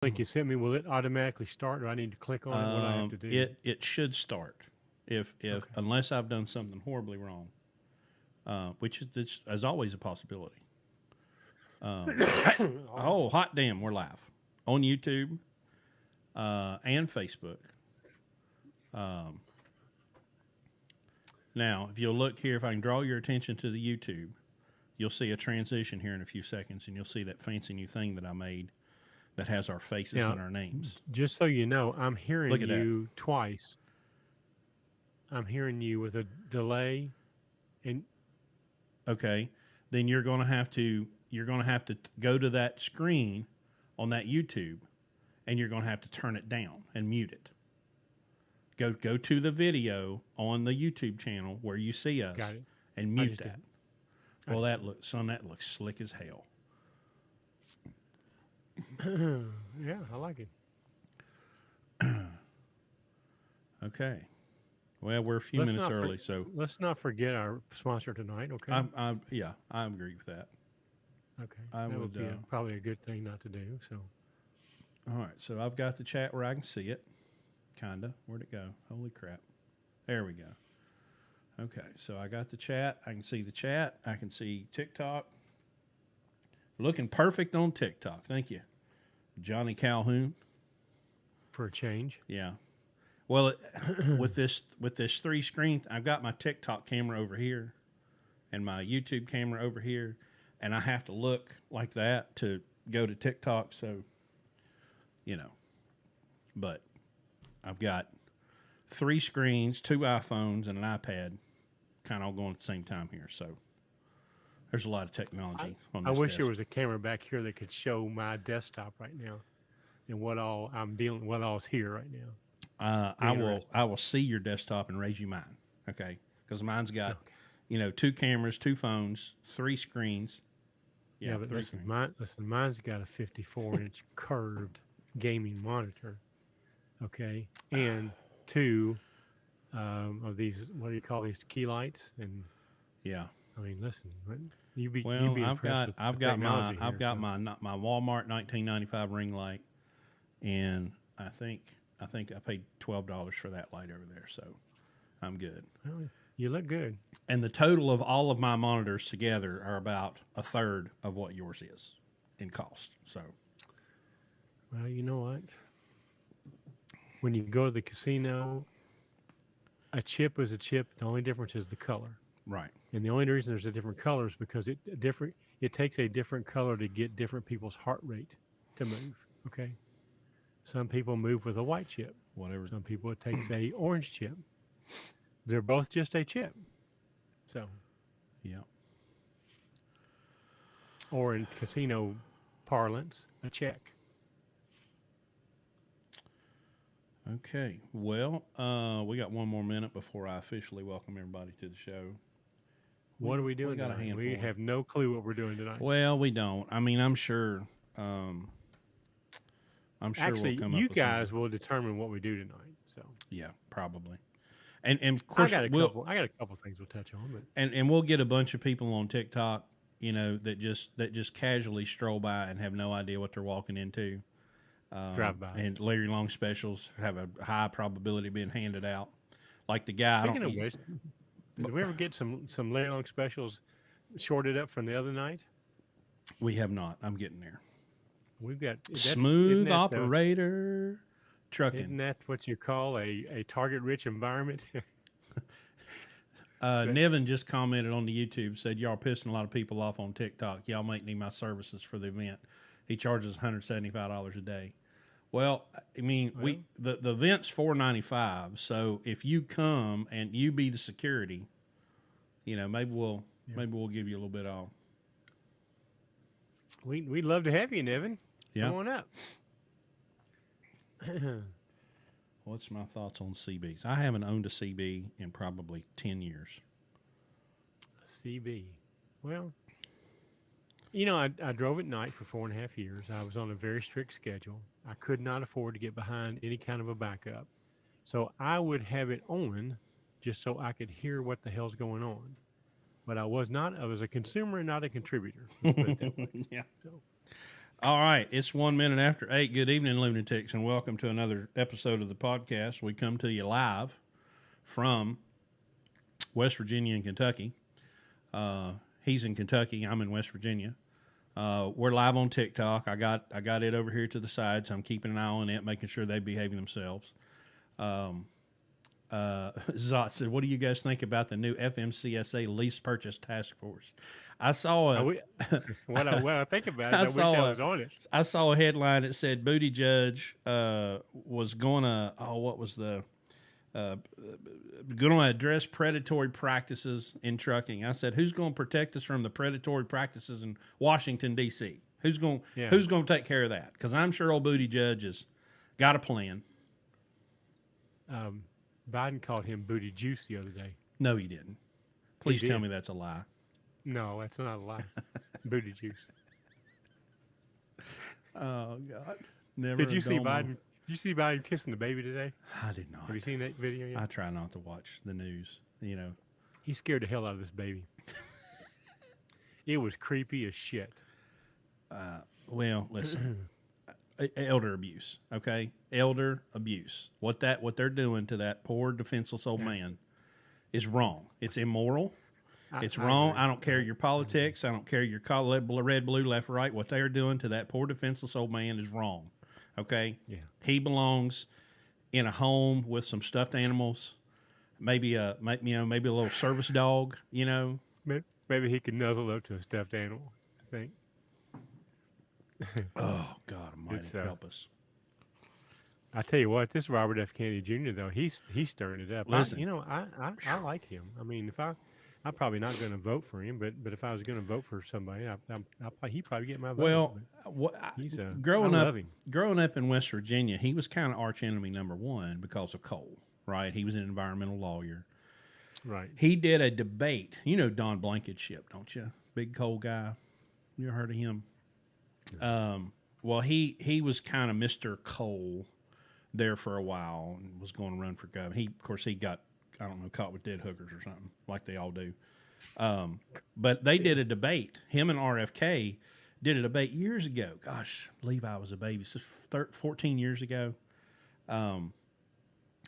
link you sent me, will it automatically start, or I need to click on it? What I have to do? It should start if Okay. unless I've done something horribly wrong, which is always a possibility. Oh, hot damn, we're live on YouTube and Facebook. Um, Now, if you'll look here, if I can draw your attention to the YouTube, you'll see a transition here in a few seconds, and you'll see that fancy new thing that I made that has our faces Now, and our names. just so you know, I'm hearing Look at that. you twice. I'm hearing you with a delay, and Okay, then you're going to have to go to that screen on that YouTube, and you're going to have to turn it down and mute it. Go to the video on the YouTube channel where you see us got it. and I mute just that. did. Well, that looks slick as hell. Yeah, I like it. Okay. Well, we're a few Let's minutes not early, so let's not forget our sponsor tonight. Okay. I agree with that. Okay. I That would. would be probably a good thing not to do. So, All right, so I've got the chat where I can see it. Kinda. Where'd it go? Holy crap! There we go. Okay, so I got the chat. I can see the chat. I can see TikTok. Looking perfect on TikTok. Thank you, Johnny Calhoun. for a change. Yeah. Well, with this three screen, I've got my TikTok camera over here, and my YouTube camera over here, and I have to look like that to go to TikTok. So, but I've got three screens, two iPhones, and an iPad, kind of all going at the same time here. So there's a lot of technology on I this wish desk. there was a camera back here that could show my desktop right now and what all I'm dealing, what all's here right now. I will see your desktop and raise you mine, okay? Because mine's got, Okay. two cameras, two phones, three screens. Yeah, but three listen, screens. mine's got a 54-inch curved gaming monitor. Okay, and two of these. What do you call these key lights? And Yeah. I mean, listen, you be Well, impressed with I've the got technology I've here. got So. my Walmart 1995 ring light, and I think I paid $12 for that light over there, so I'm good. Well, you look good. And the total of all of my monitors together are about a third of what yours is in cost. So, Well, you know what? When you go to the casino, a chip is a chip. The only difference is the color. right. And the only reason there's a different color is because it takes a different color to get different people's heart rate to move. Okay. Some people move with a white chip. Whatever. Some people it takes a orange chip. They're both just a chip. So, Yeah. or in casino parlance, a check. Okay. Well, we got one more minute before I officially welcome everybody to the show. What are we doing? We got tonight? a handful. We have no clue what we're doing tonight. Well, we don't. I mean, I'm sure. I'm sure Actually, we'll come up you with guys something. will determine what we do tonight. So Yeah, probably. And of I course got a we'll couple. I got a couple things we'll touch on, but and we'll get a bunch of people on TikTok, that just casually stroll by and have no idea what they're walking into. drive-bys. And Larry Long specials have a high probability of being handed out. Like the guy, Speaking of which, did we ever get some Larry Long specials shorted up from the other night? we have not. I'm getting there. We've got Smooth operator trucking. Isn't that what you call a target-rich environment? Nevin just commented on the YouTube, said y'all are pissing a lot of people off on TikTok. Y'all might need my services for the event. He charges $175 a day. Well, I mean, the event's $495. So if you come and you be the security, maybe we'll give you a little bit off. We'd love to have you, Nevin. Yeah. Come on up. What's my thoughts on CBs? I haven't owned a CB in probably 10 years. CB. Well, I drove at night for 4.5 years. I was on a very strict schedule. I could not afford to get behind any kind of a backup. So I would have it on just so I could hear what the hell's going on. But I was a consumer and not a contributor. Let's put it that way. Yeah. So, All right, it's 1 minute after 8. Good evening, lunatics, and welcome to another episode of the podcast. We come to you live from West Virginia and Kentucky. He's in Kentucky. I'm in West Virginia. We're live on TikTok. I got it over here to the side, so I'm keeping an eye on it, making sure they're behaving themselves. Zot said, "What do you guys think about the new FMCSA lease purchase task force?" I saw what I think about it, I wish I was on it. I saw a headline that said Booty Judge was going to going to address predatory practices in trucking. I said, who's going to protect us from the predatory practices in Washington D.C.? Who's going to take care of that? Because I'm sure old Booty Judge has got a plan. Biden called him Booty Juice the other day. No, he didn't. Please tell me that's a lie. No, that's not a lie. Booty Juice. Oh God! Never. Did you see Biden? Did you see Biden kissing the baby today? I did not. Have you seen that video yet? I try not to watch the news. You know, he scared the hell out of this baby. It was creepy as shit. Well, listen. Elder abuse, okay? Elder abuse. What they're doing to that poor defenseless old man is wrong. It's immoral. It's wrong. I don't care your politics. I don't care your red, blue, left, right. What they are doing to that poor defenseless old man is wrong. Okay? Yeah. He belongs in a home with some stuffed animals, maybe a little service dog, you know. Maybe he could nuzzle up to a stuffed animal, I think. Oh, God Almighty, help us. I tell you what, this Robert F. Kennedy Jr., though, he's stirring it up. Listen. I like him. I mean, I'm probably not going to vote for him, but if I was going to vote for somebody, he'd probably get my vote. Well, growing up in West Virginia, he was kind of arch enemy number one because of coal, right? He was an environmental lawyer. Right. He did a debate. You know Don Blankenship, don't you? Big coal guy. You ever heard of him? Well, he was kind of Mr. Coal there for a while and was going to run for governor. He got, I don't know, caught with dead hookers or something like they all do. But they did a debate. Him and RFK did a debate years ago. Gosh, Levi was a baby. So 14 years ago. And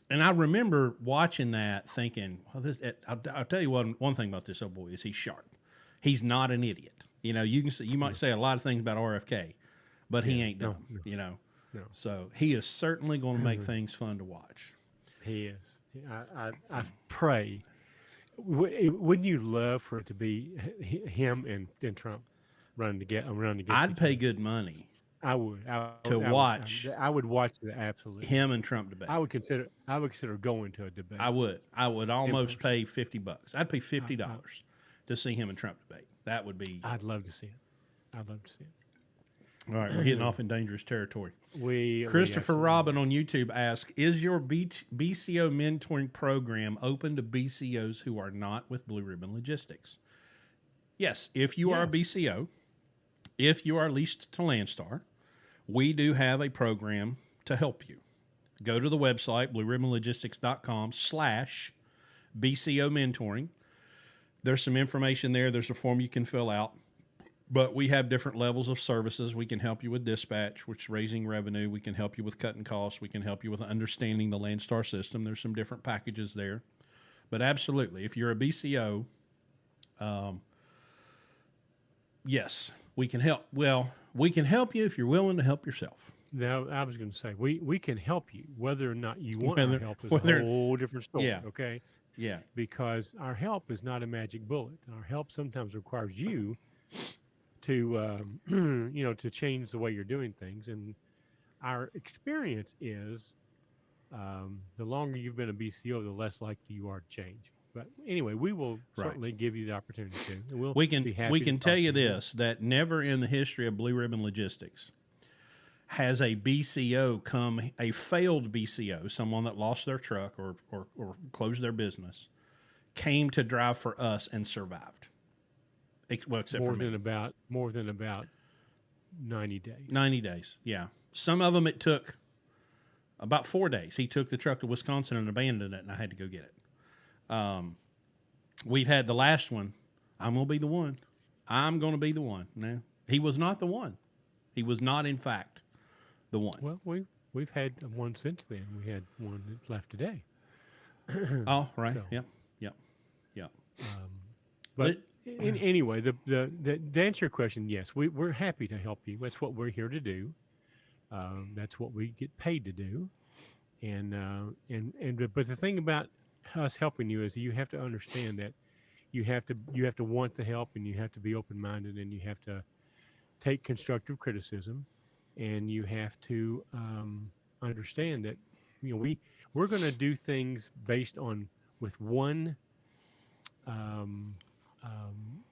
I remember watching that thinking, well, I'll tell you one thing about this old boy is he's sharp. He's not an idiot. You know, you might say a lot of things about RFK, but he ain't dumb, you know. No. So he is certainly going to make things fun to watch. He is. I pray. Wouldn't you love for it to be him and Trump running together? I'd pay good money. I would watch. I would watch the absolute him and Trump debate. I would consider going to a debate. I would almost pay $50. I'd pay $50 to see him and Trump debate. That would be. I'd love to see it. All right, we're getting off in dangerous territory. Christopher we Robin on YouTube asks, is your BCO mentoring program open to BCOs who are not with Blue Ribbon Logistics? Yes, if you are a BCO, if you are leased to Landstar, we do have a program to help you. Go to the website, blueribbonlogistics.com/BCO mentoring. There's some information there. There's a form you can fill out. But we have different levels of services. We can help you with dispatch, which is raising revenue. We can help you with cutting costs. We can help you with understanding the Landstar system. There's some different packages there. But absolutely, if you're a BCO, yes, we can help. Well, we can help you if you're willing to help yourself. Now, I was going to say, we can help you. Whether or not you want our help is a whole different story, okay? Yeah. Because our help is not a magic bullet. Our help sometimes requires you to, to change the way you're doing things. And our experience is the longer you've been a BCO, the less likely you are to change. But anyway, we will certainly give you the opportunity to. We can tell you this, that never in the history of Blue Ribbon Logistics has a failed BCO, someone that lost their truck or closed their business, came to drive for us and survived. Well, except more than about 90 days. 90 days, yeah. Some of them it took about 4 days. He took the truck to Wisconsin and abandoned it, and I had to go get it. We've had the last one. I'm going to be the one. No, he was not the one. He was not, in fact, the one. Well, we've had one since then. We had one that left today. Oh, right. So, Yep. Yep. Yep. but anyway, the to answer your question, yes, we're happy to help you. That's what we're here to do. That's what we get paid to do. But the thing about us helping you is you have to understand that you have to want the help, and you have to be open minded, and you have to take constructive criticism, and you have to understand that we're going to do things based on with one um, um,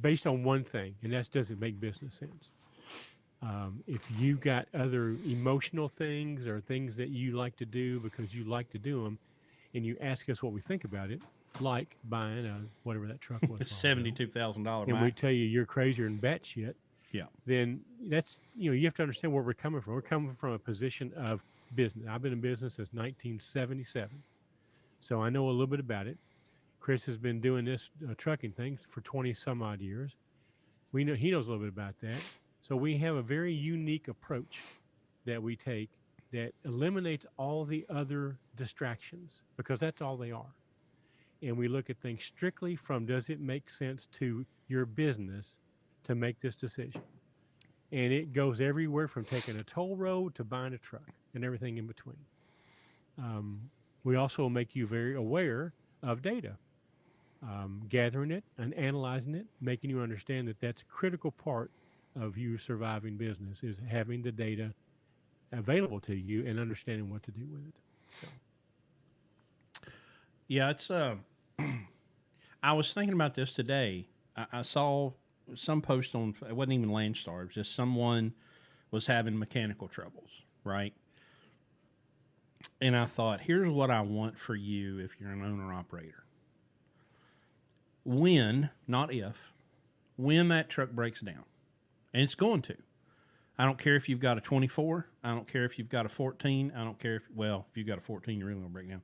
based on one thing, and that doesn't make business sense. If you got other emotional things or things that you like to do because you like to do them, and you ask us what we think about it, like buying whatever that truck was, $72,000, and we tell you you're crazier than batshit, yeah, then that's you have to understand where we're coming from. We're coming from a position of business. I've been in business since 1977, so I know a little bit about it. Chris has been doing this trucking things for 20 some odd years. We know he knows a little bit about that. So we have a very unique approach that we take that eliminates all the other distractions, because that's all they are. And we look at things strictly from, does it make sense to your business to make this decision? And it goes everywhere from taking a toll road to buying a truck and everything in between. We also make you very aware of data, gathering it and analyzing it, making you understand that that's a critical part of you surviving business, is having the data available to you and understanding what to do with it. So. Yeah, it's. I was thinking about this today. I saw some post on. It wasn't even Landstar. It was just someone was having mechanical troubles, right? And I thought, here's what I want for you if you're an owner operator. When, not if, when that truck breaks down, and it's going to. I don't care if you've got a 24. I don't care if you've got a 14. I don't care if you've got a 14, you're really going to break down.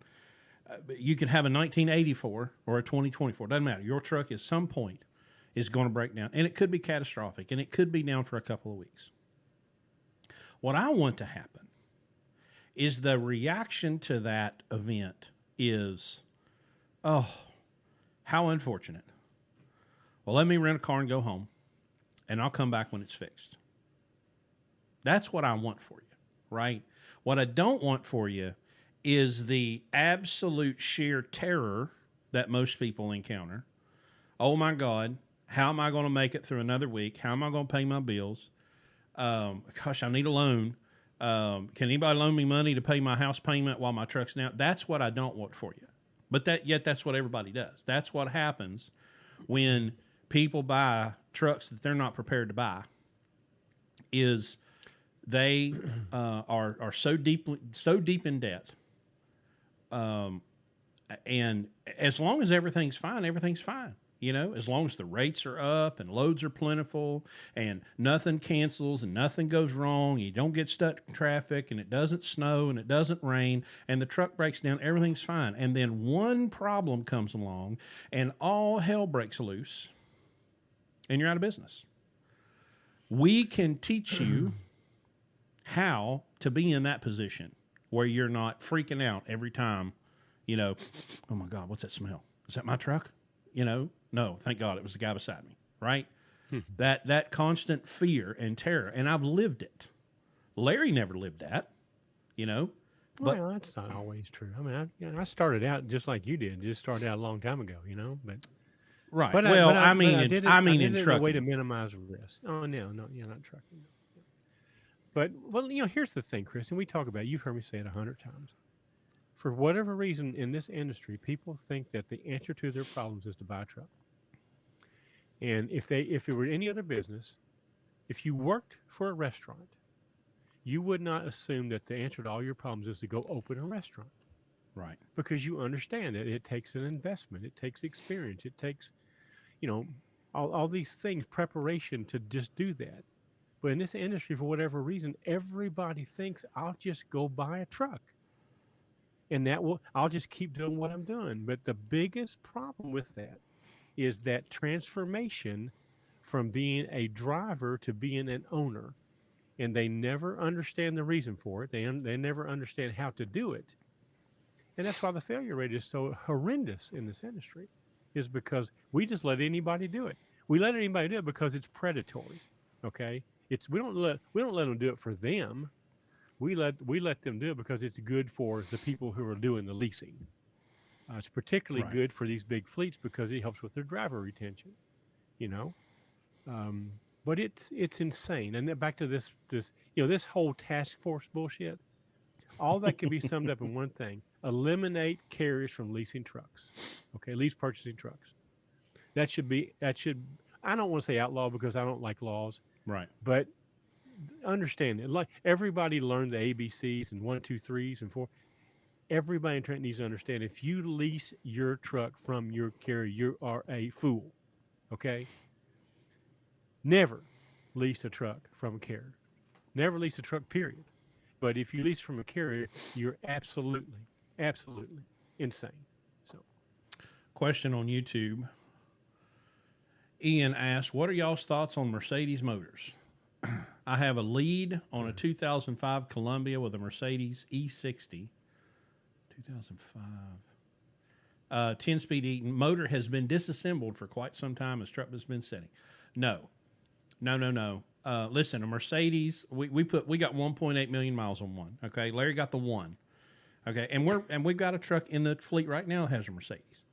But you could have a 1984 or a 2024. Doesn't matter. Your truck at some point is going to break down, and it could be catastrophic, and it could be down for a couple of weeks. What I want to happen is the reaction to that event is, oh, how unfortunate. Well, let me rent a car and go home, and I'll come back when it's fixed. That's what I want for you, right? What I don't want for you is the absolute sheer terror that most people encounter. Oh, my God, how am I going to make it through another week? How am I going to pay my bills? Gosh, I need a loan. Can anybody loan me money to pay my house payment while my truck's down? That's what I don't want for you. But yet that's what everybody does. That's what happens when people buy trucks that they're not prepared to buy, is they are so deep in debt. And as long as everything's fine, everything's fine. You know, as long as the rates are up and loads are plentiful and nothing cancels and nothing goes wrong, you don't get stuck in traffic and it doesn't snow and it doesn't rain and the truck breaks down, everything's fine. And then one problem comes along and all hell breaks loose and you're out of business. We can teach you how to be in that position where you're not freaking out every time, you know, oh my God, what's that smell? Is that my truck? You know, no, thank God it was the guy beside me, right? That constant fear and terror, and I've lived it. Larry never lived that, you know. But well, that's not always true. I mean, I started out just like you did. Just started out a long time ago, you know. But right. But I mean did in a trucking. way to minimize risk. Oh no, not trucking. But here's the thing, Chris, and we talk about it. You've heard me say it 100 times. For whatever reason, in this industry, people think that the answer to their problems is to buy a truck. And if it were any other business, if you worked for a restaurant, you would not assume that the answer to all your problems is to go open a restaurant. Right. Because you understand that it takes an investment, it takes experience, it takes, all these things, preparation to just do that. But in this industry, for whatever reason, everybody thinks I'll just go buy a truck. And I'll just keep doing what I'm doing. But the biggest problem with that is that transformation from being a driver to being an owner, and they never understand the reason for it. They never understand how to do it, and that's why the failure rate is so horrendous in this industry, is because we just let anybody do it. We let anybody do it because it's predatory. Okay, it's we don't let them do it for them. We let them do it because it's good for the people who are doing the leasing. It's particularly Right. good for these big fleets because it helps with their driver retention. You know, um, but it's insane. And then back to this whole task force bullshit. All that can be summed up in one thing: eliminate carriers from leasing trucks. Okay, lease purchasing trucks. That should. I don't want to say outlaw because I don't like laws, Right. but understand it. Like everybody learned the ABCs and one, two, threes, and four. Everybody in Trent needs to understand: if you lease your truck from your carrier, you are a fool. Okay, never lease a truck from a carrier. Never lease a truck. Period. But if you lease from a carrier, you're absolutely, absolutely insane. So, Question on YouTube. Ian asks, what are y'all's thoughts on Mercedes motors? I have a lead on a 2005 Columbia with a Mercedes E60. 2005. 10-speed Eaton. Motor has been disassembled for quite some time as truck has been sitting. No. Listen, a Mercedes, we got 1.8 million miles on one. Okay. Larry got the one. Okay. And we've got a truck in the fleet right now that has a Mercedes.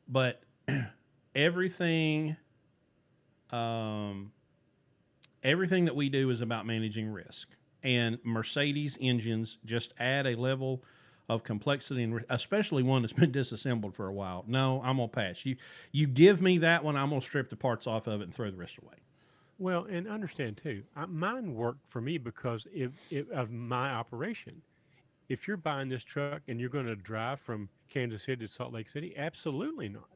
But everything everything that we do is about managing risk, and Mercedes engines just add a level of complexity, and especially one that's been disassembled for a while. No, I'm gonna pass. You give me that one, I'm gonna strip the parts off of it and throw the rest away. well, and understand too, mine worked for me because of my operation. If you're buying this truck and you're going to drive from Kansas City to Salt Lake City, absolutely not,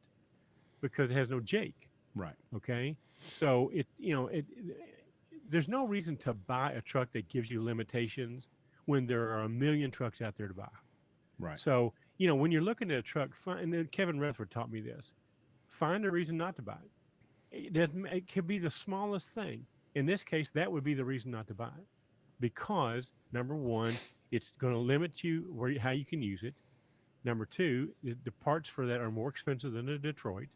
because it has no Jake. Right. Okay, so there's no reason to buy a truck that gives you limitations when there are a million trucks out there to buy. Right. So when you're looking at a truck, and then Kevin Rutherford taught me this: find a reason not to buy it. It could be the smallest thing. In this case, that would be the reason not to buy it, because number one, it's going to limit you how you can use it. Number two, the parts for that are more expensive than a Detroit,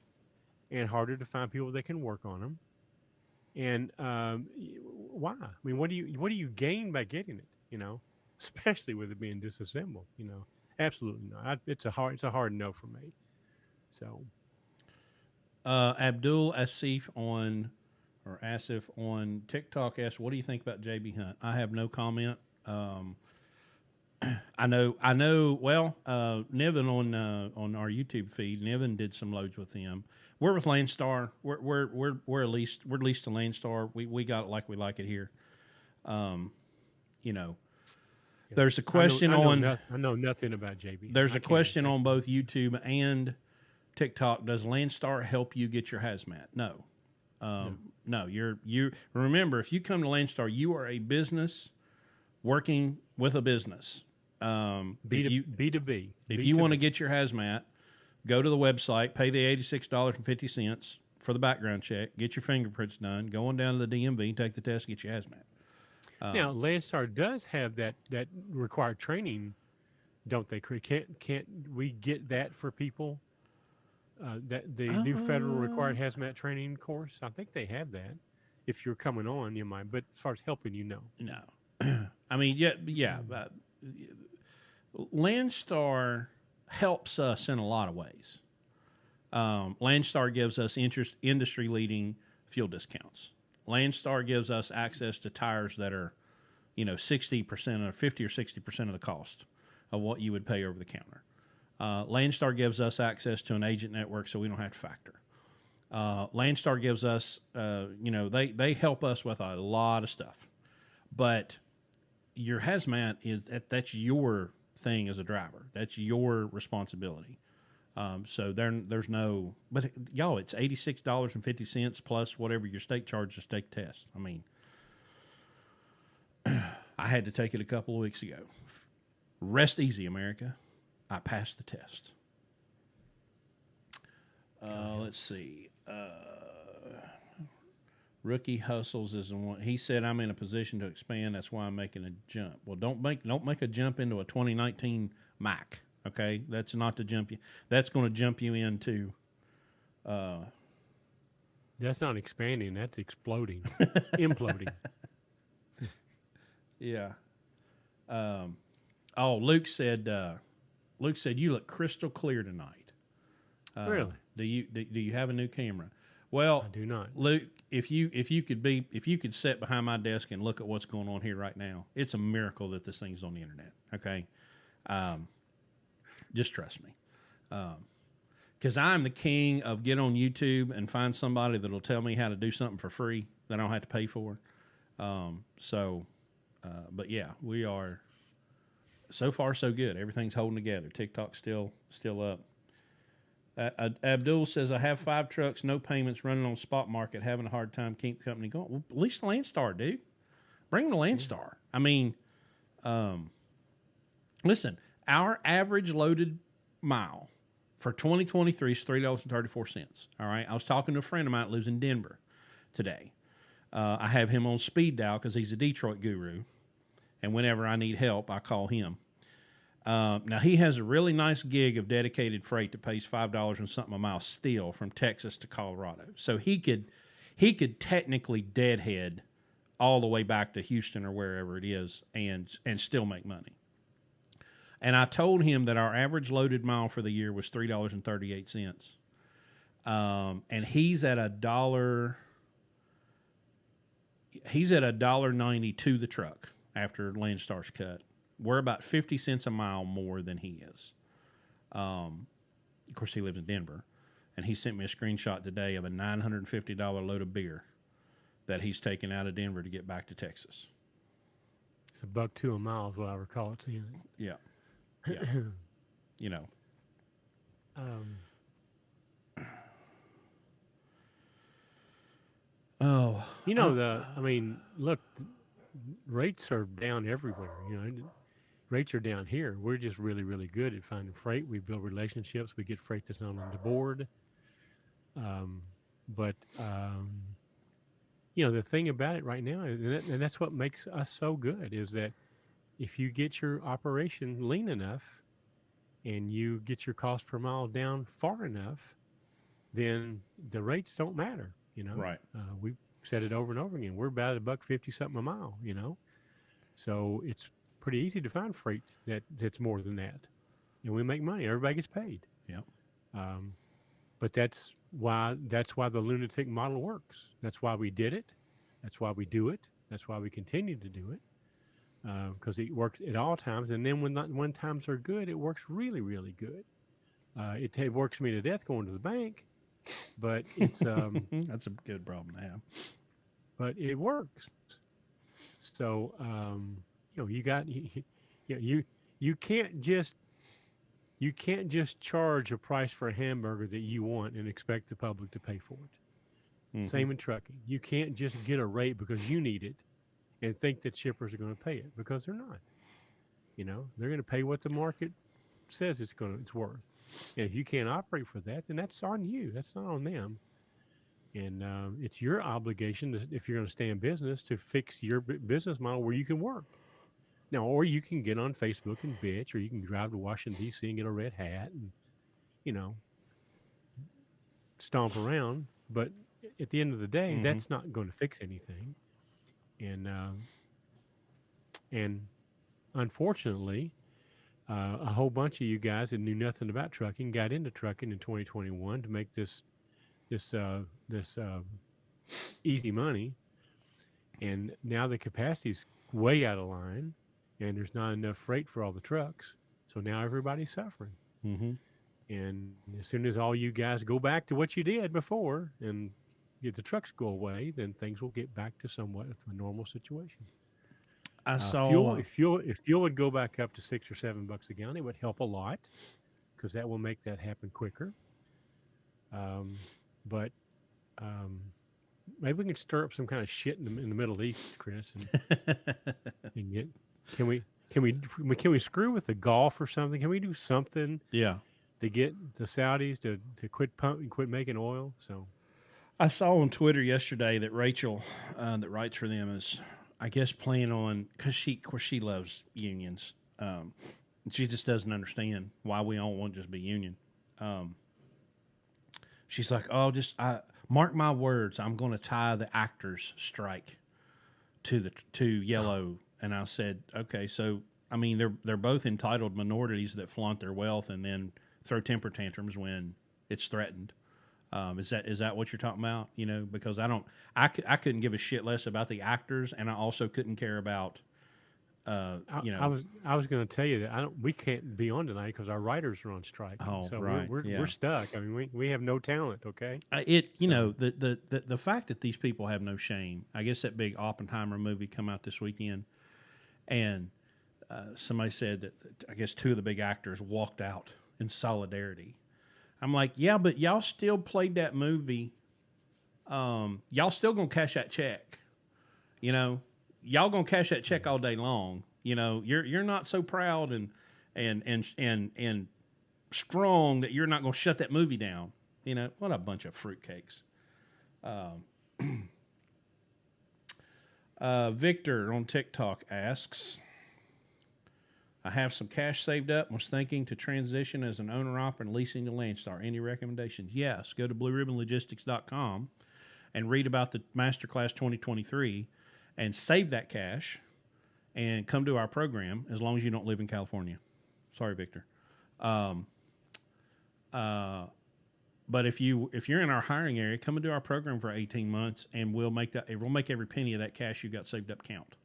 and harder to find people that can work on them. And why? I mean, what do you gain by getting it? Especially with it being disassembled. Absolutely not. It's a hard no for me. So Abdul Asif Asif on TikTok asks, what do you think about JB Hunt? I have no comment. I know. Well, Niven on our YouTube feed, Niven did some loads with him. We're with Landstar. We're leased to Landstar. We got it like we like it here. There's a question I know nothing about JB. There's a question on both YouTube and TikTok. Does Landstar help you get your hazmat? No. No. You remember, if you come to Landstar, you are a business working with a business. B2B. If you want to get your hazmat, go to the website, pay the $86.50 for the background check, get your fingerprints done, go on down to the DMV, take the test, get your hazmat. Now, Landstar does have that required training, don't they? Can't we get that for people? That the new federal required hazmat training course. I think they have that. If you're coming on, you might. But as far as helping, No. I mean, yeah. Landstar helps us in a lot of ways. Landstar gives us industry-leading fuel discounts. Landstar gives us access to tires that are, 60% or 50 or 60% of the cost of what you would pay over the counter. Landstar gives us access to an agent network, so we don't have to factor. Landstar gives us, they help us with a lot of stuff. But your hazmat that's your thing as a driver. That's your responsibility. So there's no, but y'all, it's $86.50 plus whatever your state charges to take the test. I mean, I had to take it a couple of weeks ago. Rest easy, America. I passed the test. Let's see. Rookie hustles is the one. He said, "I'm in a position to expand. That's why I'm making a jump." Well, don't make a jump into a 2019 Mac. Okay, that's not to jump you. That's going to jump you into. That's not expanding. That's exploding, imploding. Yeah. Oh, Luke said. Luke said you look crystal clear tonight. Really? Do you have a new camera? Well, I do not. Luke, if you could sit behind my desk and look at what's going on here right now, it's a miracle that this thing's on the internet. Okay, just trust me, because I'm the king of get on YouTube and find somebody that'll tell me how to do something for free that I don't have to pay for. But yeah, we are so far so good. Everything's holding together. TikTok's still up. Abdul says, I have 5 trucks, no payments, running on spot market, having a hard time keep company going. Well, at least Landstar, dude. Bring the Landstar. I mean, listen, our average loaded mile for 2023 is $3.34. All right. I was talking to a friend of mine that lives in Denver today. I have him on speed dial because he's a Detroit guru. And whenever I need help, I call him. Now, he has a really nice gig of dedicated freight that pays $5 and something a mile still from Texas to Colorado. So he could technically deadhead all the way back to Houston or wherever it is and still make money. And I told him that our average loaded mile for the year was $3.38. And he's at $1. He's at $1.90 to the truck after Landstar's cut. We're about 50 cents a mile more than he is. Of course, he lives in Denver, and he sent me a screenshot today of a $950 load of beer that he's taken out of Denver to get back to Texas. It's $1.02 a mile is what I recall it saying. Yeah. Yeah. You know. Look, rates are down everywhere. Rates are down here. We're just really, really good at finding freight. We build relationships. We get freight that's not on the board. The thing about it right now, and that's what makes us so good, is that if you get your operation lean enough and you get your cost per mile down far enough, then the rates don't matter. Right. We've said it over and over again. We're about $1.50 something a mile. So it's pretty easy to find freight that's more than that, and we make money. Everybody gets paid. Yeah. But that's why the lunatic model works. That's why we did it. That's why we do it. That's why we continue to do it. Because it works at all times, and then when times are good, it works really, really good. It works me to death going to the bank, but it's that's a good problem to have. But it works. So you can't just charge a price for a hamburger that you want and expect the public to pay for it. Mm-hmm. Same in trucking. You can't just get a rate because you need it and think that shippers are going to pay it, because they're not. They're going to pay what the market says it's worth. And if you can't operate for that, then that's on you. That's not on them. And it's your obligation, if you're going to stay in business, to fix your business model where you can work. Now, or you can get on Facebook and bitch, or you can drive to Washington, D.C. and get a red hat and, stomp around. But at the end of the day, mm-hmm. that's not going to fix anything. And unfortunately, a whole bunch of you guys that knew nothing about trucking got into trucking in 2021 to make this easy money, and now the capacity's way out of line, and there's not enough freight for all the trucks. So now everybody's suffering. Mm-hmm. And as soon as all you guys go back to what you did before and get the trucks go away, then things will get back to somewhat of a normal situation. I saw if fuel would go back up to $6 or $7 a gallon, it would help a lot, because that will make that happen quicker. But maybe we can stir up some kind of shit in the Middle East, Chris, and get. Can we screw with the Gulf or something? Can we do something? Yeah. To get the Saudis to quit making oil? So I saw on Twitter yesterday that Rachel, that writes for them, is, I guess, planning on, because of course, she loves unions. She just doesn't understand why we all won't just be union. She's like, oh, mark my words, I'm going to tie the actors' strike to yellow. And I said, okay, so I mean, they're both entitled minorities that flaunt their wealth and then throw temper tantrums when it's threatened. Is that what you're talking about? You know, because I couldn't give a shit less about the actors, and I also couldn't care about, you know. I was going to tell you that we can't be on tonight because our writers are on strike. Oh, So right, we're stuck. I mean, we have no talent. Okay. You know, the fact that these people have no shame. I guess that big Oppenheimer movie come out this weekend, and somebody said that I guess two of the big actors walked out in solidarity. I'm like, yeah, but y'all still played that movie. Y'all still gonna cash that check. You know, y'all gonna cash that check all day long. You know, you're not so proud and strong that you're not gonna shut that movie down. You know, what a bunch of fruitcakes. Victor on TikTok asks, I have some cash saved up and was thinking to transition as an owner-operator and leasing to Landstar. Any recommendations? Yes. Go to blueribbonlogistics.com and read about the Masterclass 2023 and save that cash and come to our program as long as you don't live in California. Sorry, Victor. But if you're in our hiring area, come and do our program for 18 months and we'll make every penny of that cash you got saved up count.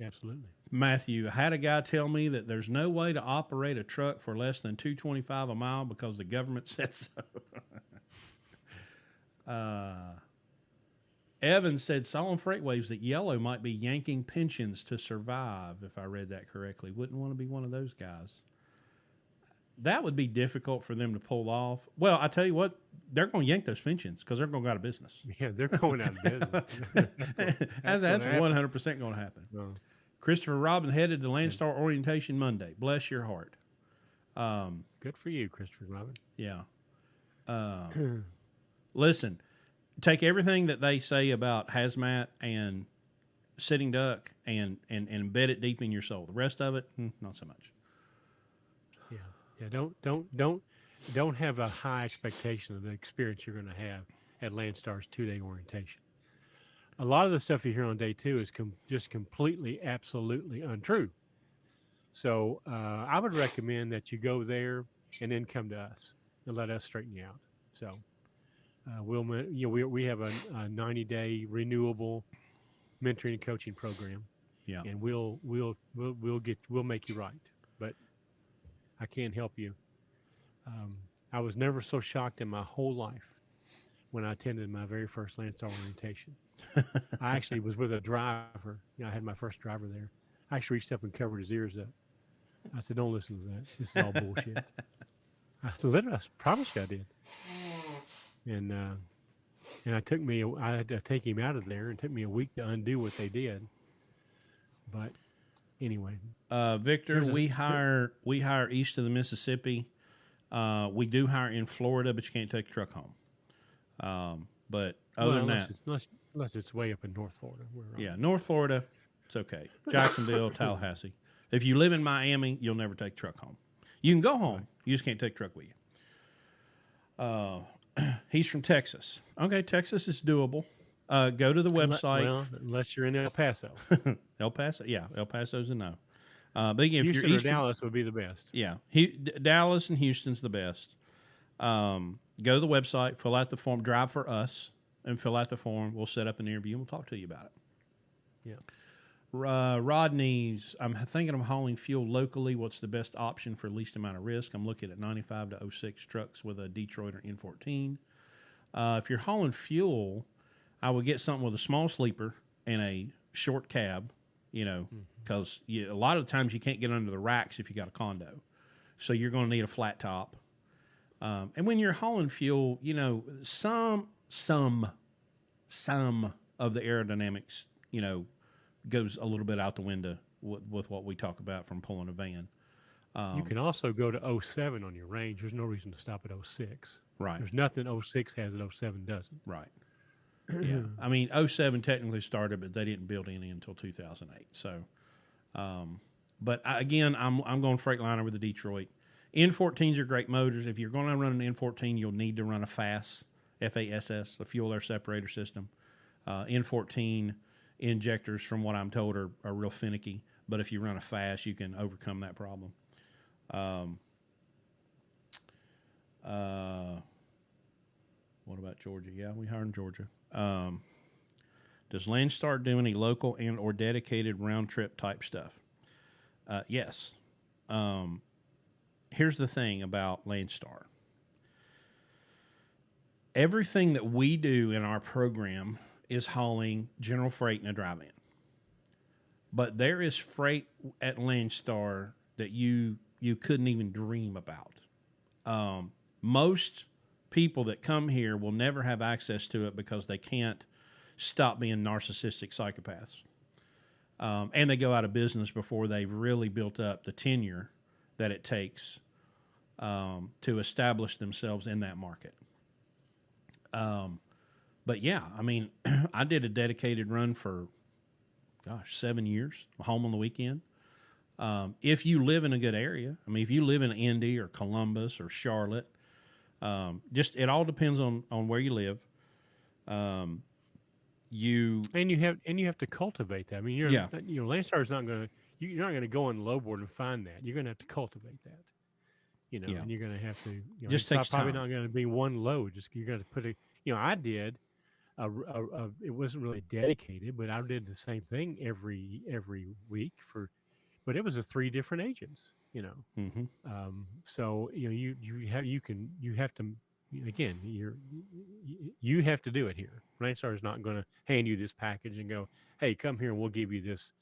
Absolutely. Matthew, I had a guy tell me that there's no way to operate a truck for less than $2.25 a mile because the government said so. Evan said Solon Freightways that Yellow might be yanking pensions to survive, if I read that correctly. Wouldn't want to be one of those guys. That would be difficult for them to pull off. Well, I tell you what, they're going to yank those pensions because they're going to go out of business. Yeah, they're going out of business. That's 100% going to happen. No. Christopher Robin headed to Landstar orientation Monday. Bless your heart. Good for you, Christopher Robin. Yeah. Listen, take everything that they say about hazmat and sitting duck and embed it deep in your soul. The rest of it, not so much. Yeah. Don't have a high expectation of the experience you're going to have at Landstar's 2-day orientation. A lot of the stuff you hear on day 2 is just completely, absolutely untrue. So I would recommend that you go there and then come to us and let us straighten you out. So we have a 90-day renewable mentoring and coaching program. Yeah, and we'll make you right. But I can't help you. I was never so shocked in my whole life when I attended my very first Landstar orientation. I actually was with a driver. I had my first driver there. I actually reached up and covered his ears up. I said, "Don't listen to that. This is all bullshit." I promise you I did. And I had to take him out of there. It took me a week to undo what they did. But anyway, Victor, we hire east of the Mississippi. We do hire in Florida, but you can't take a truck home. But other than that, unless it's way up in North Florida. North Florida, it's okay. Jacksonville, Tallahassee. If you live in Miami, you'll never take a truck home. You can go home. Right. You just can't take a truck with you. He's from Texas. Okay, Texas is doable. Go to the website. Unless you're in El Paso. El Paso, yeah. El Paso's a no. But again, Houston if you're or Dallas would be the best. Yeah. Dallas and Houston's the best. Go to the website, fill out the form, drive for us, and fill out the form. We'll set up an interview, and we'll talk to you about it. Yeah. Rodney's, I'm thinking of hauling fuel locally. What's the best option for least amount of risk? I'm looking at 95 to 06 trucks with a Detroit or N14. If you're hauling fuel, I would get something with a small sleeper and a short cab, because a lot of the times you can't get under the racks if you got a condo. So you're going to need a flat top. And when you're hauling fuel, some of the aerodynamics, goes a little bit out the window with what we talk about from pulling a van. You can also go to 07 on your range. There's no reason to stop at 06. Right. There's nothing 06 has that 07 doesn't. Right. Yeah. I mean, 07 technically started, but they didn't build any until 2008. So, but again, I'm going Freightliner with the Detroit. N14s are great motors. If you're going to run an N14, you'll need to run a FASS, F-A-S-S, a fuel air separator system. N14 injectors, from what I'm told, are real finicky. But if you run a FASS, you can overcome that problem. What about Georgia? Yeah, we are in Georgia. Does Landstar do any local and or dedicated round trip type stuff? Yes. Here's the thing about Landstar. Everything that we do in our program is hauling general freight in a drive-in. But there is freight at Landstar that you couldn't even dream about. Most people that come here will never have access to it because they can't stop being narcissistic psychopaths. And they go out of business before they've really built up the tenure that it takes to establish themselves in that market. But yeah, I mean, I did a dedicated run for, 7 years, home on the weekend. If you live in a good area, I mean, if you live in Indy or Columbus or Charlotte, just it all depends on where you live. You have to cultivate that. I mean, Landstar's not going to you're not going to go on Lowboard and find that. You're going to have to cultivate that. And you're going to have to. Just it's takes probably time. not going to be one load. Just you're going to put I did. It wasn't really dedicated, but I did the same thing every week but it was 3 different agents. Mm-hmm. So you have to again you have to do it here. Landstar is not going to hand you this package and go, hey, come here and we'll give you this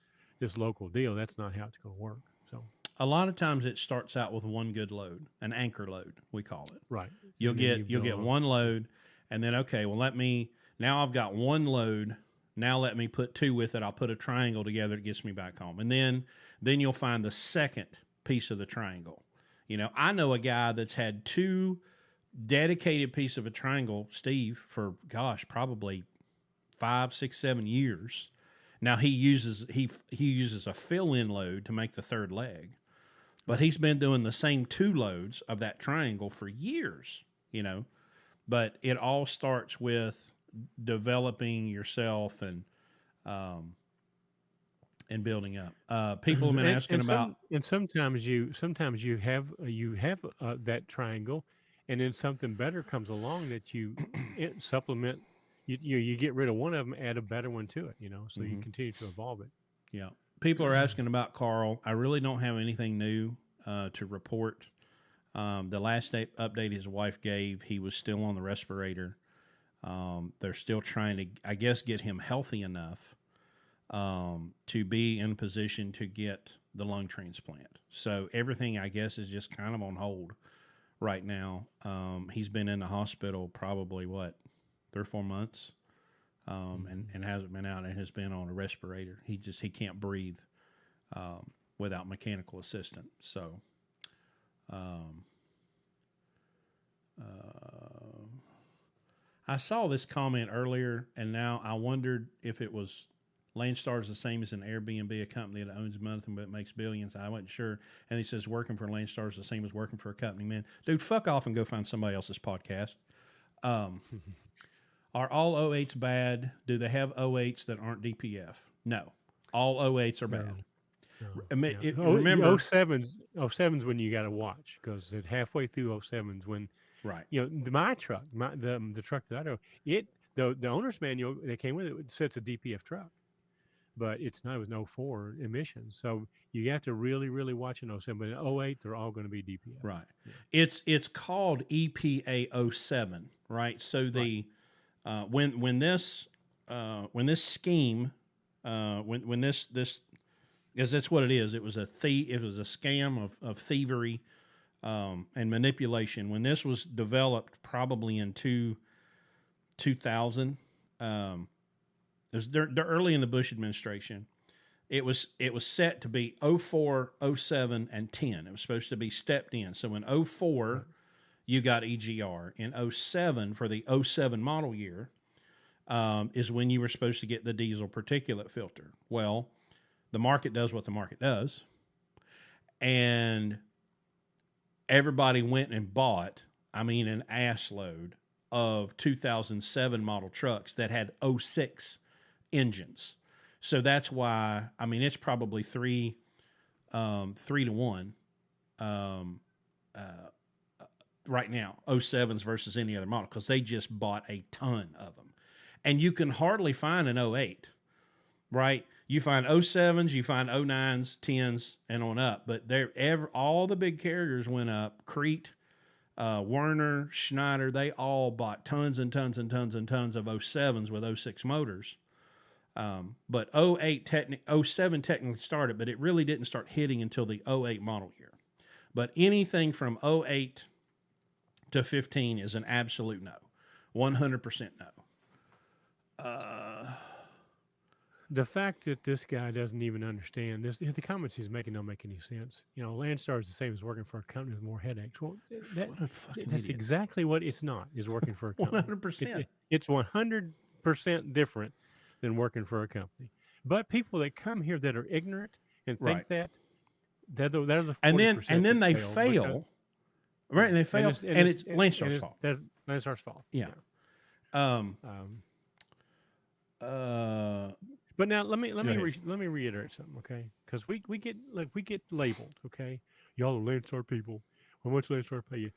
local deal. That's not how it's going to work. So a lot of times it starts out with one good load, an anchor load, we call it. Right. You'll get one load, and then now I've got one load. Now let me put 2 with it. I'll put a triangle together. It gets me back home, and then you'll find the second piece of the triangle. I know a guy that's had 2 dedicated piece of a triangle, Steve, for probably 5, 6, 7 years. Now he uses a fill-in load to make the 3rd leg, but he's been doing the same 2 loads of that triangle for years. But it all starts with developing yourself and building up. People have been asking about, and sometimes you have that triangle, and then something better comes along that you supplement. You get rid of one of them, add a better one to it. So you continue to evolve it. Yeah, people are asking about Carl. I really don't have anything new to report. The last update his wife gave, he was still on the respirator. They're still trying to, I guess, get him healthy enough to be in a position to get the lung transplant. So everything, I guess, is just kind of on hold right now. He's been in the hospital probably, 3 or 4 months, and hasn't been out and has been on a respirator. He can't breathe without mechanical assistance. So I saw this comment earlier, and now I wondered if it was Landstar is the same as an Airbnb, a company that owns nothing but makes billions. I wasn't sure. And he says working for Landstar is the same as working for a company. Man, dude, fuck off and go find somebody else's podcast. Are all 08s bad? Do they have 08s that aren't DPF? No. All 08s are bad. Remember, 07's when you got to watch, because halfway through 07's when, right? My truck, the truck that I drove, the owner's manual that came with it said it's a DPF truck, but it's not. It was an 04 emission, so you have to really, really watch in 07. But in 08, they're all going to be DPF. Right. Yeah. It's called EPA 07, right? So the when this scheme when this because that's what it is. It was a scam of thievery and manipulation. When this was developed, probably in 2000, it was early in the Bush administration. It was set to be 04, 07, and 10. It was supposed to be stepped in. So in 04, you got EGR. In '07, for the '07 model year, is when you were supposed to get the diesel particulate filter. Well, the market does what the market does. And everybody went and bought, an ass load of 2007 model trucks that had '06 engines. So that's why, it's probably 3-1 right now, '07s versus any other model, because they just bought a ton of them. And you can hardly find an '08, right? You find '07s, you find '09s, 10s, and on up. But all the big carriers went up. Crete, Werner, Schneider, they all bought tons and tons and tons and tons of '07s with '06 motors. But '07 technically started, but it really didn't start hitting until the '08 model year. But anything from '08 to 15 is an absolute no. 100% no. The fact that this guy doesn't even understand this, the comments he's making don't make any sense. Landstar is the same as working for a company with more headaches. Well, What a fucking that's idiot. exactly what it's not, is working for a company. 100%. It's 100% different than working for a company. But people that come here that are ignorant and think Right. that, they're the 40% And then they that fail. Right, and they fail, and it's Landstar's fault. That's Landstar's fault. Yeah. But now let me reiterate something, okay? Because we get labeled, okay? Y'all are Landstar people. How much Landstar pay you?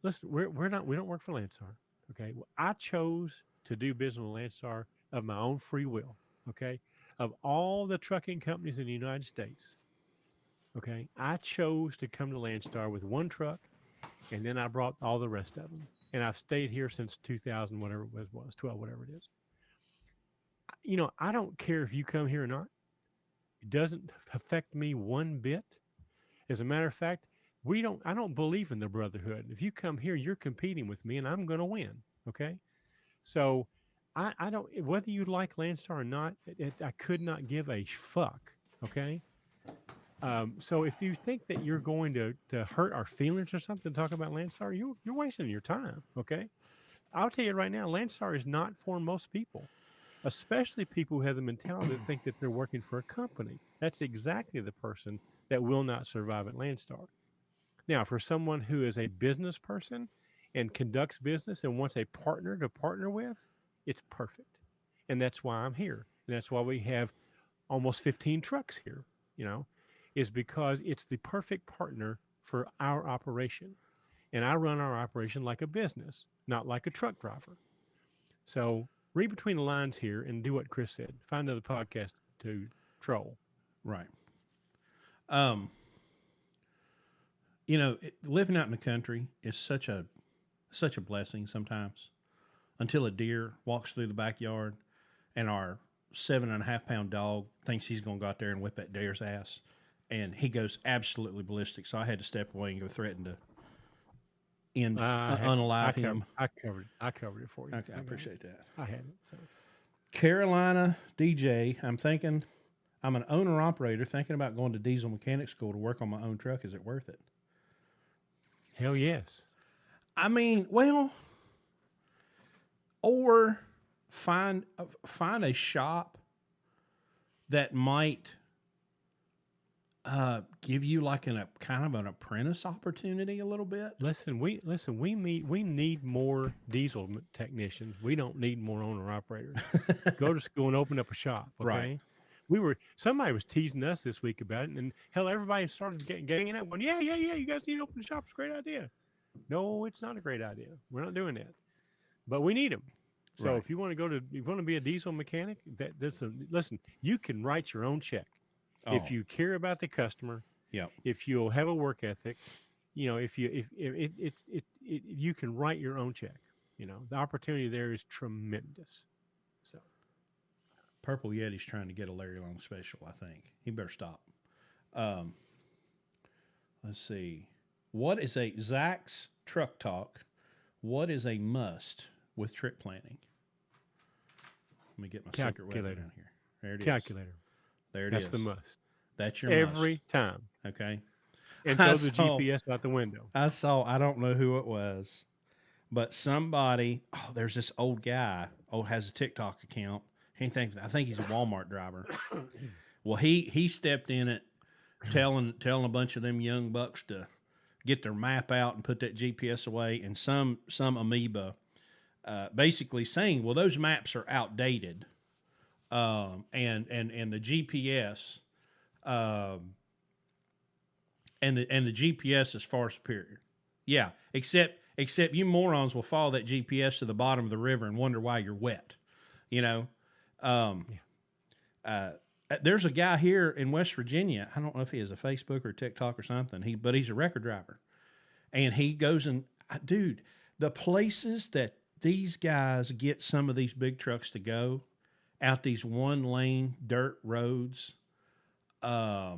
Listen, we don't work for Landstar, okay? Well, I chose to do business with Landstar of my own free will, okay? Of all the trucking companies in the United States, okay, I chose to come to Landstar with one truck, and then I brought all the rest of them, and I've stayed here since 2000, whatever it was 12, whatever it is. I don't care if you come here or not. It doesn't affect me one bit. As a matter of fact, I don't believe in the brotherhood. If you come here, you're competing with me and I'm going to win. Okay. So I don't, whether you like Landstar or not, I could not give a fuck. Okay. So if you think that you're going to hurt our feelings or something, talk about Landstar, you're wasting your time. Okay. I'll tell you right now, Landstar is not for most people, especially people who have the mentality to think that they're working for a company. That's exactly the person that will not survive at Landstar. Now, for someone who is a business person and conducts business and wants a partner to partner with, it's perfect. And that's why I'm here. And that's why we have almost 15 trucks here, is because it's the perfect partner for our operation. And I run our operation like a business, not like a truck driver. So read between the lines here and do what Chris said. Find another podcast to troll. Right. Living out in the country is such a blessing sometimes, until a deer walks through the backyard and our 7.5 pound dog thinks he's going to go out there and whip that deer's ass, and he goes absolutely ballistic. So I had to step away and go threaten to unalive him. I covered it for you. Okay, I appreciate that. I had it. So. Carolina DJ, I'm an owner operator thinking about going to diesel mechanic school to work on my own truck. Is it worth it? Hell yes. Or find a shop that might give you like kind of an apprentice opportunity a little bit. Listen, we need more diesel technicians. We don't need more owner operators. Go to school and open up a shop. Okay. Right. Somebody was teasing us this week about it, and hell, everybody started getting up going, yeah, you guys need to open a shop. It's a great idea. No, it's not a great idea. We're not doing that, but we need them. So if you want to be a diesel mechanic, listen, you can write your own check. If you care about the customer, if you'll have a work ethic, if you can write your own check. The opportunity there is tremendous. So, Purple Yeti's trying to get a Larry Long special. I think he better stop. Let's see. What is Zach's Truck Talk? What is a must with trip planning? Let me get my secret weapon down here. There it is. Calculator. There it is. That's the must. That's your every must. Time. Okay. and I throw the saw, GPS out the window. I don't know who it was, but somebody, there's this old guy, has a TikTok account. I think he's a Walmart driver. Well, he stepped in it, telling a bunch of them young bucks to get their map out and put that GPS away, and some amoeba, basically saying, well, those maps are outdated, and the GPS, and the GPS is far superior. Yeah, except you morons will follow that GPS to the bottom of the river and wonder why you're wet. You know, there's a guy here in West Virginia. I don't know if he has a Facebook or TikTok or something. But he's a record driver, and he goes and dude, the places that these guys get some of these big trucks to go out these one lane dirt roads. I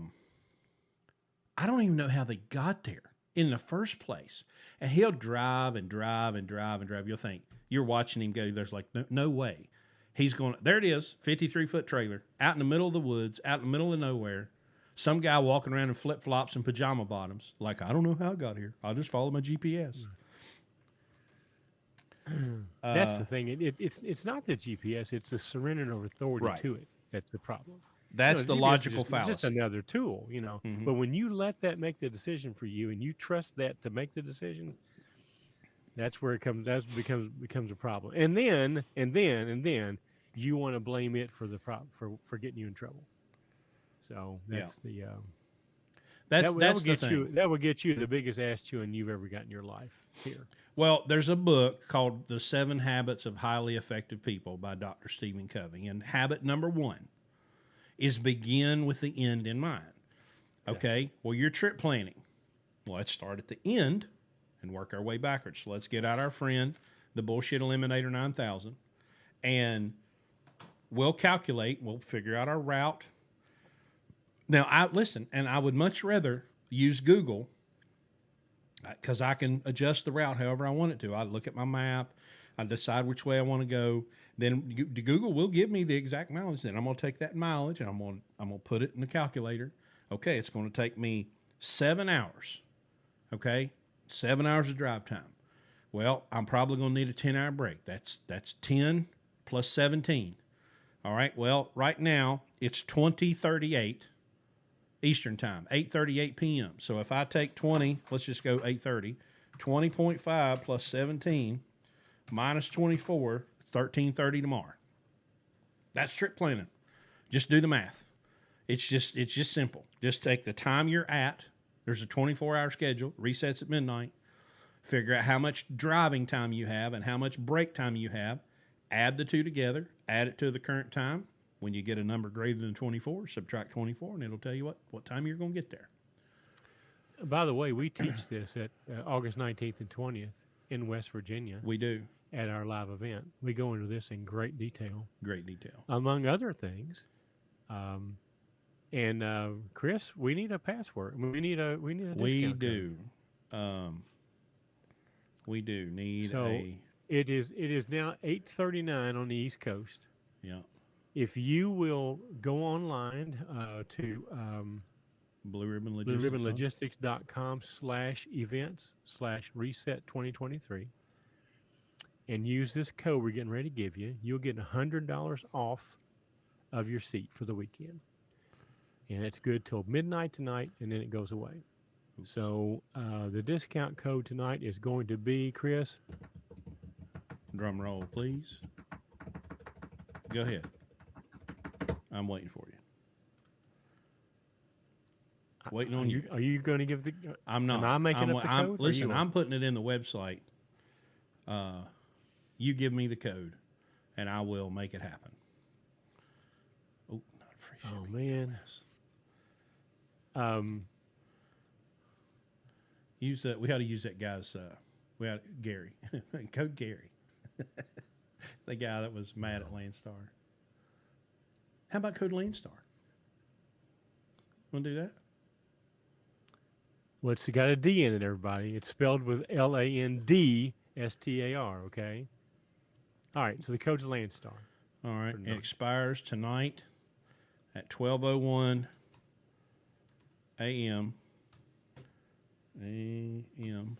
don't even know how they got there in the first place. And he'll drive and drive and drive and drive. You'll think you're watching him go. There's like no way. He's going, there it is, 53-foot trailer, out in the middle of the woods, out in the middle of nowhere. Some guy walking around in flip-flops and pajama bottoms. Like, I don't know how I got here. I'll just follow my GPS. That's the thing. It's not the GPS. It's the surrendering of authority Right. to it. That's the problem. That's the GPS logical is fallacy. It's just another tool, Mhm. But when you let that make the decision for you, and you trust that to make the decision, that's where it comes. That becomes a problem. And then you want to blame it for the for getting you in trouble. So that's That's that will the get thing. you. That will get you the biggest ass chewing you've ever got in your life here. Well, there's a book called The 7 Habits of Highly Effective People by Dr. Stephen Covey. And habit number 1 is begin with the end in mind. Okay? Well, you're trip planning. Well, let's start at the end and work our way backwards. So let's get out our friend, the Bullshit Eliminator 9000, and we'll calculate. We'll figure out our route. Now, I would much rather use Google because I can adjust the route however I want it to. I look at my map, I decide which way I want to go. Then Google will give me the exact mileage. Then I'm going to take that mileage and I'm going to put it in the calculator. Okay, it's going to take me 7 hours. Okay, 7 hours of drive time. Well, I'm probably going to need a 10-hour break. That's 10 plus 17. All right. Well, right now it's 20:38 Eastern time, 8:38 p.m. So if I take 20, let's just go 8:30, 20.5 plus 17 minus 24, 13:30 tomorrow. That's trip planning. Just do the math. It's just simple. Just take the time you're at. There's a 24-hour schedule, resets at midnight. Figure out how much driving time you have and how much break time you have. Add the two together. Add it to the current time. When you get a number greater than 24, subtract 24, and it'll tell you what time you're going to get there. By the way, we teach this at August 19th and 20th in West Virginia. We do. At our live event. We go into this in great detail. Great detail. Among other things. Chris, we need a password. We need a discount We code. do. We do need It is now 8:39 on the East Coast. Yeah. If you will go online to blueribbonlogistics.com/events/reset2023 and use this code we're getting ready to give you, you'll get $100 off of your seat for the weekend. And it's good till midnight tonight, and then it goes away. Oops. So the discount code tonight is going to be, Chris? Drum roll, please. Go ahead. I'm waiting for you. Waiting on you. Are you going to give the? I'm not. Am I making up the code? Listen, I'm putting it in the website. You give me the code, and I will make it happen. Oh, not free shipping. Oh man. Use that. We had to use that guy's. We had Gary. Code Gary. The guy that was mad at Landstar. How about code Landstar? Want to do that? Well, it's got a D in it, everybody. It's spelled with Landstar, okay? All right, so the code's Landstar. All right, it expires tonight at 12:01 a.m. AM.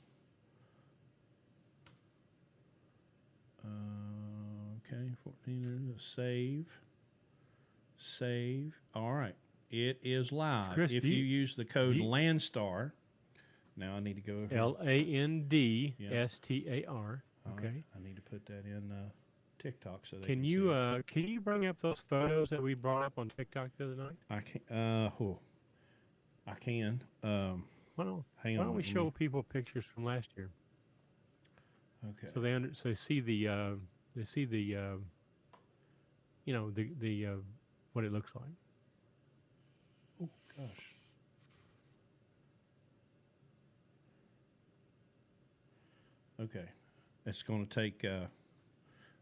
Okay, 14. Save. All right. It is live. Chris, If you use the code Landstar, now I need to go over here. LANDSTAR. Okay. Right. I need to put that in TikTok so they can you bring up those photos that we brought up on TikTok the other night? I can. I can. Why don't we show people pictures from last year? Okay. So they see the what it looks like. Oh gosh. Okay, it's going to take.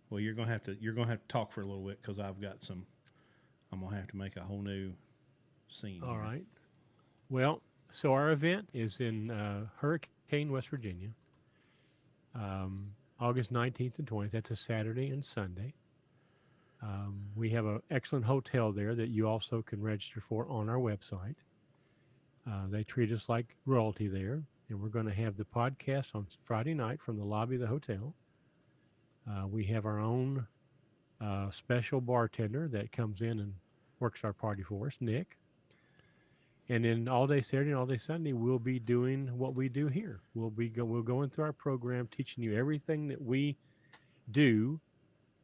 Well, you're going to have to talk for a little bit because I've got some. I'm going to have to make a whole new scene. All here. right. Well, so our event is in Hurricane, West Virginia. August 19th and 20th. That's a Saturday and Sunday. We have an excellent hotel there that you also can register for on our website. They treat us like royalty there, and we're going to have the podcast on Friday night from the lobby of the hotel. We have our own special bartender that comes in and works our party for us, Nick. And then all day Saturday and all day Sunday, we'll be doing what we do here. We'll go through our program, teaching you everything that we do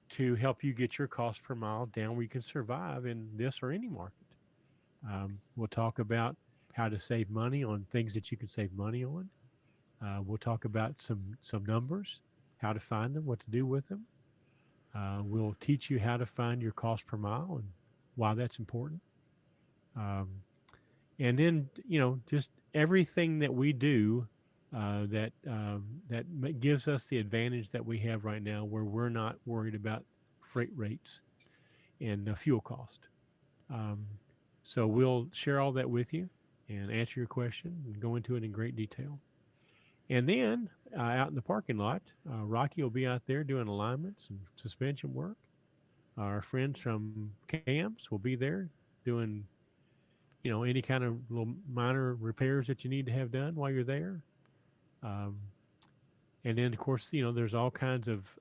to help you get your cost per mile down where you can survive in this or any market. We'll talk about how to save money on things that you can save money on. We'll talk about some numbers, how to find them, what to do with them. We'll teach you how to find your cost per mile and why that's important. And then, just everything that we do that gives us the advantage that we have right now, where we're not worried about freight rates and fuel cost. So we'll share all that with you and answer your question and go into it in great detail. And then out in the parking lot, Rocky will be out there doing alignments and suspension work. Our friends from CAMS will be there doing any kind of little minor repairs that you need to have done while you're there. And then, of course, there's all kinds of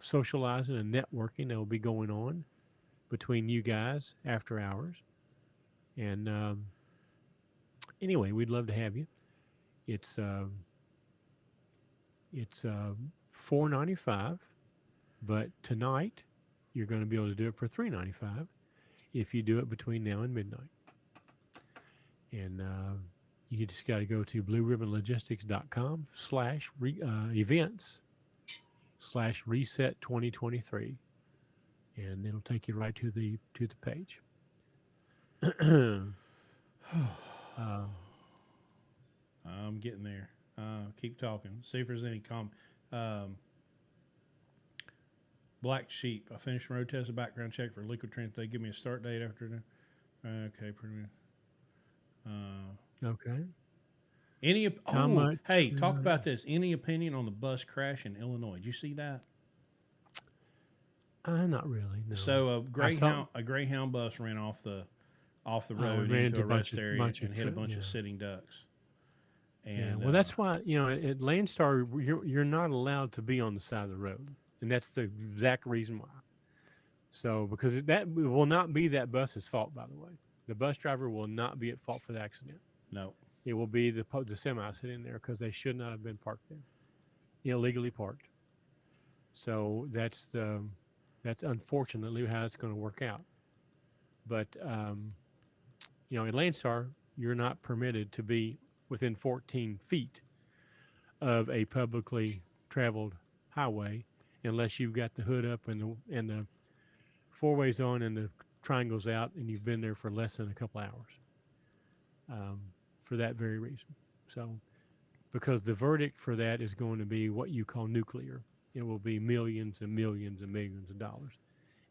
socializing and networking that will be going on between you guys after hours. And anyway, we'd love to have you. It's $4.95, but tonight you're going to be able to do it for $3.95 if you do it between now and midnight. And you just got to go to blueribbonlogistics.com/events/reset2023, and it'll take you right to the page. I'm getting there. Keep talking. See if there's any comment. Black Sheep. I finished my road test, a background check for liquid transit. They give me a start date after the. Okay, pretty much. Okay. Hey, talk about this. Any opinion on the bus crash in Illinois? Did you see that? Not really. No. So a Greyhound bus ran off the road into a rest area and hit a bunch of sitting ducks. And well, that's why at Landstar you're not allowed to be on the side of the road, and that's the exact reason why. So because that will not be that bus's fault, by the way. The bus driver will not be at fault for the accident. No. It will be the semi sitting there because they should not have been parked there, illegally parked. So that's unfortunately how it's going to work out. But at Landstar, you're not permitted to be within 14 feet of a publicly traveled highway unless you've got the hood up and the four ways on and the triangles out, and you've been there for less than a couple hours. For that very reason. So, because the verdict for that is going to be what you call nuclear. It will be millions and millions and millions of dollars,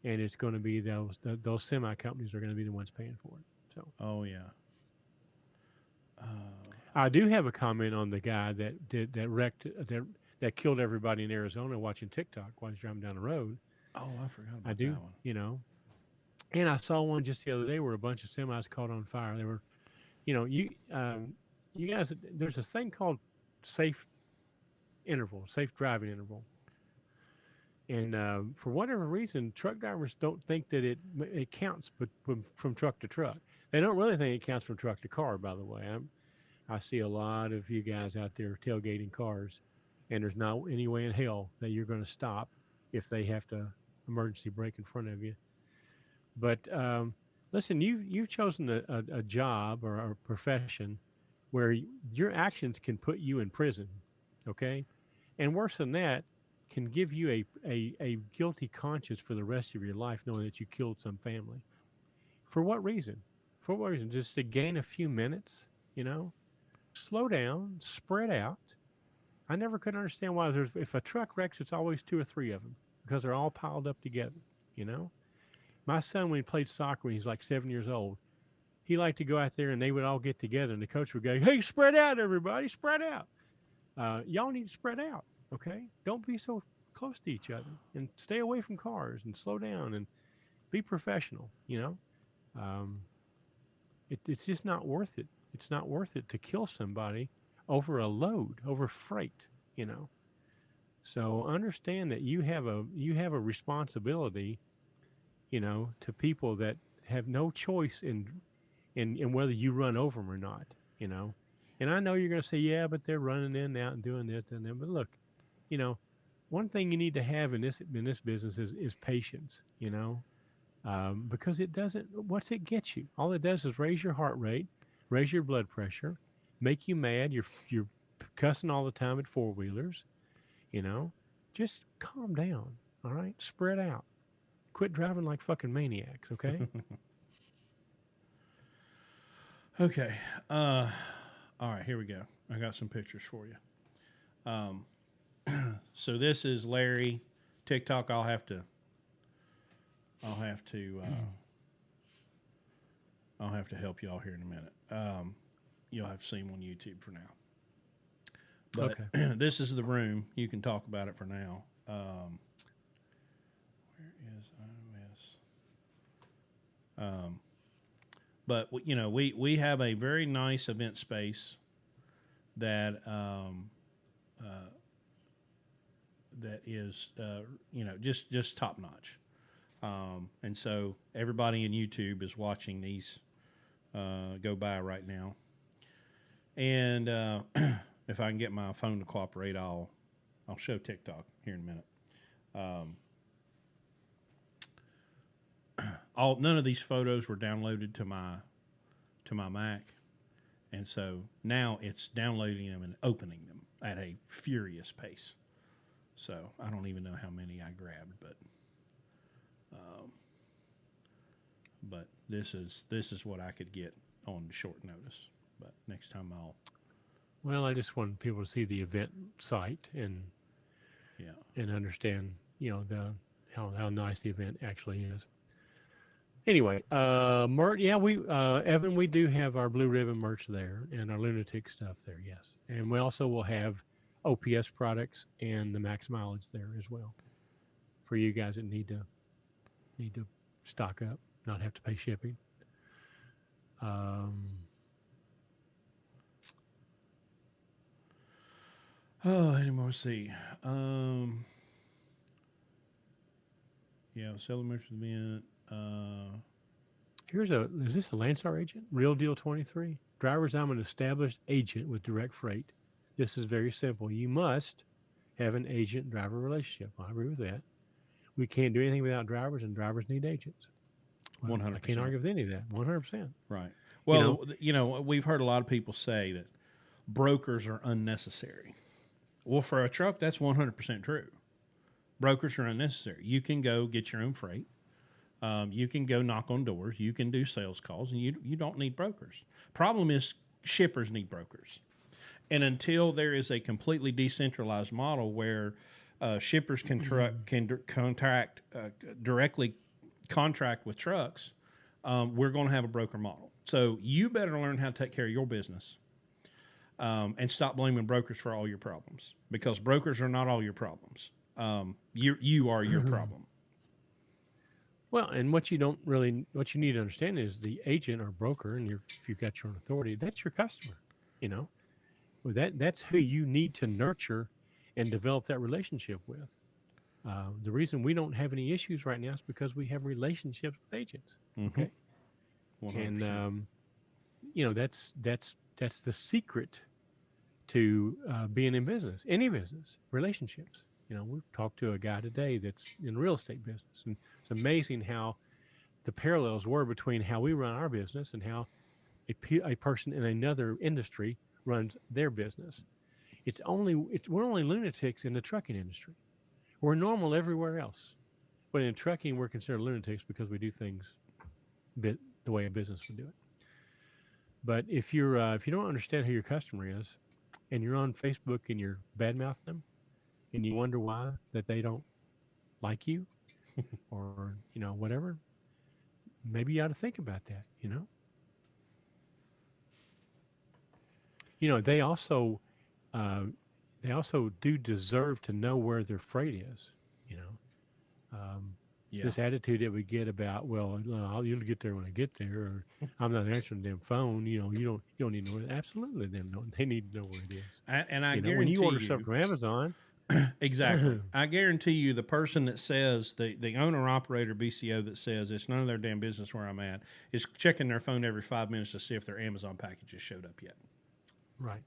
and it's going to be those semi companies are going to be the ones paying for it. So. Oh yeah. I do have a comment on the guy that wrecked that killed everybody in Arizona watching TikTok while he's driving down the road. Oh, I forgot about that one. And I saw one just the other day where a bunch of semis caught on fire. They were, you guys, there's a thing called safe safe driving interval. And for whatever reason, truck drivers don't think that it counts, but from truck to truck, they don't really think it counts from truck to car. By the way, I see a lot of you guys out there tailgating cars, and there's not any way in hell that you're going to stop if they have to emergency brake in front of you. But listen, you've chosen a job or a profession where your actions can put you in prison, okay? And worse than that, can give you a guilty conscience for the rest of your life knowing that you killed some family. For what reason? For what reason? Just to gain a few minutes, you know? Slow down, spread out. I never could understand why if a truck wrecks, it's always two or three of them because they're all piled up together, you know? My son, when he played soccer when he was like 7 years old, he liked to go out there and they would all get together and the coach would go, "Hey, spread out, everybody, spread out. Y'all need to spread out, okay? Don't be so close to each other and stay away from cars and slow down and be professional, you know? Um, it's just not worth it. It's not worth it to kill somebody over a load, over freight, you know? So understand that you have a responsibility, you know, to people that have no choice in whether you run over them or not, you know. And I know you're going to say, yeah, but they're running in and out and doing this and that. But look, you know, one thing you need to have in this business is patience, you know, because it doesn't. What's it get you? All it does is raise your heart rate, raise your blood pressure, make you mad. You're cussing all the time at four wheelers, you know. Just calm down, all right. Spread out. Quit driving like fucking maniacs, okay? Okay. All right, here we go. I got some pictures for you. Um, so this is Larry. TikTok. I'll have to. I'll have to help y'all here in a minute. You'll have to see him on YouTube for now. But Okay. this is the room. You can talk about it for now. Where is iOS? But you know, we have a very nice event space that that is you know, just top notch. And so everybody in YouTube is watching these go by right now. And if I can get my phone to cooperate, I'll show TikTok here in a minute. None of these photos were downloaded to my Mac, and so now it's downloading them and opening them at a furious pace. So I don't even know how many I grabbed, but this is what I could get on short notice. But next time I'll. Well, I just want people to see the event site and understand, you know, how nice the event actually is. Anyway, yeah, Evan, we do have our Blue Ribbon merch there and our Lunatic stuff there, yes. And we also will have OPS products and the max mileage there as well for you guys that need to stock up, not have to pay shipping. Any more? See. Yeah, selling merch event. Is this a Landstar agent? Real Deal 23. Drivers, I'm an established agent with direct freight. This is very simple. You must have an agent-driver relationship. I agree with that. We can't do anything without drivers, and drivers need agents. 100%. I can't argue with any of that. 100%. Right. Well, you know, we've heard a lot of people say that brokers are unnecessary. Well, for a truck, that's 100% true. Brokers are unnecessary. You can go get your own freight. You can go knock on doors. You can do sales calls, and you don't need brokers. Problem is, shippers need brokers. And until there is a completely decentralized model where shippers can directly contract with trucks, we're going to have a broker model. So you better learn how to take care of your business and stop blaming brokers for all your problems, because brokers are not all your problems. You are your problem. Well, and what you need to understand is the agent or broker, and if you've got your own authority, that's your customer. You know, well, that's who you need to nurture and develop that relationship with. The reason we don't have any issues right now is because we have relationships with agents. Mm-hmm. Okay, and 100%. that's the secret to being in business, any business, relationships. We've talked to a guy today that's in the real estate business, and it's amazing how the parallels were between how we run our business and how a person in another industry runs their business. We're only lunatics in the trucking industry. We're normal everywhere else, but in trucking we're considered lunatics because we do things the way a business would do it. But if you don't understand who your customer is, and you're on Facebook and you're bad mouthing them, and you wonder why that they don't like you, or whatever, maybe you ought to think about that. They also uh, do deserve to know where their freight is. You know, Yeah. this attitude that we get about, well, you'll get there when I get there, or I'm not answering the damn phone. You don't need to know it. Absolutely, they need to know where it is. And I When you guarantee order stuff from Amazon, exactly. I guarantee you the person that says, the owner operator BCO that says it's none of their damn business where I'm at, is checking their phone every 5 minutes to see if their Amazon package has showed up yet. right.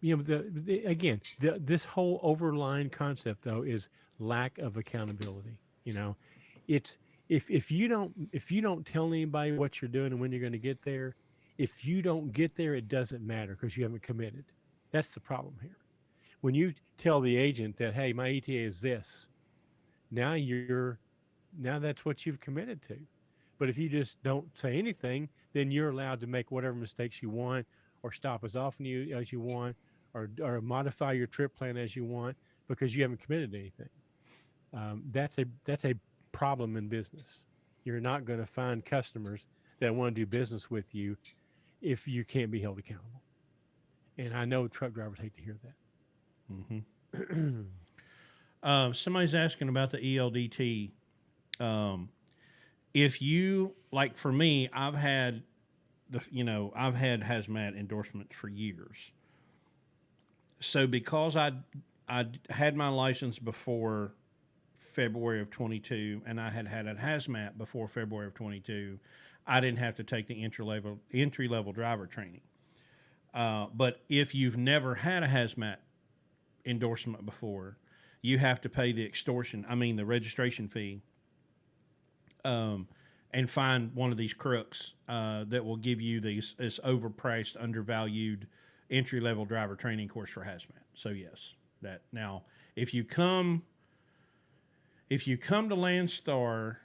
Again, this whole overlying concept though is lack of accountability. It's if you don't tell anybody what you're doing and when you're going to get there, if you don't get there, it doesn't matter because you haven't committed. That's the problem here. When you tell the agent that, hey, my ETA is this, now that's what you've committed to. But if you just don't say anything, then you're allowed to make whatever mistakes you want, or stop as often as you want, or modify your trip plan as you want because you haven't committed to anything. That's a problem in business. You're not going to find customers that want to do business with you if you can't be held accountable. And I know truck drivers hate to hear that. Mm-hmm. Somebody's asking about the ELDT. If you, like for me, I've had hazmat endorsements for years. So because I had my license before February of 22, and I had a hazmat before February of 22, I didn't have to take the entry level driver training. But if you've never had a hazmat endorsement before, you have to pay the registration fee, and find one of these crooks that will give you this overpriced, undervalued entry-level driver training course for hazmat. So yes, that now if you come to Landstar,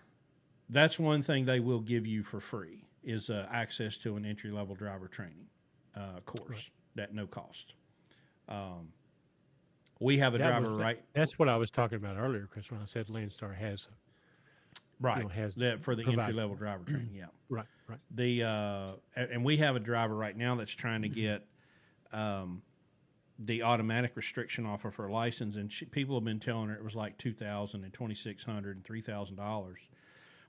that's one thing they will give you for free is access to an entry-level driver training course Right. at no cost. We have a driver right. That's what I was talking about earlier, Chris, when I said Landstar has Right, has that for the provides entry level that. driver training. Yeah, Right. and we have a driver right now that's trying to get the automatic restriction off of her license, and people have been telling her it was like $2,000 and $2,600 and $3,000.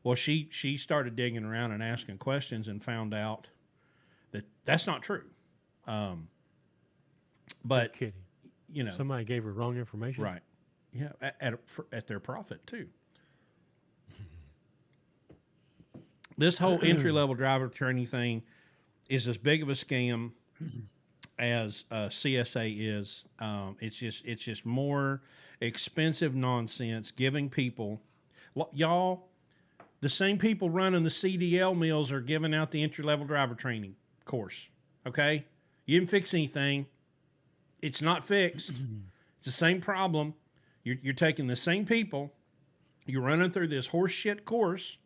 Well, she started digging around and asking questions and found out that that's not true. But Kidding. Somebody gave her wrong information. Right. Yeah, at their profit too. This whole entry-level driver training thing is as big of a scam as CSA is. It's just more expensive nonsense, giving people, y'all, the same people running the CDL mills are giving out the entry-level driver training course. Okay, you didn't fix anything. It's not fixed. It's the same problem. You're taking the same people. You're running through this horse shit course.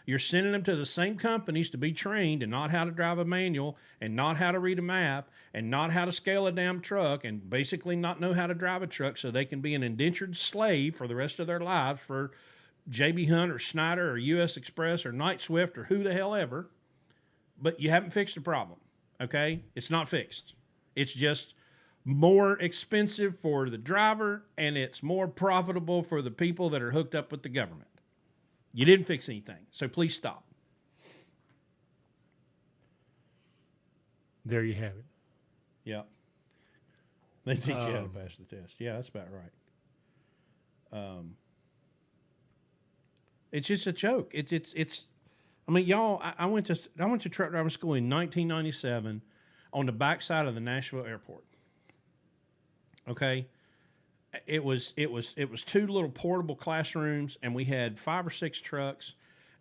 You're sending them to the same companies to be trained and not how to drive a manual and not how to read a map and not how to scale a damn truck and basically not know how to drive a truck so they can be an indentured slave for the rest of their lives for JB Hunt or Schneider or US Express or Knight Swift or who the hell ever. But you haven't fixed the problem, okay? It's not fixed. It's just more expensive for the driver and it's more profitable for the people that are hooked up with the government. You didn't fix anything, so please stop. There you have it. Yeah. They teach you how to Um, pass the test. Yeah, that's about right. It's just a joke. It's. I mean, y'all. I went to truck driving school in 1997 on the backside of the Nashville airport. Okay, it was two little portable classrooms, and we had 5 or 6 trucks,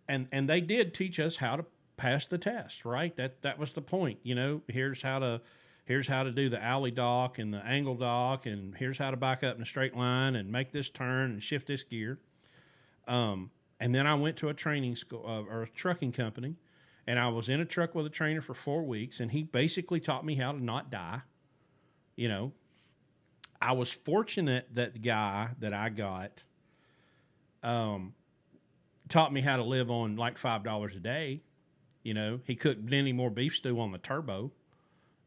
and they did teach us how to pass the test. Right, that was the point. You know, here's how to do the alley dock and the angle dock, and here's how to back up in a straight line and make this turn and shift this gear. And then I went to a training school or a trucking company, and I was in a truck with a trainer for 4 weeks, and he basically taught me how to not die. You know, I was fortunate that the guy that I got taught me how to live on like $5 a day. You know, he cooked plenty more beef stew on the turbo,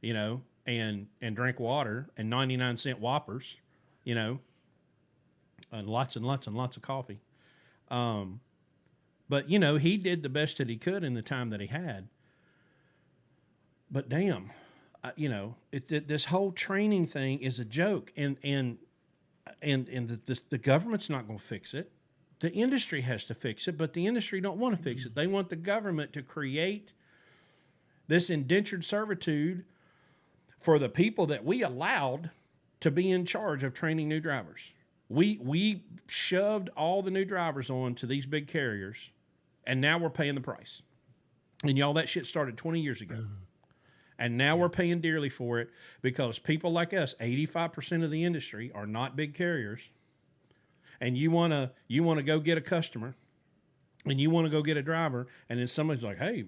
you know, and drank water and 99-cent Whoppers, you know, and lots of coffee. But, you know, he did the best that he could in the time that he had. But damn, you know, this whole training thing is a joke, and the government's not going to fix it. The industry has to fix it, but the industry don't want to fix it. They want the government to create this indentured servitude for the people that we allowed to be in charge of training new drivers. We shoved all the new drivers on to these big carriers, and now we're paying the price. And y'all, that shit started 20 years ago. And now we're paying dearly for it because people like us, 85% of the industry, are not big carriers. And you wanna go get a customer, and you want to go get a driver, and then somebody's like, hey,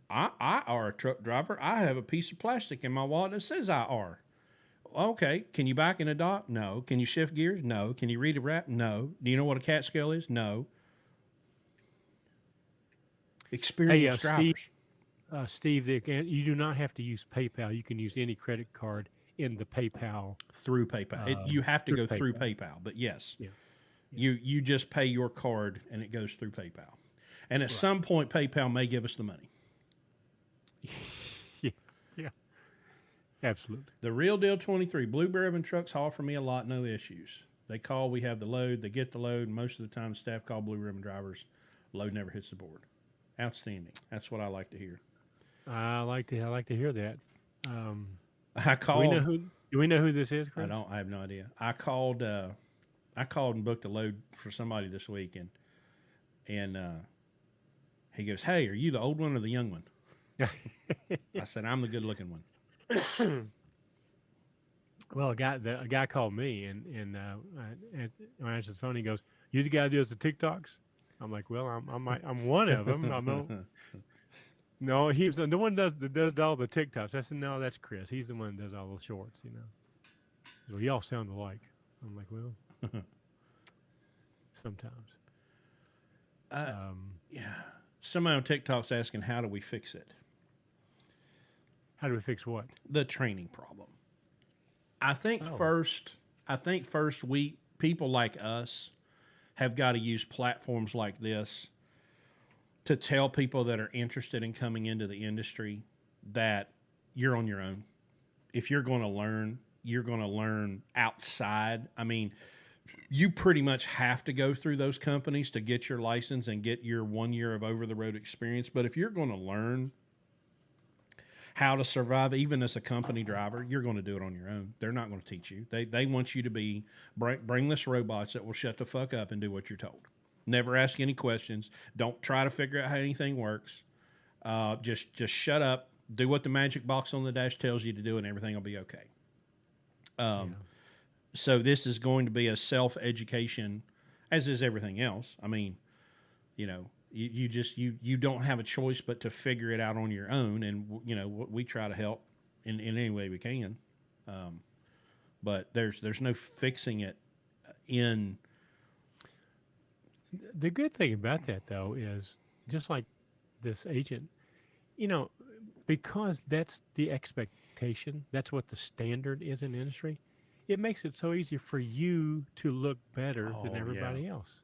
I are a truck driver. I have a piece of plastic in my wallet that says I are. Okay, can you back in a dock? No. Can you shift gears? No. Can you read a wrap? No. Do you know what a cat scale is? No. Experienced drivers. Steve, you do not have to use PayPal. You can use any credit card in the PayPal. Through PayPal. You have to go through PayPal, but yes. Yeah. You just pay your card, and it goes through PayPal. And at some point, PayPal may give us the money. Yeah. Absolutely. The Real Deal 23. Blue Ribbon trucks haul for me a lot, no issues. They call, we have the load, they get the load, and most of the time the staff call Blue Ribbon drivers. Load never hits the board. Outstanding. That's what I like to hear. I like to hear that. I called. Do we know who this is, Chris? I have no idea. I called and booked a load for somebody this week, and he goes, "Hey, are you the old one or the young one?" I said, "I'm the good-looking one." Well, a guy called me, and when I answered the phone, he goes, "You the guy who does the TikToks?" I'm like, "Well, I'm one of them." I know. No, he was the one that does all the TikToks. I said, "No, that's Chris. He's the one that does all the shorts." You know. So y'all sound alike. I'm like, "Well, sometimes." Yeah. Somebody on TikTok's asking, "How do we fix it?" How do we fix what? The training problem. I think first we people like us have got to use platforms like this to tell people that are interested in coming into the industry that you're on your own. If you're going to learn, you're going to learn outside. I mean, you pretty much have to go through those companies to get your license and get your 1 year of over-the-road experience. But if you're going to learn how to survive, even as a company driver, you're going to do it on your own. They're not going to teach you. They want you to be brainless robots that will shut the fuck up and do what you're told. Never ask any questions. Don't try to figure out how anything works. Just shut up. Do what the magic box on the dash tells you to do, and everything will be okay. So this is going to be a self-education, as is everything else. I mean, you know, you don't have a choice but to figure it out on your own, and you know we try to help in any way we can. But there's no fixing it in. The good thing about that, though, is just like this agent, you know, because that's the expectation, that's what the standard is in the industry, it makes it so easy for you to look better than everybody else.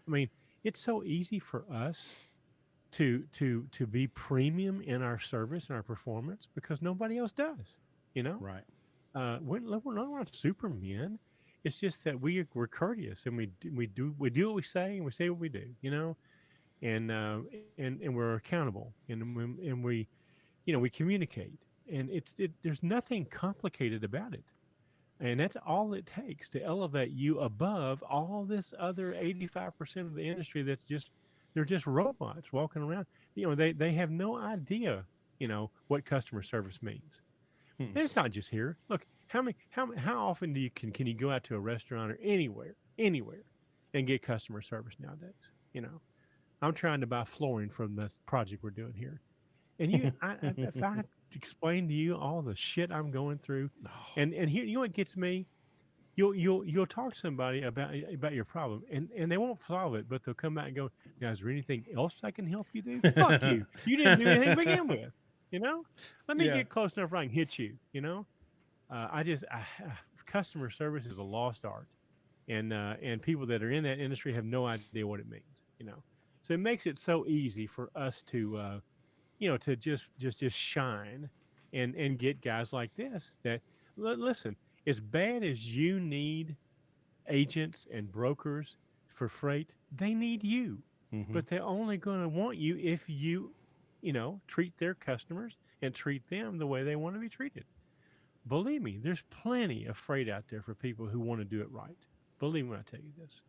I mean, it's so easy for us to be premium in our service and our performance because nobody else does. You know, Right. we're not supermen. It's just that we're courteous and we do what we say and we say what we do. You know, and we're accountable and we we communicate and there's nothing complicated about it. And that's all it takes to elevate you above all this other 85% of the industry that's just they're just robots walking around. They have no idea, what customer service means. Hmm. And it's not just here. Look, how often do you can you go out to a restaurant or anywhere and get customer service nowadays? I'm trying to buy flooring from this project we're doing here. And if I explain to you all the shit I'm going through, Oh, and here, what gets me, you'll talk to somebody about your problem, and they won't solve it, but they'll come back and go, "Now, is there anything else I can help you do?" Fuck you! You didn't do anything to begin with. You know, let me yeah. get close enough where I can hit you. Customer service is a lost art, and people that are in that industry have no idea what it means. So it makes it so easy for us to just shine and get guys like this that listen, as bad as you need agents and brokers for freight, they need you. Hmm. But they're only going to want you if you treat their customers and treat them the way they want to be treated. Believe me, there's plenty of freight out there for people who want to do it right. Believe me when I tell you this,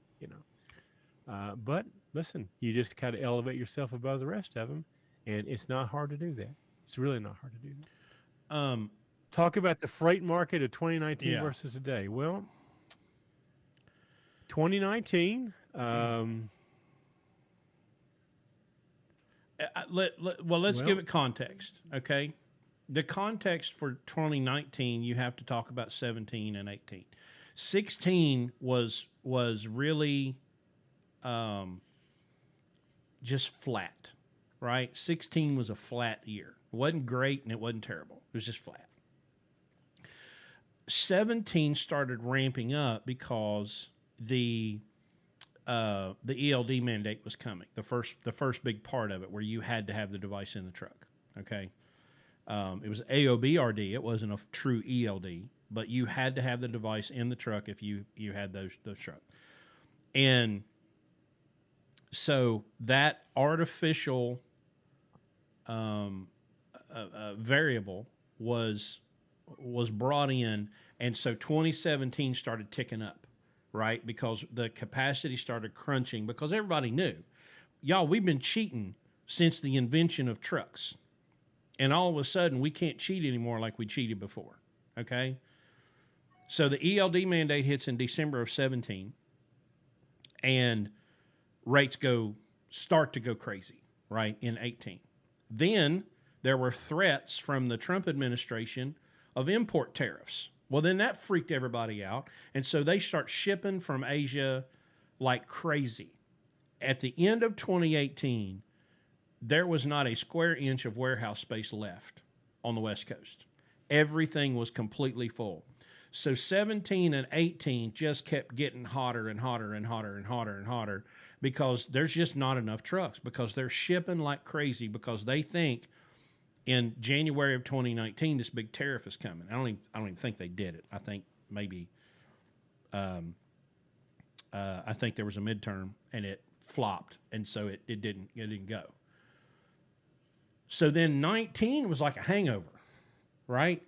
but listen, you just kind of elevate yourself above the rest of them, and it's not hard to do that. It's really not hard to do that. Um, Talk about the freight market of 2019 yeah. versus today. Well, 2019, Well, let's give well, it context, okay? The context for 2019, you have to talk about 17 and 18. 16 was really just flat, right? 16 was a flat year. It wasn't great and it wasn't terrible. It was just flat. 17 started ramping up because the ELD mandate was coming. The first big part of it, where you had to have the device in the truck. Okay, it was AOBRD. It wasn't a true ELD, but you had to have the device in the truck if you had those trucks. And so that artificial variable was brought in, and so 2017 started ticking up, right? Because the capacity started crunching because everybody knew, y'all, we've been cheating since the invention of trucks. And all of a sudden, we can't cheat anymore like we cheated before, okay? So the ELD mandate hits in December of 17, and rates start to go crazy, right, in 18. Then there were threats from the Trump administration of import tariffs. Well, then that freaked everybody out. And so they start shipping from Asia like crazy. At the end of 2018, there was not a square inch of warehouse space left on the West Coast. Everything was completely full. So 17 and 18 just kept getting hotter and hotter and hotter and hotter and hotter because there's just not enough trucks, because they're shipping like crazy because they think in January of 2019 this big tariff is coming. I don't even think they did it. I think maybe I think there was a midterm and it flopped, and so it didn't go. So then 19 was like a hangover, right?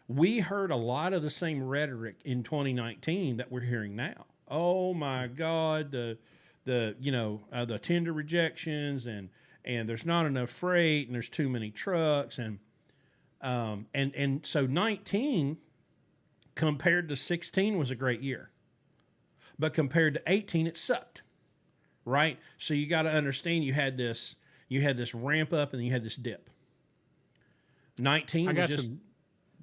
We heard a lot of the same rhetoric in 2019 that we're hearing now. Oh my God, the tender rejections and there's not enough freight and there's too many trucks and so 19 compared to 16 was a great year, but compared to 18 it sucked, right? So you got to understand you had this ramp up and then you had this dip. 19 was just.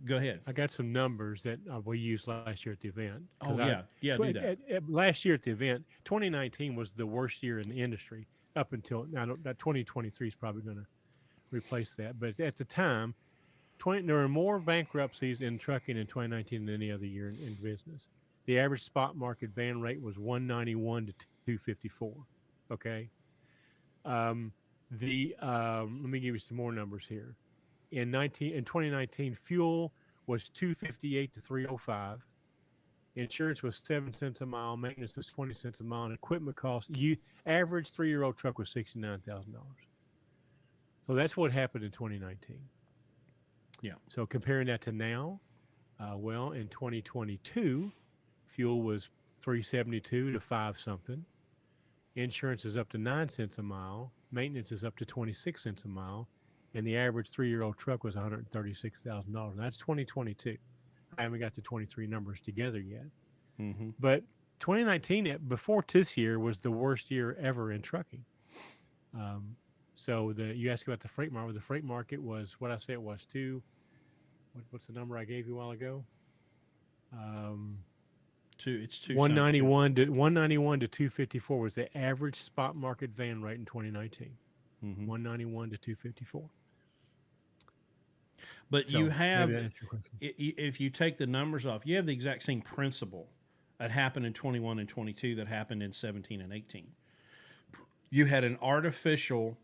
Go ahead. I got some numbers that we used last year at the event. Oh, yeah. Do that. Last year at the event, 2019 was the worst year in the industry up until now. That 2023 is probably going to replace that. But at the time, there were more bankruptcies in trucking in 2019 than any other year in business. The average spot market van rate was 191 to 254. Okay. Let me give you some more numbers here. In 2019, fuel was 258 to 305. Insurance was 7 cents a mile. Maintenance was 20 cents a mile. And equipment cost, you average 3-year-old truck was $69,000. So that's what happened in 2019. Yeah. So comparing that to now, well, in 2022, fuel was 372 to five something. Insurance is up to 9 cents a mile. Maintenance is up to 26 cents a mile. And the average 3-year-old truck was $136,000. That's 2022. I haven't got the 23 numbers together yet. Mm-hmm. But 2019, before this year, was the worst year ever in trucking. Um, so you asked about the freight market. The freight market was what I said it was two. What's the number I gave you a while ago? Um, It's two something. 191 to 254 was the average spot market van rate in 2019. Mm-hmm. 191 to 254. But you So maybe have, that answers your question. if you take the numbers off, you have the exact same principle that happened in 21 and 22 that happened in 17 and 18. You had an artificial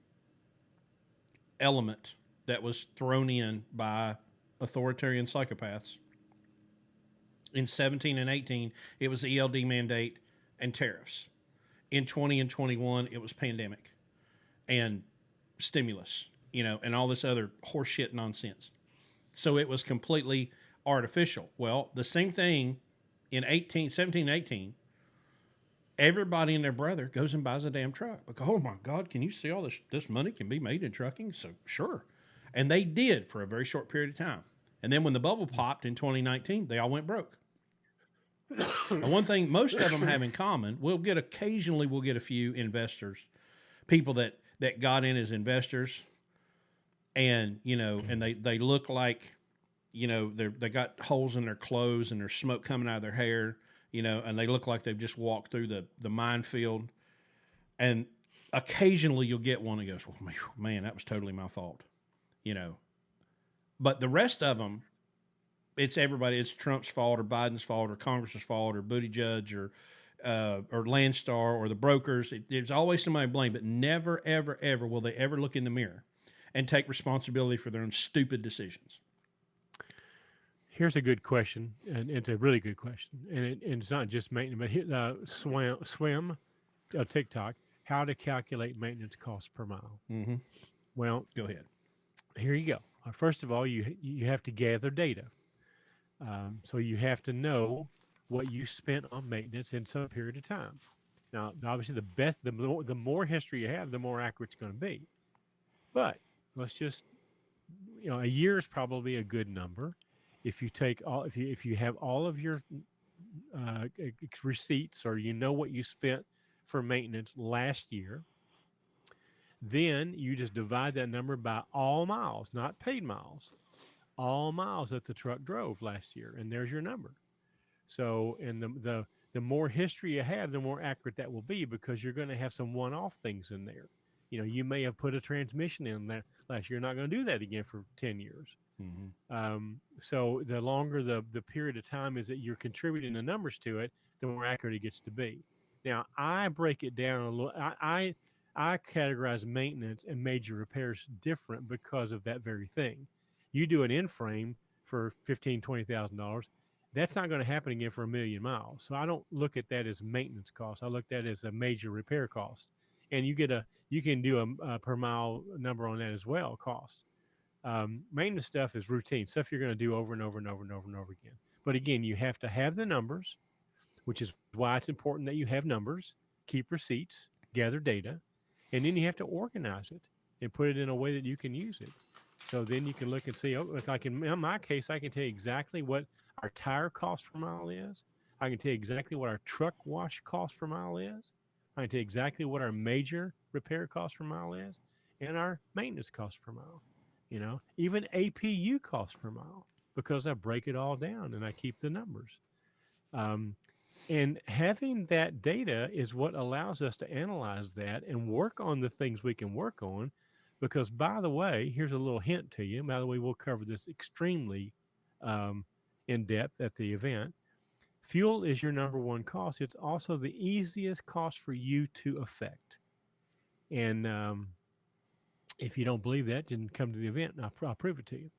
element that was thrown in by authoritarian psychopaths. In 17 and 18, it was the ELD mandate and tariffs. In 20 and 21, it was pandemic and stimulus, and all this other horseshit nonsense. So it was completely artificial. Well, the same thing in 17, 18, everybody and their brother goes and buys a damn truck. Like, oh my God, can you see all this money can be made in trucking? So sure. And they did for a very short period of time. And then when the bubble popped in 2019, they all went broke. And one thing most of them have in common, we'll get a few investors, people that got in as investors, and and they look like, they got holes in their clothes and there's smoke coming out of their hair, and they look like they've just walked through the minefield. And occasionally you'll get one that goes, well, man, that was totally my fault, But the rest of them, it's everybody. It's Trump's fault or Biden's fault or Congress's fault or Buttigieg or Landstar or the brokers. There's always somebody to blame, but never, ever, ever will they ever look in the mirror and take responsibility for their own stupid decisions. Here's a good question, and it's a really good question, and it's not just maintenance, but swim TikTok, how to calculate maintenance costs per mile. Mm-hmm. Well, Go ahead. here you go. First of all, you have to gather data. So you have to know what you spent on maintenance in some period of time. Now, obviously, the more history you have, the more accurate it's going to be. But let's just, a year is probably a good number. If you have all of your receipts, or what you spent for maintenance last year, then you just divide that number by all miles, not paid miles, all miles that the truck drove last year, and there's your number. So, and the more history you have, the more accurate that will be, because you're going to have some one-off things in there. You may have put a transmission in there last year. You're not going to do that again for 10 years. Mm-hmm. So the longer the period of time is that you're contributing the numbers to it, the more accurate it gets to be. Now, I break it down a little. I categorize maintenance and major repairs different because of that very thing. You do an in frame for $15,000-$20,000. That's not going to happen again for 1,000,000 miles. So I don't look at that as maintenance cost. I look at that as a major repair cost. And you can do a per mile number on that as well, cost. Maintenance stuff is routine stuff you're going to do over and over and over and over and over again. But again, you have to have the numbers, which is why it's important that you have numbers, keep receipts, gather data, and then you have to organize it and put it in a way that you can use it. So then you can look and see, in my case, I can tell you exactly what our tire cost per mile is. I can tell you exactly what our truck wash cost per mile is. I can tell you exactly what our major repair cost per mile is, and our maintenance cost per mile. Even APU cost per mile, because I break it all down and I keep the numbers. And having that data is what allows us to analyze that and work on the things we can work on. Because, by the way, here's a little hint to you. By the way, we'll cover this extremely in depth at the event. Fuel is your number one cost. It's also the easiest cost for you to affect. And If you don't believe that, then come to the event and I'll prove it to you.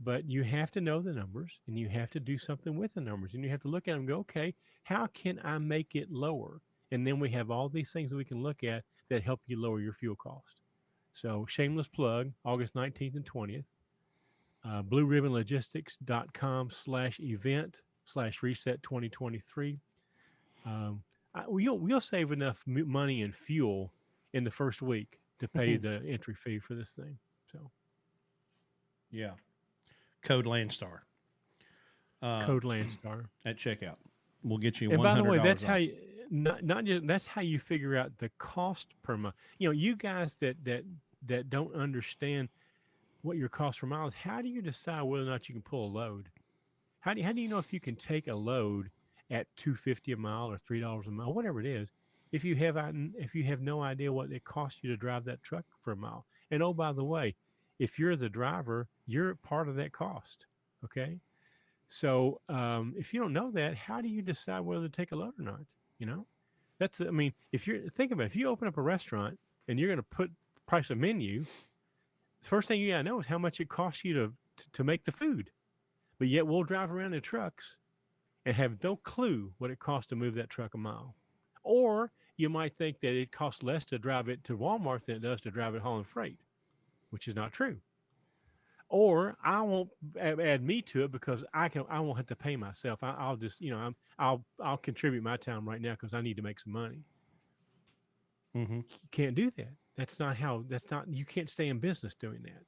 But you have to know the numbers and you have to do something with the numbers and you have to look at them and go, okay, how can I make it lower? And then we have all these things that we can look at that help you lower your fuel cost. So, shameless plug, August 19th and 20th, blueribbonlogistics.com/event/reset 2023. We'll save enough money in fuel in the first week to pay the entry fee for this thing. So, yeah. Code Landstar. code Landstar At checkout. We'll get you $100 And by the way, that's off. how you not just that's how you figure out the cost per mile. You know, you guys that don't understand what your cost per mile is, how do you decide whether or not you can pull a load? How do you know if you can take a load at $2.50 a mile or $3 a mile, whatever it is, if you have no idea what it costs you to drive that truck for a mile? And oh, by the way, if you're the driver, you're part of that cost. Okay. So if you don't know that, how do you decide whether to take a load or not? You know, I mean, think about it, if you open up a restaurant and you're going to price a menu, the first thing you got to know is how much it costs you to make the food. But yet we'll drive around in trucks and have no clue what it costs to move that truck a mile. Or you might think that it costs less to drive it to Walmart than it does to drive it hauling freight, which is not true. Or I won't add me to it because I won't have to pay myself. I'll just, I'll contribute my time right now because I need to make some money. Mm-hmm. You can't do that. You can't stay in business doing that.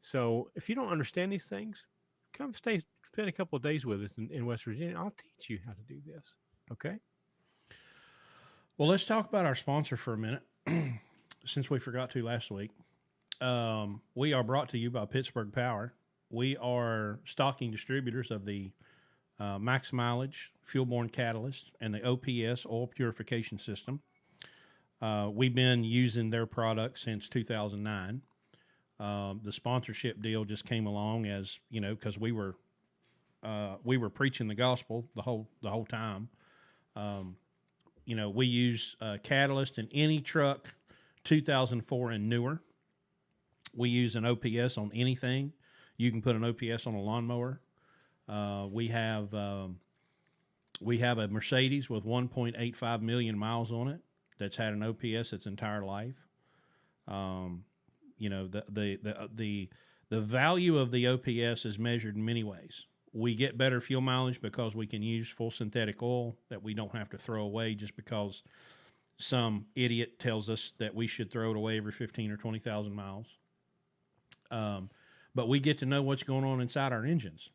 So if you don't understand these things, come spend a couple of days with us in West Virginia. I'll teach you how to do this. Okay. Well, let's talk about our sponsor for a minute, since we forgot to last week. We are brought to you by Pittsburgh Power. We are stocking distributors of the Max Mileage Fuel-Borne Catalyst and the OPS Oil Purification System. We've been using their product since 2009. The sponsorship deal just came along as, because we were preaching the gospel the whole time. We use catalyst in any truck 2004 and newer. We use an OPS on anything. You can put an OPS on a lawnmower. We have a Mercedes with 1.85 million miles on it that's had an OPS its entire life. The value of the OPS is measured in many ways. We get better fuel mileage because we can use full synthetic oil that we don't have to throw away just because some idiot tells us that we should throw it away every 15 or 20,000 miles. But we get to know what's going on inside our engines.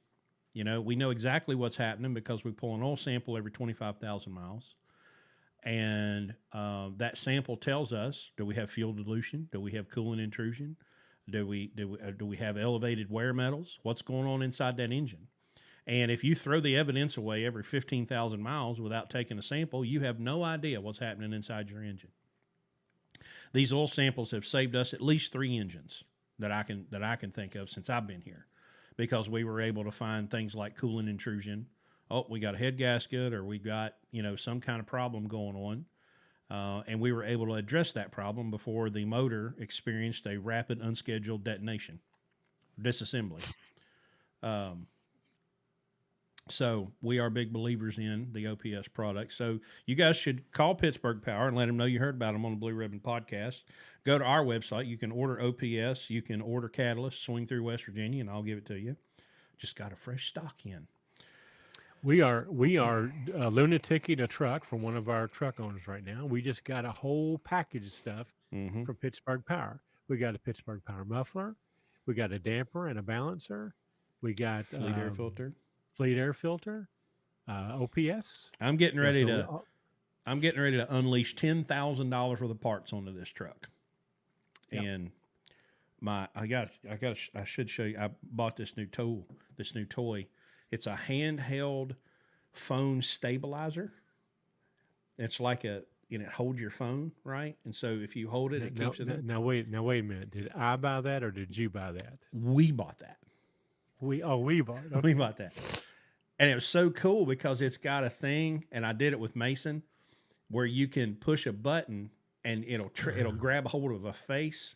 We know exactly what's happening because we pull an oil sample every 25,000 miles. And that sample tells us, do we have fuel dilution? Do we have coolant intrusion? Do we have elevated wear metals? What's going on inside that engine? And if you throw the evidence away every 15,000 miles without taking a sample, you have no idea what's happening inside your engine. These oil samples have saved us at least 3 engines that I can think of since I've been here, because we were able to find things like coolant intrusion. Oh, we got a head gasket, or we got some kind of problem going on, and we were able to address that problem before the motor experienced a rapid unscheduled detonation, disassembly. So we are big believers in the OPS product. So you guys should call Pittsburgh Power and let them know you heard about them on the Blue Ribbon Podcast. Go to our website. You can order OPS. You can order Catalyst, swing through West Virginia, and I'll give it to you. Just got a fresh stock in. We are lunaticking a truck from one of our truck owners right now. We just got a whole package of stuff from Pittsburgh Power. We got a Pittsburgh Power muffler. We got a damper and a balancer. We got Fleet air filter. Fleet air filter, OPS. I'm getting ready to unleash $10,000 worth of parts onto this truck. Yep. And I should show you. I bought this new toy. It's a handheld phone stabilizer. It's like it holds your phone, right? And so if you hold it, it keeps it. Now wait a minute. Did I buy that or did you buy that? We bought that. We bought it. Okay. We bought that. And it was so cool because it's got a thing, and I did it with Mason, where you can push a button and it'll grab a hold of a face,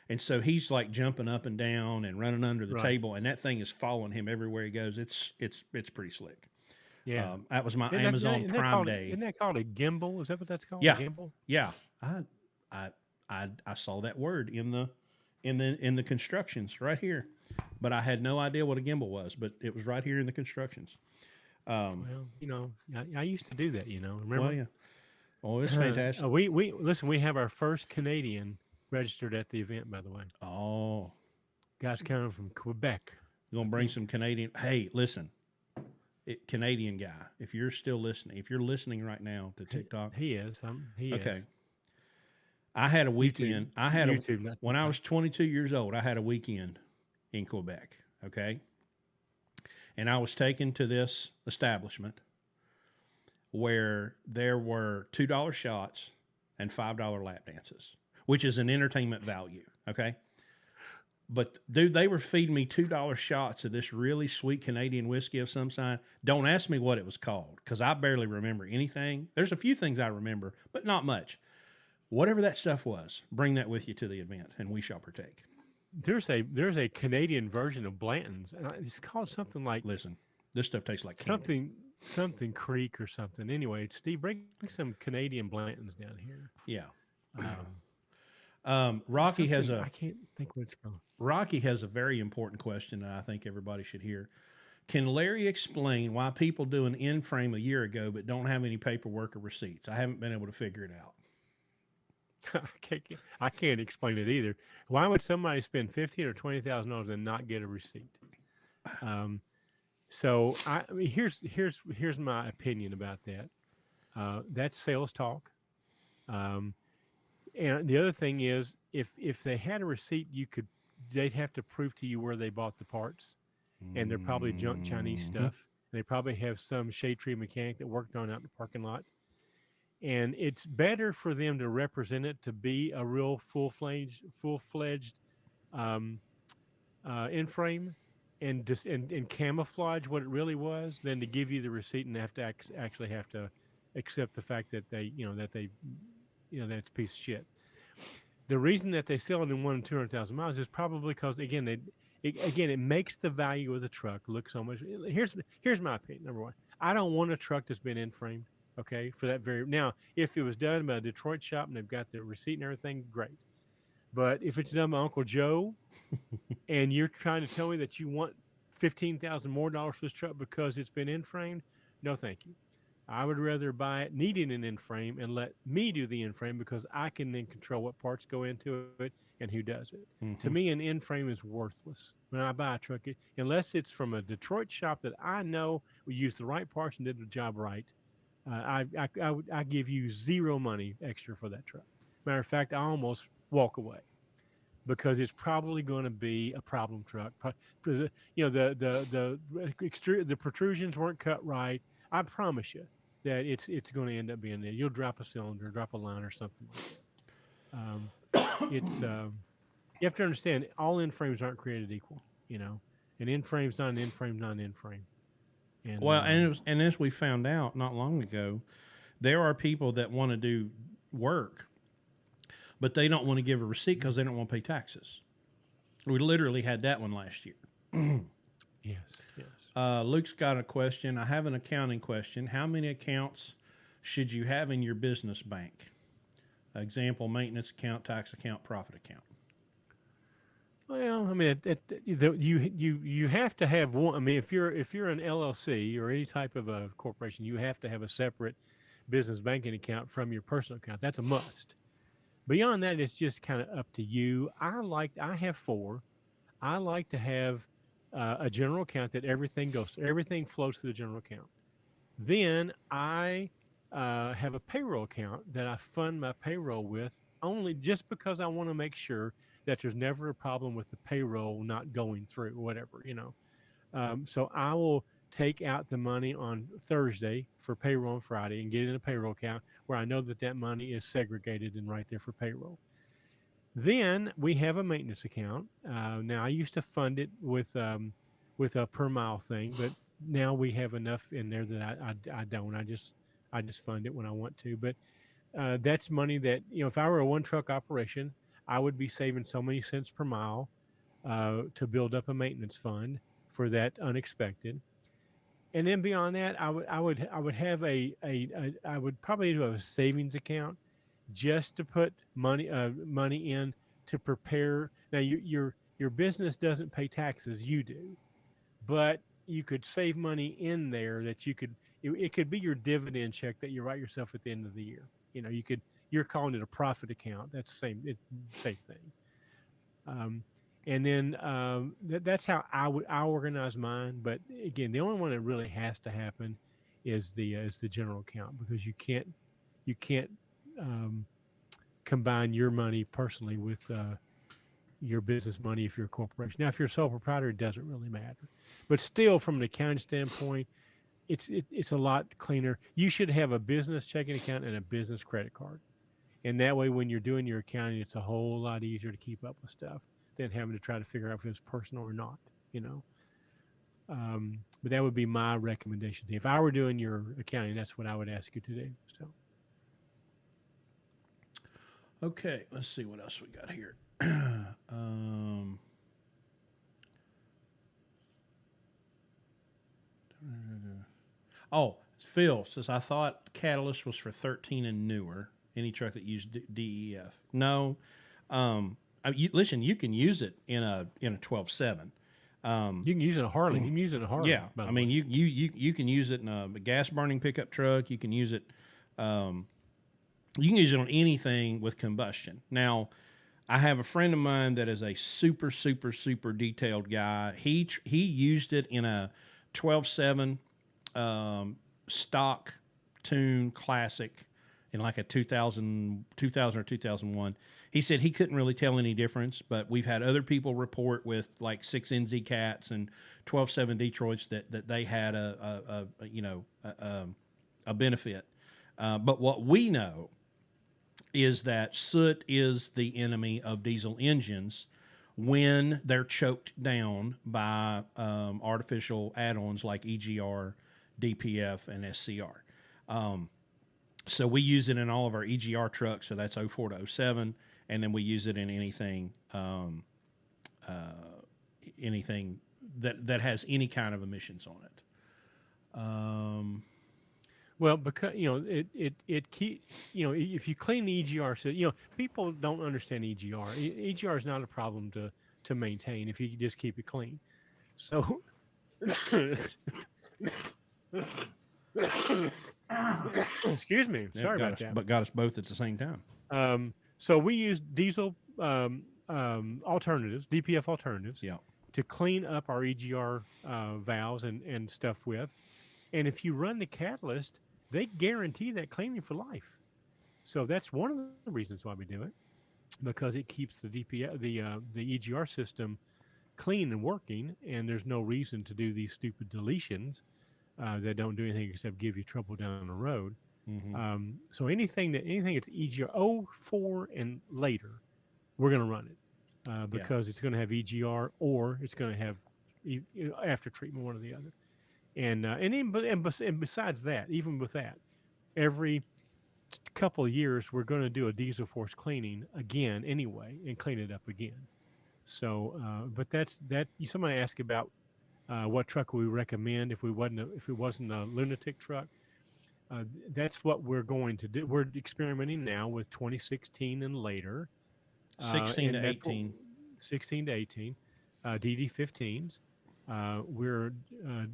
And so he's like jumping up and down and running under the Right. table, and that thing is following him everywhere he goes. It's pretty slick. Yeah. That was my Isn't that, Amazon isn't that Prime called Day. isn't that called a gimbal? Is that what that's called? A Yeah, gimbal? yeah. I I I saw that word in the constructions right here, but I had no idea what a gimbal was. But it was right here in the constructions. Well, I used to do that. Well, Remember? yeah. Oh, it's fantastic. We listen. We have our first Canadian registered at the event. By the way, Oh, guys coming from Quebec. you're gonna bring some Canadian. Hey, listen, Canadian guy. If you're still listening, if you're listening right now to TikTok, He is. He okay. is. I had a weekend. YouTube, When I was 22 years old. I had a weekend in Quebec. Okay, and I was taken to this establishment where there were $2 shots and $5 lap dances, which is an entertainment value. Okay. But dude, they were feeding me $2 shots of this really sweet Canadian whiskey of some kind. Don't ask me what it was called, because I barely remember anything. There's a few things I remember, but not much. Whatever that stuff was, bring that with you to the event, and we shall partake. There's a Canadian version of Blanton's, and it's called something like Listen, this stuff tastes like candy. something Creek or something. Anyway, Steve, bring some Canadian Blanton's down here. Yeah. Um, Rocky has I can't think what it's called. Rocky has a very important question that I think everybody should hear. Can Larry explain why people do an in frame a year ago but don't have any paperwork or receipts? I haven't been able to figure it out. I can't explain it either. Why would somebody spend $15,000 or $20,000 and not get a receipt? So I mean, here's my opinion about that. That's sales talk. And the other thing is, if they had a receipt, they'd have to prove to you where they bought the parts, and they're probably junk Chinese stuff. They probably have some shade tree mechanic that worked on it out in the parking lot. And it's better for them to represent it to be a real full-fledged in-frame and camouflage what it really was, than to give you the receipt and have to actually have to accept the fact that that's a piece of shit. The reason that they sell it in 1 and 200,000 miles is probably because it makes the value of the truck look so much. Here's my opinion. Number one, I don't want a truck that's been in-framed. Okay, for that now, if it was done by a Detroit shop and they've got the receipt and everything, great. But if it's done by Uncle Joe, and you're trying to tell me that you want $15,000 more for this truck because it's been in-framed, no, thank you. I would rather buy it needing an in-frame and let me do the in-frame, because I can then control what parts go into it and who does it. Mm-hmm. To me, an in-frame is worthless when I buy a truck, unless it's from a Detroit shop that I know we used the right parts and did the job right. I give you zero money extra for that truck. Matter of fact, I almost walk away, because it's probably going to be a problem truck. The protrusions weren't cut right. I promise you that it's going to end up being there. You'll drop a cylinder, drop a line, or something like that. You have to understand, all in frames aren't created equal. An in frame's not an in frame, not an in frame. And as we found out not long ago, there are people that want to do work, but they don't want to give a receipt because they don't want to pay taxes. We literally had that one last year. Yes. Luke's got a question. I have an accounting question. How many accounts should you have in your business bank? Example: maintenance account, tax account, profit account. Well, I mean, you have to have one. I mean, if you're an LLC or any type of a corporation, you have to have a separate business banking account from your personal account. That's a must. Beyond that, it's just kind of up to you. I have 4. I like to have a general account that everything flows through the general account. Then I have a payroll account that I fund my payroll with, only just because I want to make sure that there's never a problem with the payroll not going through, whatever, So I will take out the money on Thursday for payroll on Friday and get it in a payroll account where I know that money is segregated and right there for payroll. Then we have a maintenance account. Now I used to fund it with a per mile thing, but now we have enough in there that I don't. I just fund it when I want to. But that's money that, if I were a one truck operation, I would be saving so many cents per mile to build up a maintenance fund for that unexpected. And then beyond that, I would have I would probably do a savings account just to put money in to prepare. Now your business doesn't pay taxes, you do, but you could save money in there that you could. It could be your dividend check that you write yourself at the end of the year. You could. You're calling it a profit account. That's the same. It's same thing. Um, and then that's how I organize mine. But again, the only one that really has to happen is the general account, because you can't um, combine your money personally with your business money if you're a corporation. Now, if you're a sole proprietor, it doesn't really matter. But still, from an accounting standpoint, it's a lot cleaner. You should have a business checking account and a business credit card, and that way, when you're doing your accounting, it's a whole lot easier to keep up with stuff than having to try to figure out if it's personal or not. You know. But that would be my recommendation. If I were doing your accounting, that's what I would ask you to do. So. Okay, let's see what else we got here. Oh, Phil says, I thought Catalyst was for 13 and newer. Any truck that used DEF. No. Listen, you can use it in a 12.7. You can use it in a Harley. You can use it in a Harley. Yeah, I mean, you can use it in a gas burning pickup truck. You can use it. You can use it on anything with combustion. Now, I have a friend of mine that is a super, super, super detailed guy. He used it in a 12.7 stock tune classic in like a 2000 or 2001. He said he couldn't really tell any difference, but we've had other people report with like 6NZ Cats and 12.7 Detroits that they had a benefit. But what we know is that soot is the enemy of diesel engines when they're choked down by artificial add-ons like EGR, DPF, and SCR. So we use it in all of our EGR trucks, so that's 04 to 07, and then we use it in anything anything that has any kind of emissions on it. Well, because it keep if you clean the EGR, so people don't understand EGR. EGR is not a problem to maintain if you just keep it clean. So, excuse me, sorry about that. But got us both at the same time. So we use diesel alternatives, DPF alternatives, Yeah. to clean up our EGR valves and stuff with. And if you run the catalyst, they guarantee that cleaning for life. So that's one of the reasons why we do it, because it keeps the DPF, the EGR system clean and working, and there's no reason to do these stupid deletions that don't do anything except give you trouble down the road. Mm-hmm. So anything that's EGR 04 and later, we're going to run it because it's going to have EGR or it's going to have after treatment, one or the other. And besides that, even with that, every couple of years we're going to do a diesel force cleaning again anyway and clean it up again. So, but that's that. Somebody asked about what truck we recommend if it wasn't a lunatic truck. That's what we're going to do. We're experimenting now with 2016 and later, 16 to 18, 16 to 18, DD15s. We're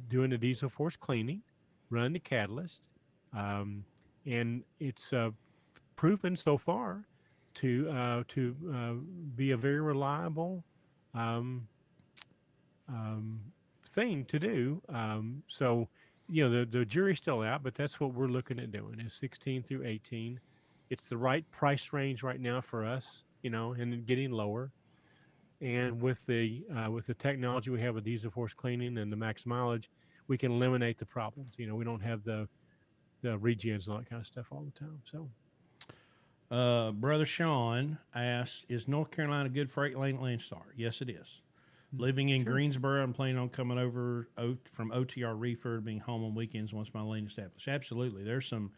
doing a diesel force cleaning, run the catalyst, and it's proven so far to be a very reliable thing to do. So, the jury's still out, but that's what we're looking at doing is 16 through 18. It's the right price range right now for us, and getting lower. And with the technology we have with diesel force cleaning and the max mileage, we can eliminate the problems. We don't have the regens and all that kind of stuff all the time. So, Brother Sean asks, is North Carolina good freight lane at Landstar? Yes, it is. Living in Greensboro, I'm planning on coming over from OTR Reefer, being home on weekends once my lane established. Absolutely. There's some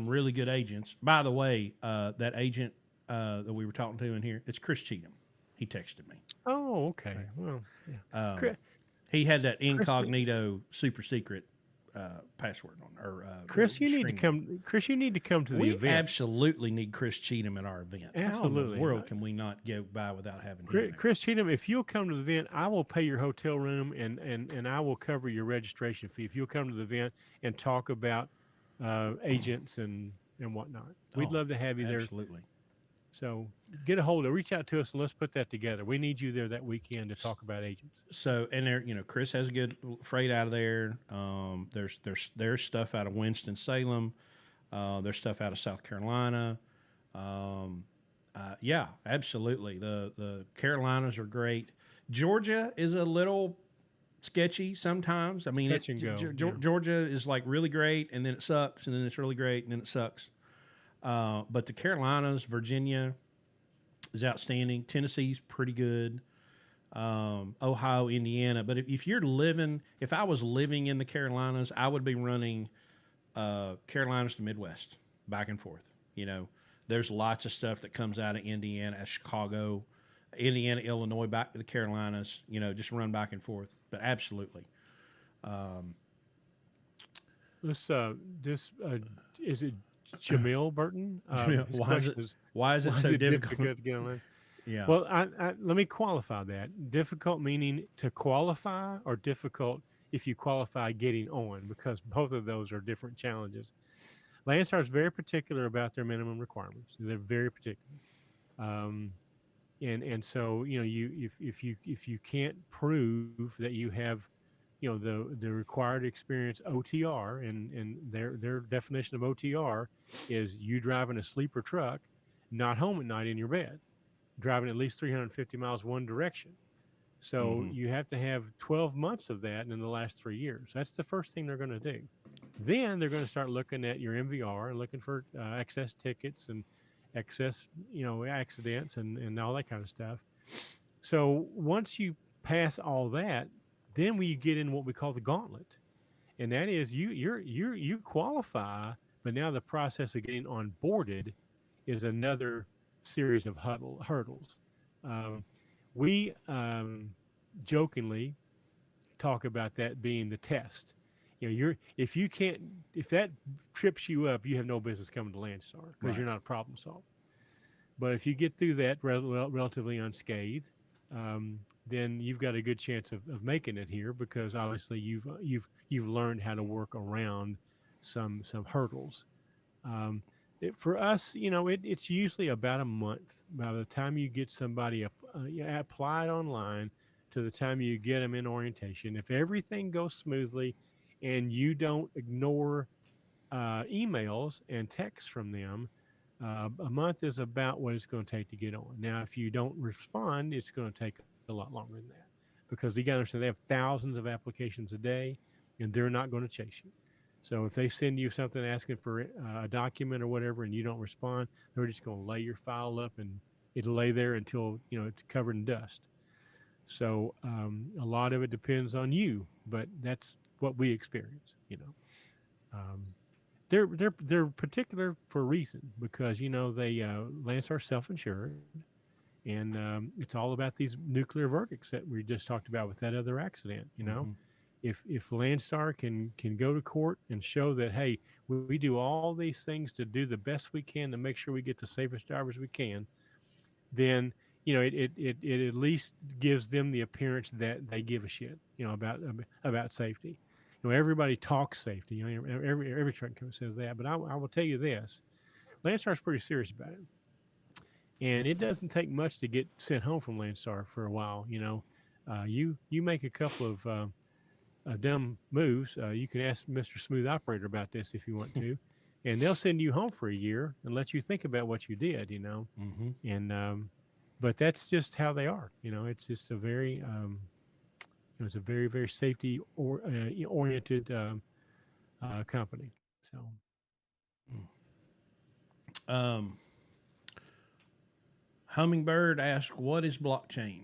really good agents. By the way, that agent that we were talking to in here, it's Chris Cheatham. He texted me. Oh, okay. Well, yeah. He had that Chris, incognito super secret password on, or Chris, you need to screen name. come. Chris, you need to come to the We event. absolutely need Chris Cheatham at our event. Absolutely. How in the world can we not go by without having him there? Chris Cheatham, if you'll come to the event, I will pay your hotel room and I will cover your registration fee. If you'll come to the event and talk about agents and whatnot, we'd love to have you there. Absolutely. So get a hold of, reach out to us, and let's put that together. We need you there that weekend to talk about agents. So, and there, Chris has a good freight out of there. There's stuff out of Winston Salem. There's stuff out of South Carolina. Yeah, absolutely. The Carolinas are great. Georgia is a little sketchy sometimes. I mean, Touch and go, Georgia is like really great, and then it sucks, and then it's really great, and then it sucks. But the Carolinas, Virginia is outstanding. Tennessee's pretty good. Ohio, Indiana. But if I was living in the Carolinas, I would be running Carolinas to Midwest, back and forth. There's lots of stuff that comes out of Indiana, Chicago, Indiana, Illinois, back to the Carolinas. Just run back and forth. But absolutely. Is it Jamil Burton? Why is it so difficult to get on? Yeah. Well, let me qualify that. Difficult meaning to qualify, or difficult if you qualify getting on, because both of those are different challenges. Landstar is very particular about their minimum requirements. They're very particular, and so if you can't prove that you have the required experience OTR, and their definition of OTR is you driving a sleeper truck, not home at night in your bed, driving at least 350 miles one direction. So you have to have 12 months of that in the last 3 years. That's the first thing they're going to do. Then they're going to start looking at your MVR and looking for excess tickets and excess, accidents and all that kind of stuff. So once you pass all that, then we get in what we call the gauntlet, and that is you qualify, but now the process of getting onboarded is another series of hurdles. We jokingly talk about that being the test. If that trips you up, you have no business coming to Landstar, because you're not a problem solver. But if you get through that relatively unscathed, then you've got a good chance of making it here, because obviously you've learned how to work around some hurdles. For us, it's usually about a month by the time you get somebody applied online to the time you get them in orientation. If everything goes smoothly and you don't ignore emails and texts from them, a month is about what it's going to take to get on. Now, if you don't respond, it's going to take a lot longer than that, because you got to understand they have thousands of applications a day, and they're not going to chase you. So if they send you something asking for a document or whatever, and you don't respond, they're just going to lay your file up, and it'll lay there until it's covered in dust. So a lot of it depends on you, but that's what we experience. They're particular for a reason, because they Landstar self-insured, and it's all about these nuclear verdicts that we just talked about with that other accident. If Landstar can go to court and show that, hey, we do all these things to do the best we can to make sure we get the safest drivers we can, then it at least gives them the appearance that they give a shit about safety. Everybody talks safety. Every truck company says that, but I will tell you this: Landstar's pretty serious about it, and it doesn't take much to get sent home from Landstar for a while. You make a couple of dumb moves. You can ask Mr. Smooth Operator about this if you want to, and they'll send you home for a year and let you think about what you did. And but that's just how they are. It's just a very it's a very, very safety oriented company. So, Hummingbird asked, "What is blockchain?"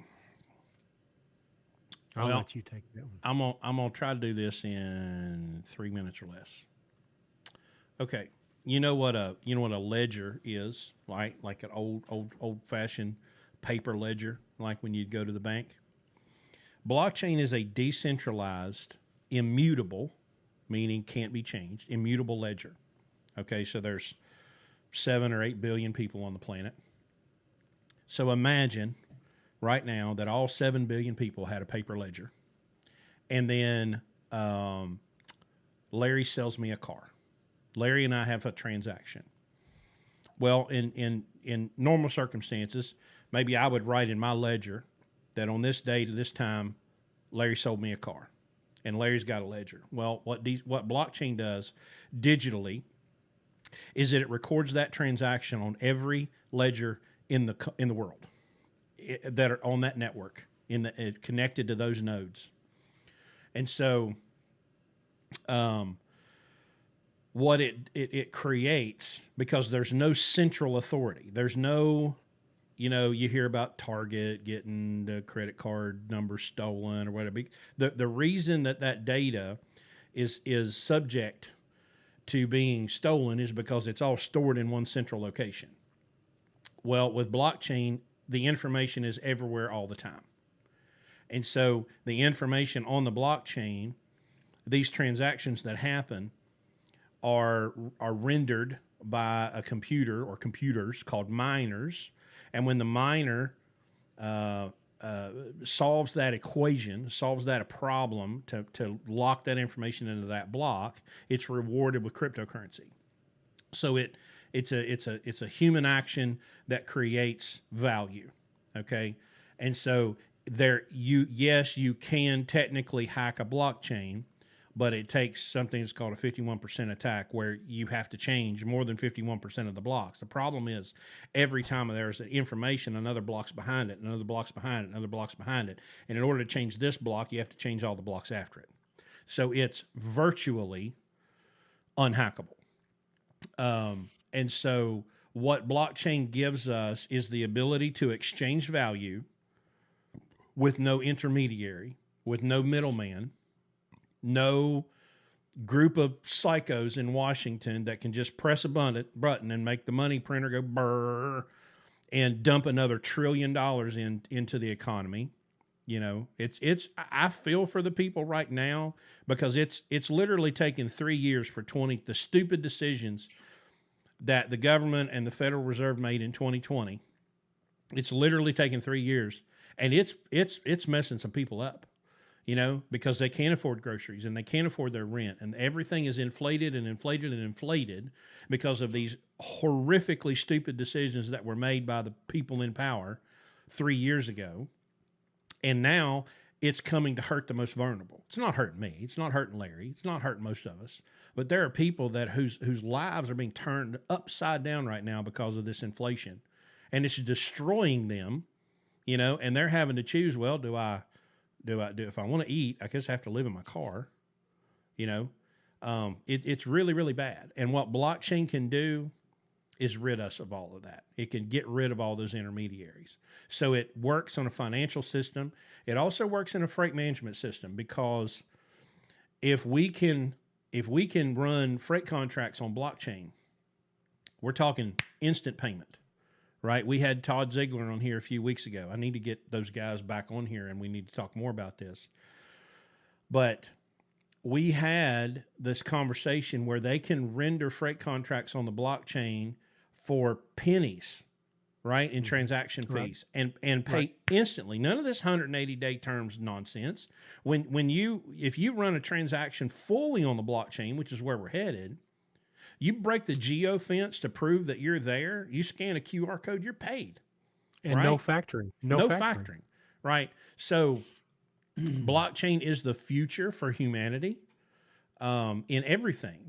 I'll let you take that one. I'm gonna try to do this in 3 minutes or less. Okay, you know what a ledger is, like an old fashioned paper ledger, like when you'd go to the bank. Blockchain is a decentralized, immutable, meaning can't be changed, immutable ledger. Okay, so there's 7 or 8 billion people on the planet. So imagine right now that all 7 billion people had a paper ledger, and then Larry sells me a car. Larry and I have a transaction. Well, in normal circumstances, maybe I would write in my ledger that on this day to this time, Larry sold me a car, and Larry's got a ledger. Well, what blockchain does digitally is that it records that transaction on every ledger in the world that are on that network, connected to those nodes. And so, what it creates, because there's no central authority. There's no, you hear about Target getting the credit card number stolen or whatever. The reason that data is subject to being stolen is because it's all stored in one central location. Well, with blockchain, the information is everywhere all the time. And so the information on the blockchain, these transactions that happen are rendered by a computer or computers called miners. And when the miner solves that equation, solves that problem to lock that information into that block, it's rewarded with cryptocurrency. So it's a human action that creates value. Okay, and so you can technically hack a blockchain, but it takes something that's called a 51% attack, where you have to change more than 51% of the blocks. The problem is every time there's information, another block's behind it, another block's behind it, another block's behind it. And in order to change this block, you have to change all the blocks after it. So it's virtually unhackable. And so what blockchain gives us is the ability to exchange value with no intermediary, with no middleman, no group of psychos in Washington that can just press a button and make the money printer go brrr and dump another $1 trillion into the economy. I feel for the people right now, because it's literally taken 3 years for the stupid decisions that the government and the Federal Reserve made in 2020. It's literally taken 3 years, and it's messing some people up. Because they can't afford groceries and they can't afford their rent, and everything is inflated and inflated and inflated because of these horrifically stupid decisions that were made by the people in power 3 years ago. And now it's coming to hurt the most vulnerable. It's not hurting me. It's not hurting Larry. It's not hurting most of us. But there are people whose lives are being turned upside down right now because of this inflation, and it's destroying them. And they're having to choose. Well, if I want to eat, I guess I have to live in my car. It's really, really bad. And what blockchain can do is rid us of all of that. It can get rid of all those intermediaries. So it works on a financial system. It also works in a freight management system, because if we can run freight contracts on blockchain, we're talking instant payment. Right? We had Todd Ziegler on here a few weeks ago. I need to get those guys back on here, and we need to talk more about this. But we had this conversation where they can render freight contracts on the blockchain for pennies, right, in transaction fees, and pay instantly. None of this 180-day terms nonsense. If you run a transaction fully on the blockchain, which is where we're headed, you break the geofence to prove that you're there, you scan a QR code, you're paid. And right? No factoring. No factoring. Right? So blockchain is the future for humanity in everything.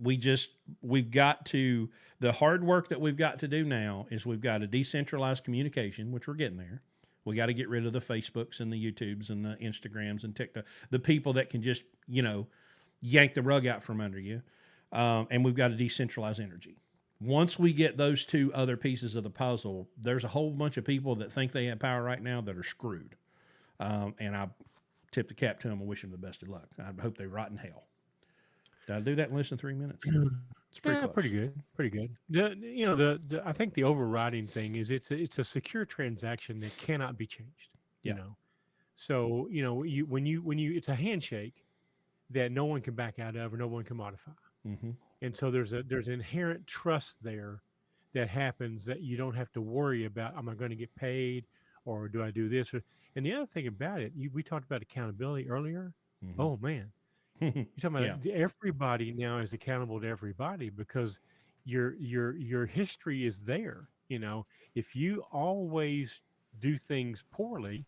The hard work that we've got to do now is we've got a decentralized communication, which we're getting there. We got to get rid of the Facebooks and the YouTubes and the Instagrams and TikTok, the people that can just, yank the rug out from under you. And we've got to decentralize energy. Once we get those two other pieces of the puzzle, there's a whole bunch of people that think they have power right now that are screwed. And I tip the cap to them and wish them the best of luck. I hope they rot in hell. Did I do that in less than 3 minutes? It's pretty Yeah, pretty close. good, pretty good. I think the overriding thing is it's a secure transaction that cannot be changed. You Yeah. know, so when you it's a handshake that no one can back out of or no one can modify. Mm-hmm. And so there's inherent trust there that happens that you don't have to worry about, am I going to get paid or do I do this? And the other thing about it, we talked about accountability earlier. Oh man, Mm-hmm. you're talking Yeah. about everybody now is accountable to everybody because your history is there. If you always do things poorly,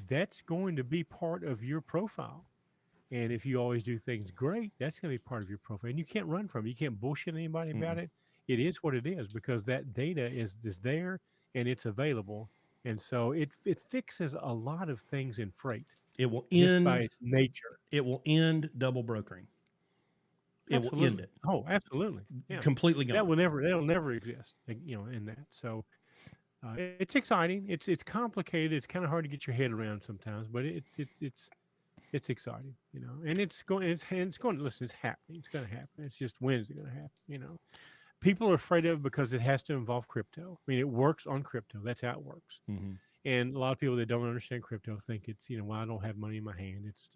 that's going to be part of your profile. And if you always do things great, that's going to be part of your profile. And you can't run from it. You can't bullshit anybody Mm-mm. about it. It is what it is because that data is there and it's available. And so it fixes a lot of things in freight It will just by end. its nature. It will end double brokering. It will end Absolutely. it. Oh, absolutely. Yeah. Completely gone. That'll never exist, in that. So it's exciting. It's complicated. It's kind of hard to get your head around sometimes, but it's exciting, and it's going to listen. It's happening. It's going to happen. It's just when is it going to happen? People are afraid of it because it has to involve crypto. I mean, it works on crypto. That's how it works. Mm-hmm. And a lot of people that don't understand crypto think it's, well, I don't have money in my hand. It's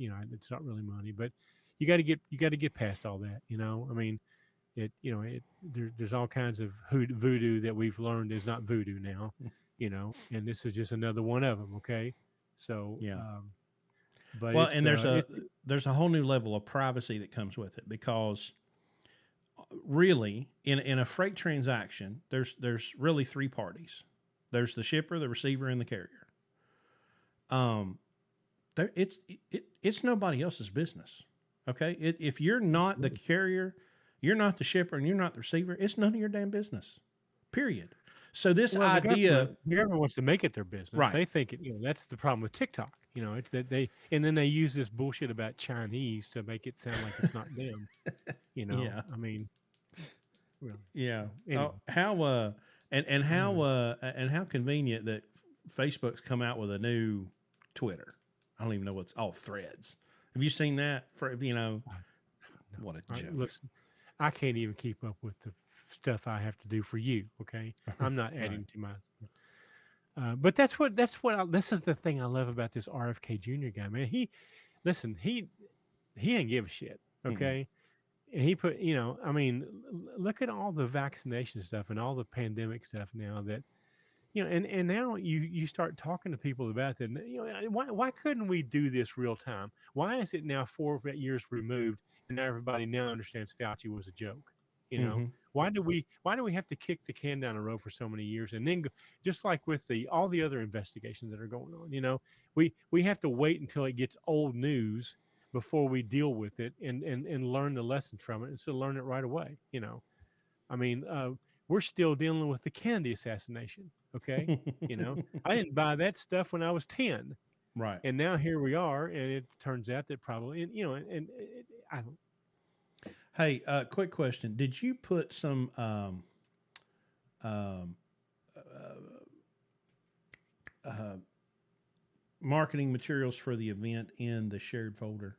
not really money, but you got to get past all that. I mean, there's all kinds of voodoo that we've learned is not voodoo now, and this is just another one of them. Okay. So, Yeah. but Well, and it's there's a whole new level of privacy that comes with it because really in a freight transaction, there's really three parties. There's the shipper, the receiver, and the carrier. It's nobody else's business. Okay, if you're not the carrier, you're not the shipper, and you're not the receiver, it's none of your damn business. Period. So this Well, idea, the government wants to make it their business. right? They think that's the problem with TikTok. It's that and then they use this bullshit about Chinese to make it sound like it's not them. Yeah, I mean, well, yeah. so anyway. Oh, how and how convenient that Facebook's come out with a new Twitter. I don't even know what's Threads. Have you seen that? No, What a joke! listen, I can't even keep up with the stuff I have to do for you. Okay, I'm not adding Right. to my. But this is the thing I love about this RFK Jr. guy, man. He didn't give a shit. Mm-mm. Okay, and he put, I mean, look at all the vaccination stuff and all the pandemic stuff now that, and now you start talking to people about that. And, why couldn't we do this real time? Why is it now 4 years removed and now everybody now understands Fauci was a joke? You know, Mm-hmm. why do we have to kick the can down the road for so many years and then just like with all the other investigations that are going on? We have to wait until it gets old news before we deal with it and learn the lessons from it, and so learn it right away. I mean, we're still dealing with the Kennedy assassination. Okay, I didn't buy that stuff when I was 10, Right. and now here we are, and it turns out that probably, I don't. Hey, quick question: did you put some um, uh, marketing materials for the event in the shared folder?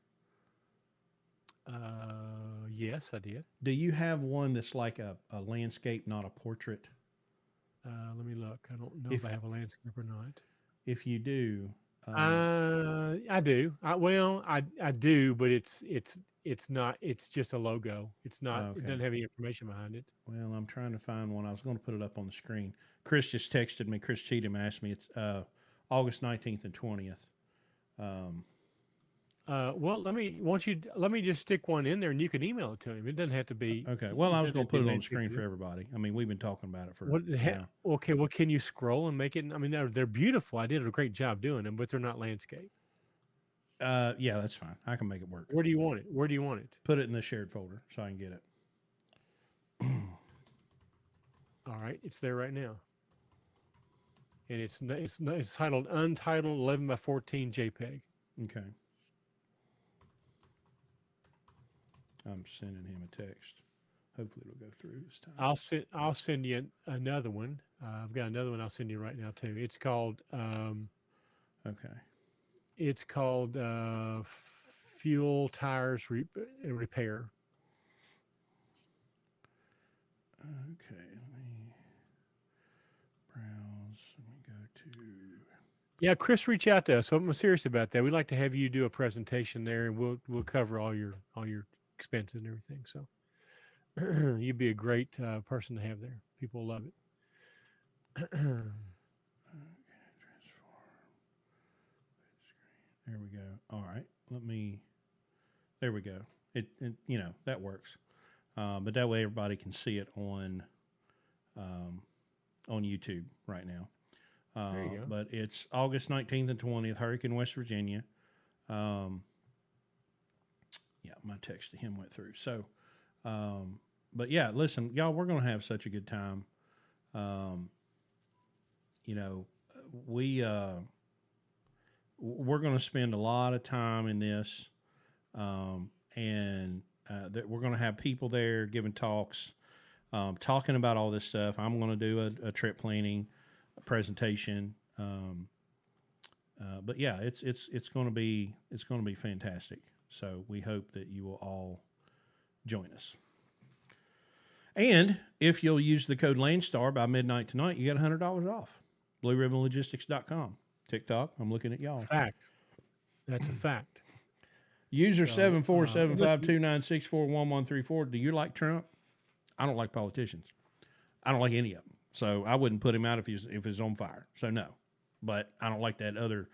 Yes, I did. Do you have one that's like a landscape, not a portrait? Let me look. I don't know If if I have a landscape or not. if you do, I do. I do, but it's not. It's just a logo. It's not. It okay. doesn't have any information behind it. Well, I'm trying to find one. I was going to put it up on the screen. Chris just texted me. Chris Cheatham asked me. It's August 19th and 20th. Um, Well, let me just stick one in there, and you can email it to him. It doesn't have to be. okay. Well, It I was doesn't going have to to put be it on the landscape. screen for everybody. I mean, we've been talking about it for What? Okay. Well, can you scroll and make it? I mean, they're beautiful. I did a great job doing them, but they're not landscape. Yeah, that's fine. I can make it work. Where do you want it? Where do you want it? Put it in the shared folder so I can get it. All right, it's there right now, and it's titled Untitled 11 by 14 JPEG. Okay. I'm sending him a text. Hopefully it'll go through this time. I'll send you another one. I've got another one I'll send you right now too. Okay. It's called fuel tires repair. Okay, let me browse. Let me go to. Yeah, Chris, reach out to us. So I'm serious about that. We'd like to have you do a presentation there, and we'll cover all your expenses and everything. So you'd be a great person to have there. People love it. There we go. All right, let me. There we go. It that works, but that way everybody can see it on YouTube right now. There you go. But it's August 19th and 20th, Hurricane, West Virginia. Yeah, my text to him went through. So, but yeah, listen, y'all, we're going to have such a good time. We're going to spend a lot of time in this, and that we're going to have people there giving talks, talking about all this stuff. I'm going to do a trip planning presentation. But yeah, it's going to be fantastic. So we hope that you will all join us. And if you'll use the code Landstar by midnight tonight, you get $100 off. BlueRibbonLogistics.com. TikTok, I'm looking at y'all. Fact. That's a fact. User 7475296411134. Do you like Trump? I don't like politicians. I don't like any of them. So I wouldn't put him out if he's on fire. So no, but I don't like that other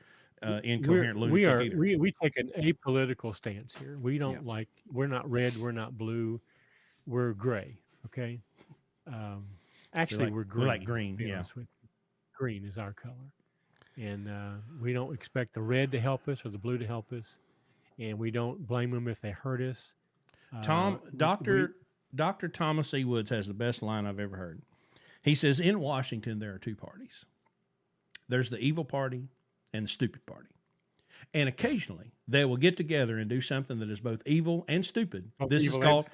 incoherent lunatic either. We take an apolitical stance here. We don't we're not red, we're not blue, we're gray. Okay. Actually, we're green. We're like green. Yeah. Green is our color, and we don't expect the red to help us or the blue to help us, and we don't blame them if they hurt us. Dr. Thomas E. Woods has the best line I've ever heard. He says, in Washington, there are two parties. There's the evil party and the stupid party. And occasionally, they will get together and do something that is both evil and stupid. This is called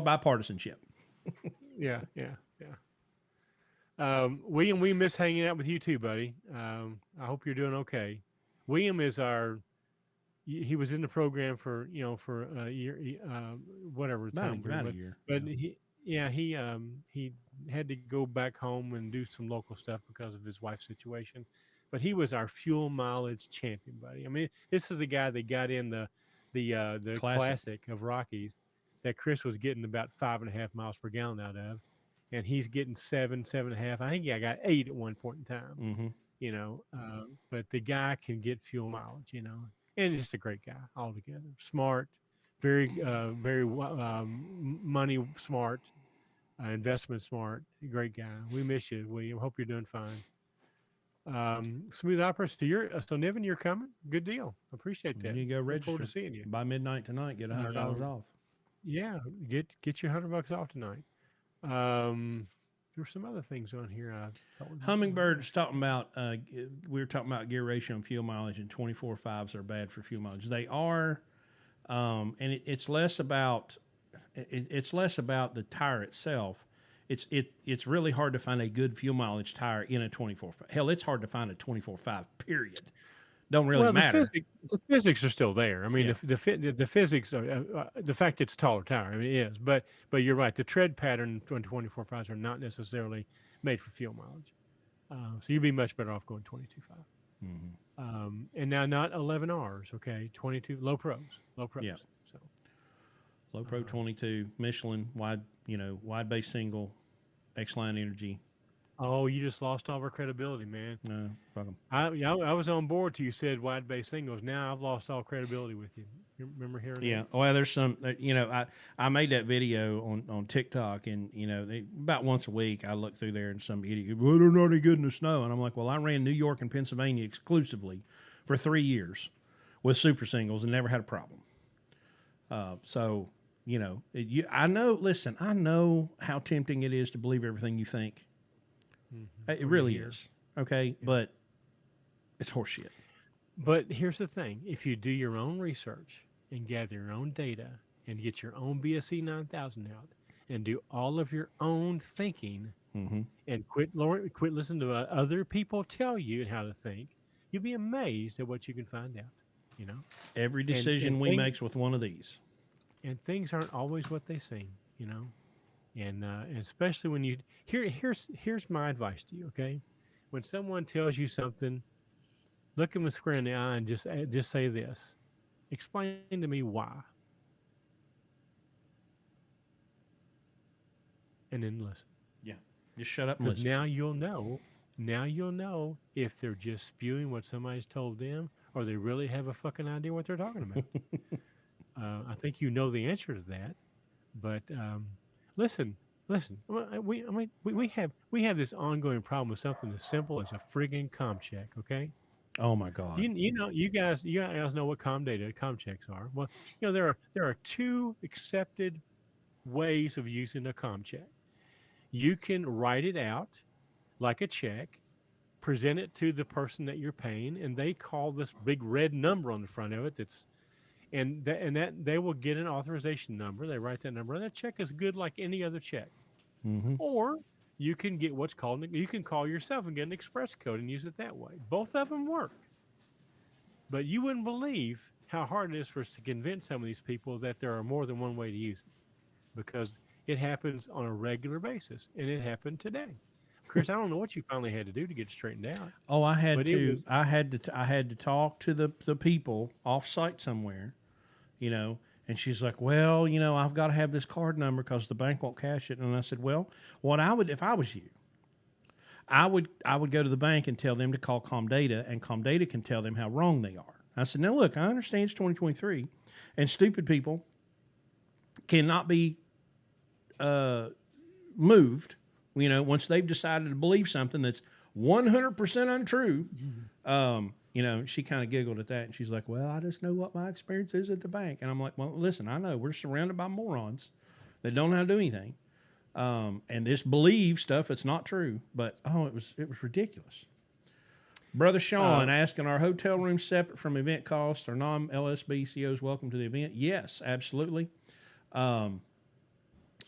bipartisanship. Yeah. William, we miss hanging out with you too, buddy. I hope you're doing okay. William is he was in the program for a year, whatever time period, about a year. But he had to go back home and do some local stuff because of his wife's situation. But he was our fuel mileage champion, buddy. I mean, this is a guy that got in the classic of Rockies that Chris was getting about 5.5 miles per gallon out of, and he's getting 7.5. I think I got 8 at one point in time. Mm-hmm. But the guy can get fuel mileage, and just a great guy altogether. Smart, very money smart, investment smart. Great guy. We miss you, William. Hope you're doing fine. Smooth opera. So Niven, you're coming. Good deal. Appreciate that. You go register. Look forward to seeing you by midnight tonight. Get $100 off. Yeah, get your $100 off tonight. There's some other things on here. Hummingbird's talking about. We were talking about gear ratio and fuel mileage, and 24.5s are bad for fuel mileage. They are, and it's less about. It's less about the tire itself. It's really hard to find a good fuel mileage tire in a 24.5. Hell, it's hard to find a 24.5 period. Don't really matter. The physics are still there. I mean, the physics are the fact it's taller tire. I mean, it is. But you're right. The tread pattern on 24.5s are not necessarily made for fuel mileage. So you'd be much better off going 22.5. Mm-hmm. And now not 11 Rs. Okay, 22 low pros. Yeah. So low pro 22 Michelin wide base single, X-Line Energy. Oh, you just lost all of our credibility, man. No, fuck 'em. I was on board till you said wide base singles. Now I've lost all credibility with you. You remember hearing that? Yeah. Well, there's some, I made that video on TikTok, and, about once a week I look through there and some idiot, well, they're not any good in the snow. And I'm like, well, I ran New York and Pennsylvania exclusively for 3 years with super singles and never had a problem. I know how tempting it is to believe everything you think. Mm-hmm. It really is. Okay. Yeah. But it's horseshit. But here's the thing. If you do your own research and gather your own data and get your own BSE 9000 out and do all of your own thinking, mm-hmm. and quit listening to other people tell you how to think, you'll be amazed at what you can find out, Every decision we make with one of these. And things aren't always what they seem, And especially when you here's my advice to you. Okay, when someone tells you something, look them square in the eye and just say this: explain to me why, and then listen. Yeah. Just shut up and Because listen. now you'll know if they're just spewing what somebody's told them, or they really have a fucking idea what they're talking about. I think you know the answer to that. But listen, listen. We have this ongoing problem with something as simple as a friggin' com check. Okay, Oh my God. you guys know what com checks are. Well, there are two accepted ways of using a com check. You can write it out like a check, present it to the person that you're paying, and they call this big red number on the front of it. That they will get an authorization number. They write that number, and that check is good like any other check. Mm-hmm. Or you can get what's called you can call yourself and get an express code and use it that way. Both of them work, but you wouldn't believe how hard it is for us to convince some of these people that there are more than one way to use it because it happens on a regular basis, and it happened today. Chris, I don't know what you finally had to do to get it straightened out, Oh, I had but it was to. I had to talk to the people off site somewhere, you know. And she's like, "Well, I've got to have this card number because the bank won't cash it." And I said, "Well, what I would if I was you, I would go to the bank and tell them to call Comdata, and Comdata can tell them how wrong they are." I said, "Now look, I understand it's 2023, and stupid people cannot be moved. Once they've decided to believe something that's 100% untrue." She kind of giggled at that, and she's like, "Well, I just know what my experience is at the bank." And I'm like, "Well, listen, I know we're surrounded by morons that don't know how to do anything, and this believe stuff that's not true." But it was ridiculous. Brother Sean uh, asking, "Are hotel rooms separate from event costs? Or non-LSBCOs welcome to the event?" Yes, absolutely.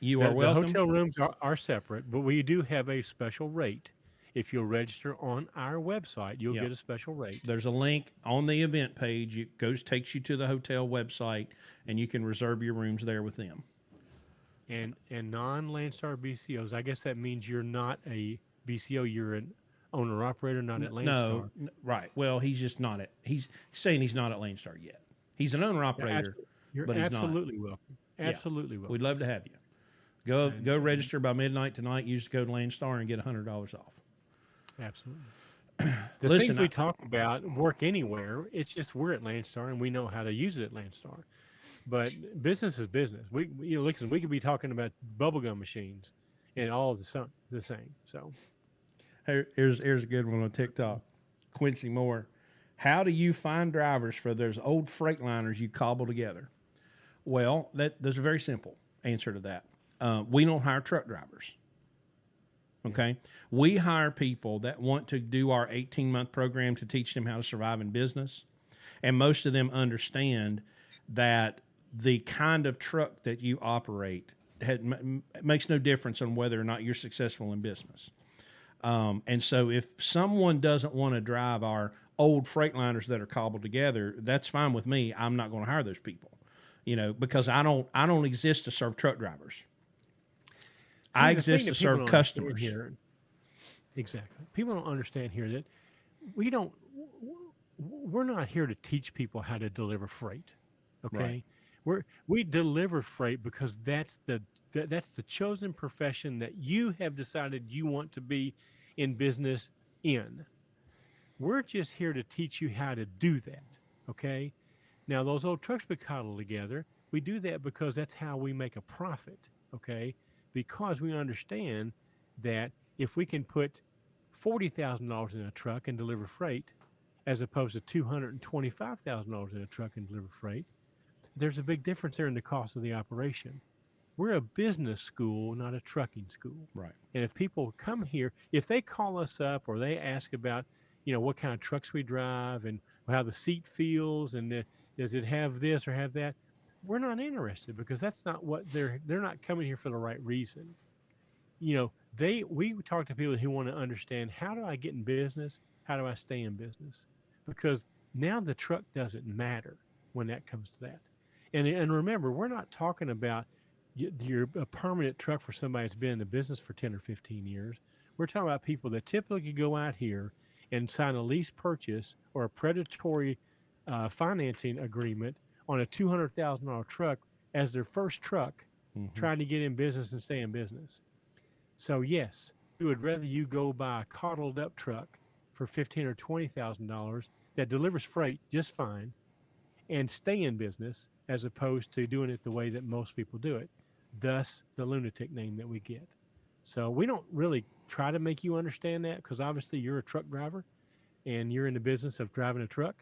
You are the welcome. hotel rooms are separate, but we do have a special rate. If you'll register on our website, you'll Yeah. get a special rate. There's a link on the event page. It takes you to the hotel website, and you can reserve your rooms there with them. And non Landstar BCOs, I guess that means you're not a BCO, you're an owner operator, not at No, Landstar. right. Well, he's just not at. He's saying he's not at Landstar yet. He's an owner You're, operator, abso- you're but he's not. absolutely welcome. Yeah, Absolutely welcome. we'd love to have you. Go And register by midnight tonight. Use the code Landstar and get $100 off. absolutely. The things Listen, we talk about work anywhere. It's just we're at Landstar and we know how to use it at Landstar. But business is business. Listen, we could be talking about bubblegum machines and all the same. So here's a good one on TikTok. Quincy Moore, how do you find drivers for those old Freightliners you cobble together? Well, there's a very simple answer to that. We don't hire truck drivers. Okay. We hire people that want to do our 18-month program to teach them how to survive in business. And most of them understand that the kind of truck that you operate makes no difference on whether or not you're successful in business. And so if someone doesn't want to drive our old Freightliners that are cobbled together, that's fine with me. I'm not going to hire those people, because I don't exist to serve truck drivers. I exist to serve customers. Here, exactly. People don't understand here that we don't. We're not here to teach people how to deliver freight. Okay, Right. we deliver freight because that's the chosen profession that you have decided you want to be in business in. We're just here to teach you how to do that. Okay. Now those old trucks we coddle together, we do that because that's how we make a profit. Okay, because we understand that if we can put $40,000 in a truck and deliver freight, as opposed to $225,000 in a truck and deliver freight, there's a big difference there in the cost of the operation. We're a business school, not a trucking school. Right. And if people come here, if they call us up or they ask about, what kind of trucks we drive and how the seat feels and does it have this or have that, we're not interested because that's not what they're not coming here for the right reason. We talk to people who want to understand, how do I get in business? How do I stay in business? Because now the truck doesn't matter when that comes to that. And remember, we're not talking about you're a permanent truck for somebody that's been in the business for 10 or 15 years. We're talking about people that typically go out here and sign a lease purchase or a predatory financing agreement on a $200,000 truck as their first truck, Mm-hmm. trying to get in business and stay in business. So yes, we would rather you go buy a coddled up truck for $15,000 or $20,000 that delivers freight just fine and stay in business as opposed to doing it the way that most people do it. Thus, the lunatic name that we get. So we don't really try to make you understand that because obviously you're a truck driver and you're in the business of driving a truck,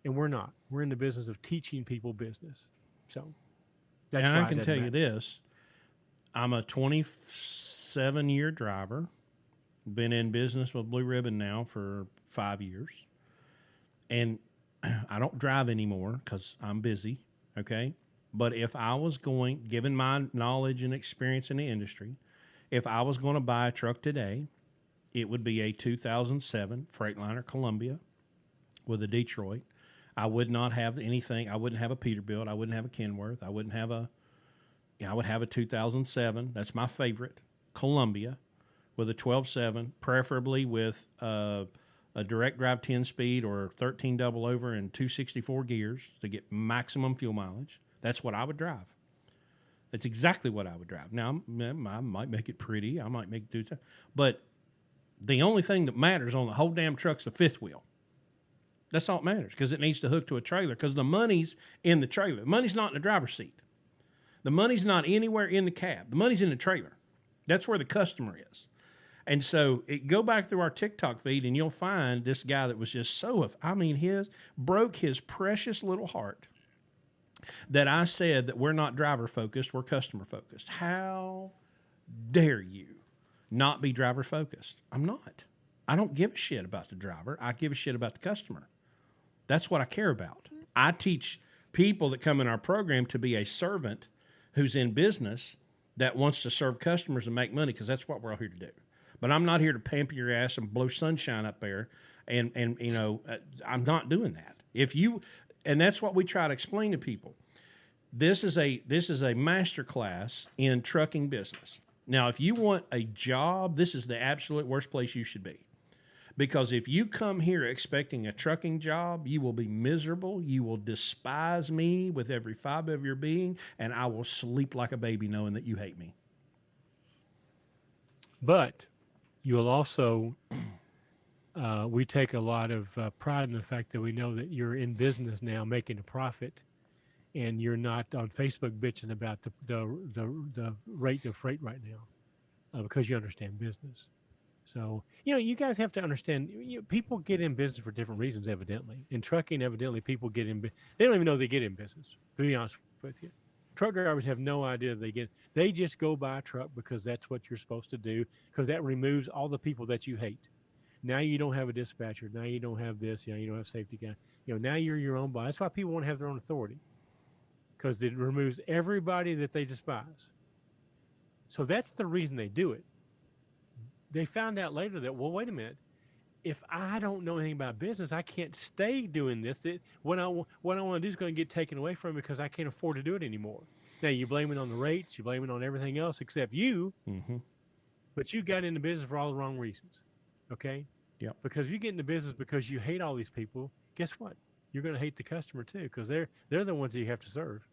and we're not. We're in the business of teaching people business. So that's And I why it can doesn't tell you matter. this: I'm a 27-year driver. Been in business with Blue Ribbon now for 5 years, and I don't drive anymore because I'm busy. Okay, but if I was going, given my knowledge and experience in the industry, if I was going to buy a truck today, it would be a 2007 Freightliner Columbia with a Detroit. I would not have anything. I wouldn't have a Peterbilt. I wouldn't have a Kenworth. I wouldn't have a. I would have a 2007. That's my favorite Columbia with a 12.7, preferably with a direct drive 10 speed or 13 double over and 264 gears to get maximum fuel mileage. That's what I would drive. That's exactly what I would drive. Now, I might make it pretty. I might make it do that. But the only thing that matters on the whole damn truck's the fifth wheel. That's all that matters because it needs to hook to a trailer because the money's in the trailer. The money's not in the driver's seat. The money's not anywhere in the cab. The money's in the trailer. That's where the customer is. And so go back through our TikTok feed and you'll find this guy that was just broke his precious little heart that I said that we're not driver focused, we're customer focused. How dare you not be driver focused? I'm not. I don't give a shit about the driver. I give a shit about the customer. That's what I care about. I teach people that come in our program to be a servant who's in business that wants to serve customers and make money because that's what we're all here to do. But I'm not here to pamper your ass and blow sunshine up there. And I'm not doing that. And that's what we try to explain to people. This is a master class in trucking business. Now, if you want a job, this is the absolute worst place you should be. Because if you come here expecting a trucking job, you will be miserable. You will despise me with every fiber of your being, and I will sleep like a baby knowing that you hate me. But you'll also, we take a lot of pride in the fact that we know that you're in business now making a profit and you're not on Facebook bitching about the rate of freight right now because you understand business. So, you guys have to understand, people get in business for different reasons, evidently. In trucking, evidently, people get in, they don't even know they get in business, to be honest with you. Truck drivers have no idea they just go buy a truck because that's what you're supposed to do, because that removes all the people that you hate. Now you don't have a dispatcher. Now you don't have this. You don't have a safety guy. Now you're your own boss. That's why people want to have their own authority, because it removes everybody that they despise. So that's the reason they do it. They found out later that, well, wait a minute. If I don't know anything about business, I can't stay doing this. What I want to do is going to get taken away from me because I can't afford to do it anymore. Now, you blame it on the rates. You blame it on everything else except you. Mm-hmm. But you got into business for all the wrong reasons. Okay? Yep. Because if you get into business because you hate all these people, guess what? You're going to hate the customer too, because they're the ones that you have to serve.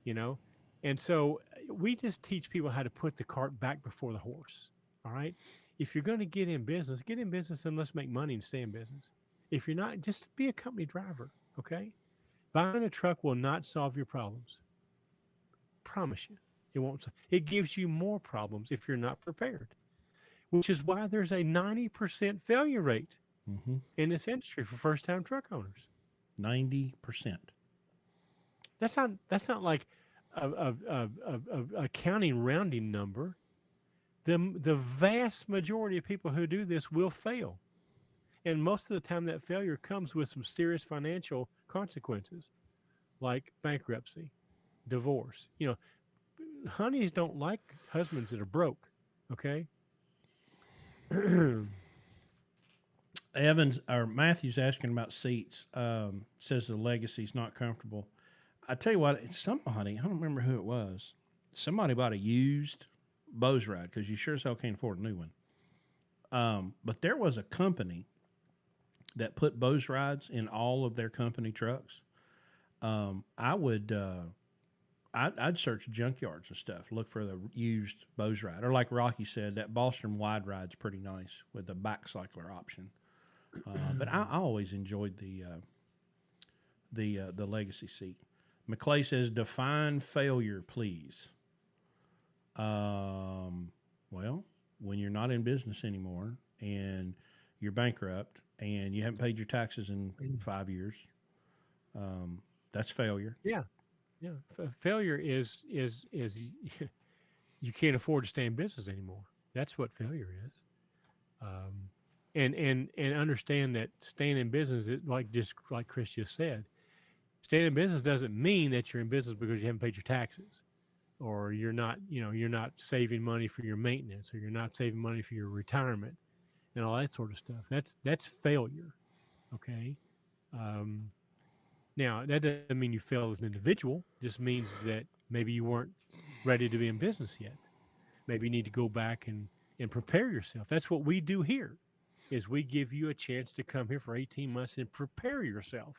And so we just teach people how to put the cart back before the horse. All right. If you're going to get in business and let's make money and stay in business. If you're not, just be a company driver. Okay. Buying a truck will not solve your problems. Promise you. It won't. It gives you more problems if you're not prepared, which is why there's a 90% failure rate in this industry for first time truck owners. 90%. That's not like a counting rounding number. The vast majority of people who do this will fail. And most of the time that failure comes with some serious financial consequences, like bankruptcy, divorce. Honeys don't like husbands that are broke, okay? Evans or Matthew's asking about seats. Says the Legacy's not comfortable. I tell you what, it's somebody, I don't remember who it was. somebody bought a used Bose ride because you sure as hell can't afford a new one. But there was a company that put Bose rides in all of their company trucks. I would I'd search junkyards and stuff, look for the used Bose ride, or like Rocky said, that Boston wide ride's pretty nice with the back cycler option. But I always enjoyed the legacy seat. McClay says, "Define failure, please." Well, when you're not in business anymore and you're bankrupt and you haven't paid your taxes in 5 years, that's failure. Yeah, yeah. Failure is you can't afford to stay in business anymore. That's what failure is. Um, and understand that staying in business, like just like Chris just said, staying in business doesn't mean that you're in business because you haven't paid your taxes, or you're not saving money for your maintenance, or you're not saving money for your retirement, and all that sort of stuff. That's failure. Okay. Um, Now that doesn't mean you fail as an individual. It just means that maybe you weren't ready to be in business yet. Maybe you need to go back and prepare yourself. That's what we do here. Is we give you a chance to come here for 18 months and prepare yourself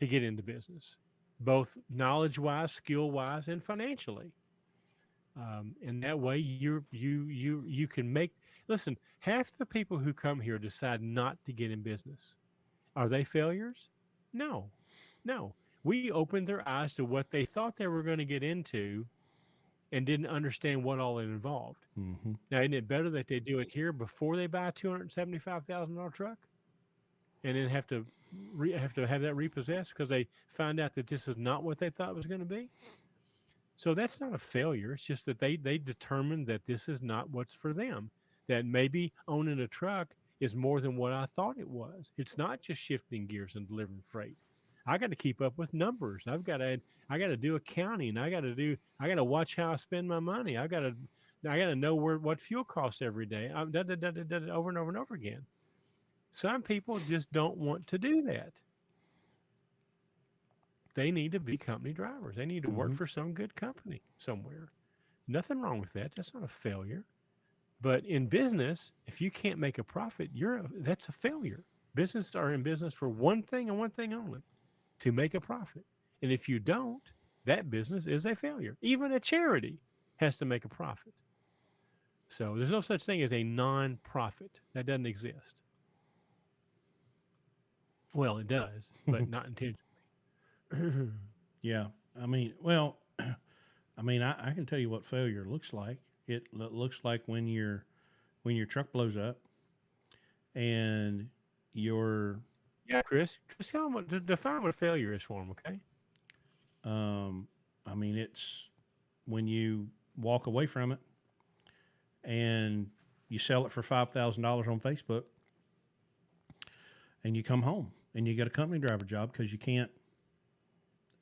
to get into business, both knowledge wise, skill wise, and financially. And that way you can make. Listen, half the people who come here decide not to get in business. Are they failures? No, no. We opened their eyes to what they thought they were going to get into and didn't understand what all it involved. Mm-hmm. Now, isn't it better that they do it here before they buy a $275,000 truck and then have that repossessed because they find out that this is not what they thought it was going to be? So that's not a failure. It's just that they determined that this is not what's for them. That maybe owning a truck is more than what I thought it was. It's not just shifting gears and delivering freight. I got to keep up with numbers. I got to do accounting. I got to watch how I spend my money. I got to know what fuel costs every day. Over and over and over again. Some people just don't want to do that. They need to be company drivers. They need to work Mm-hmm. for some good company somewhere. Nothing wrong with that. That's not a failure. But in business, if you can't make a profit, that's a failure. Businesses are in business for one thing and one thing only, to make a profit. And if you don't, that business is a failure. Even a charity has to make a profit. So there's no such thing as a non-profit. That doesn't exist. Well, it does, but not intentionally. Yeah. I mean, well, I can tell you what failure looks like. It looks like when your truck blows up and your Yeah, Chris, tell them define what failure is for them, okay? it's when you walk away from it and you sell it for $5,000 on Facebook and you come home and you get a company driver job because you can't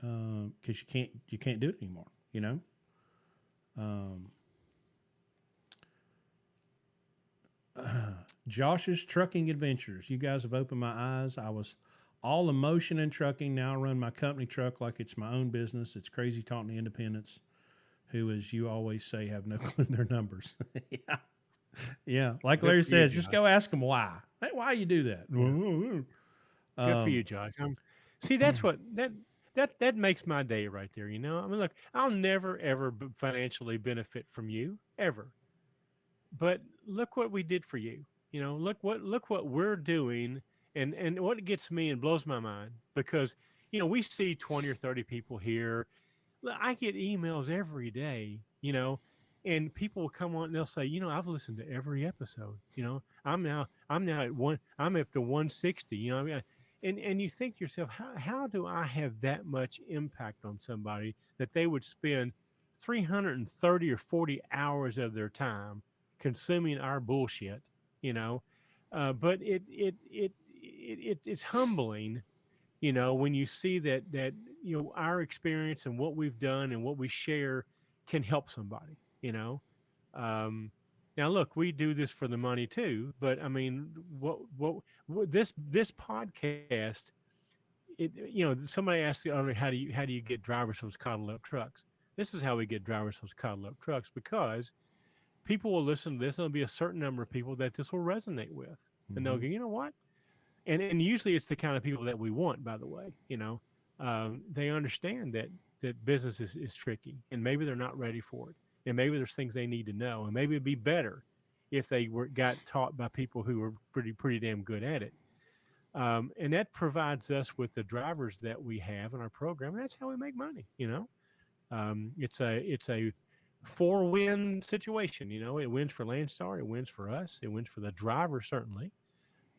do it anymore. You know. Josh's trucking adventures. You guys have opened my eyes. I was all emotion in trucking. Now I run my company truck like it's my own business. It's crazy talking to independents who, as you always say, have no clue their numbers. Yeah. Yeah. Like Larry says, just go ask them why. Hey, why you do that? Yeah. Good for you, Josh. See, that's what that makes my day right there. You know, I mean, look, I'll never ever financially benefit from you ever, but look what we did for you. You know, look what we're doing, and what gets me and blows my mind because we see 20 or 30 people here. I get emails every day, and people will come on and they'll say, I've listened to every episode. I'm now at I'm up to 160. I mean, and you think to yourself, how do I have that much impact on somebody that they would spend 330 or 40 hours of their time consuming our bullshit, but it's humbling, when you see that our experience and what we've done and what we share can help somebody, um, now look, we do this for the money too, but I mean, what this podcast, somebody asked the other, how do you get drivers for those coddled up trucks? This is how we get drivers those cuddle up trucks, because people will listen to this, and there'll be a certain number of people that this will resonate with, and they'll Mm-hmm. go, you know what? And usually it's the kind of people that we want, by the way. They understand that business is tricky, and maybe they're not ready for it, and maybe there's things they need to know, and maybe it'd be better if they got taught by people who are pretty damn good at it. And that provides us with the drivers that we have in our program, and that's how we make money. It's a four-win situation. It wins for Landstar, it wins for us, it wins for the driver certainly,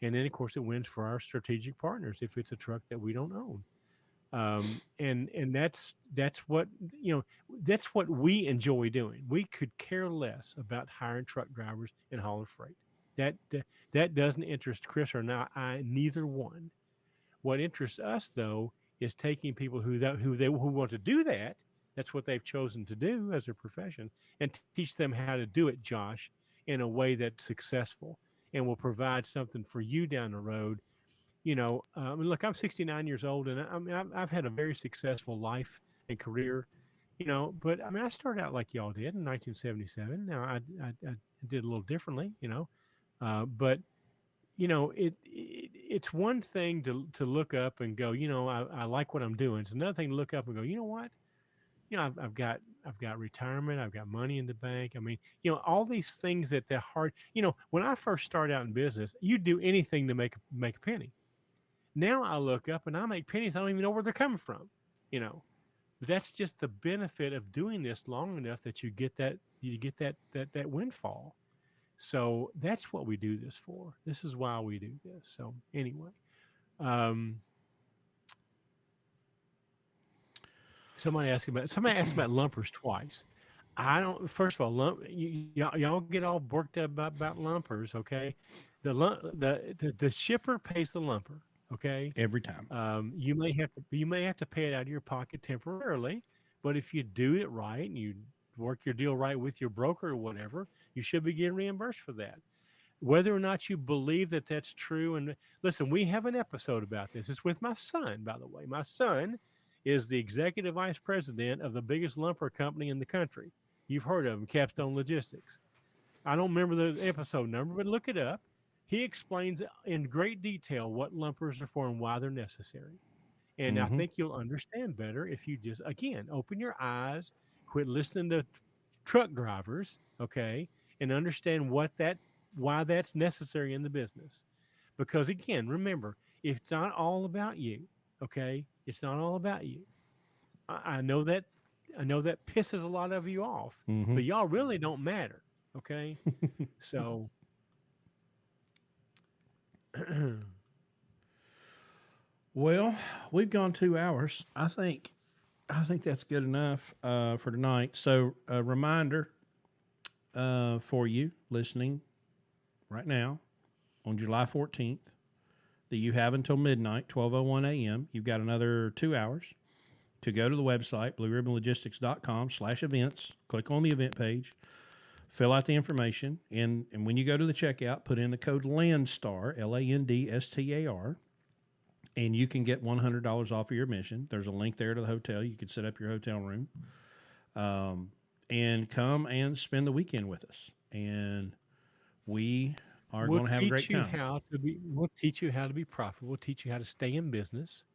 and then of course it wins for our strategic partners if it's a truck that we don't own. And that's what that's what we enjoy doing. We could care less about hiring truck drivers and hauling freight. That doesn't interest Chris or not. I neither one. What interests us though is taking people who want to do that. That's what they've chosen to do as their profession, and teach them how to do it, Josh, in a way that's successful and will provide something for you down the road. Look, I'm 69 years old, and I've had a very successful life and career. But I mean, I started out like y'all did in 1977. Now I did a little differently. But it's one thing to look up and go, I like what I'm doing. It's another thing to look up and go, you know what? I've got retirement. I've got money in the bank. I mean, all these things that they're hard. When I first started out in business, you'd do anything to make a penny. Now I look up and I make pennies. I don't even know where they're coming from. You know, but that's just the benefit of doing this long enough that you get that windfall. So that's what we do this for. This is why we do this. So anyway, um, somebody asked about lumpers twice. I don't. First of all, y'all get all worked up about lumpers, okay? The shipper pays the lumper, okay? Every time. You may have to pay it out of your pocket temporarily, but if you do it right and you work your deal right with your broker or whatever, you should be getting reimbursed for that. Whether or not you believe that that's true, and listen, we have an episode about this. It's with my son, by the way. My son is the executive vice president of the biggest lumper company in the country. You've heard of him, Capstone Logistics. I don't remember the episode number, but look it up. He explains in great detail what lumpers are for and why they're necessary. And I Mm-hmm. think you'll understand better if you just, again, open your eyes, quit listening to truck drivers, okay, and understand why that's necessary in the business. Because again, remember, it's not all about you, okay? It's not all about you. I know that pisses a lot of you off, Mm-hmm. but y'all really don't matter, okay? So Well, we've gone 2 hours. I think that's good enough for tonight. So a reminder for you listening right now on July 14th that you have until midnight, 12:01 a.m. You've got another 2 hours to go to the website, blueribbonlogistics.com/events. Click on the event page, fill out the information, and when you go to the checkout, put in the code LANDSTAR, LANDSTAR, and you can get $100 off of your admission. There's a link there to the hotel. You can set up your hotel room and come and spend the weekend with us. And we are going to have a great time. We'll teach you how to be profitable. We'll teach you how to stay in business.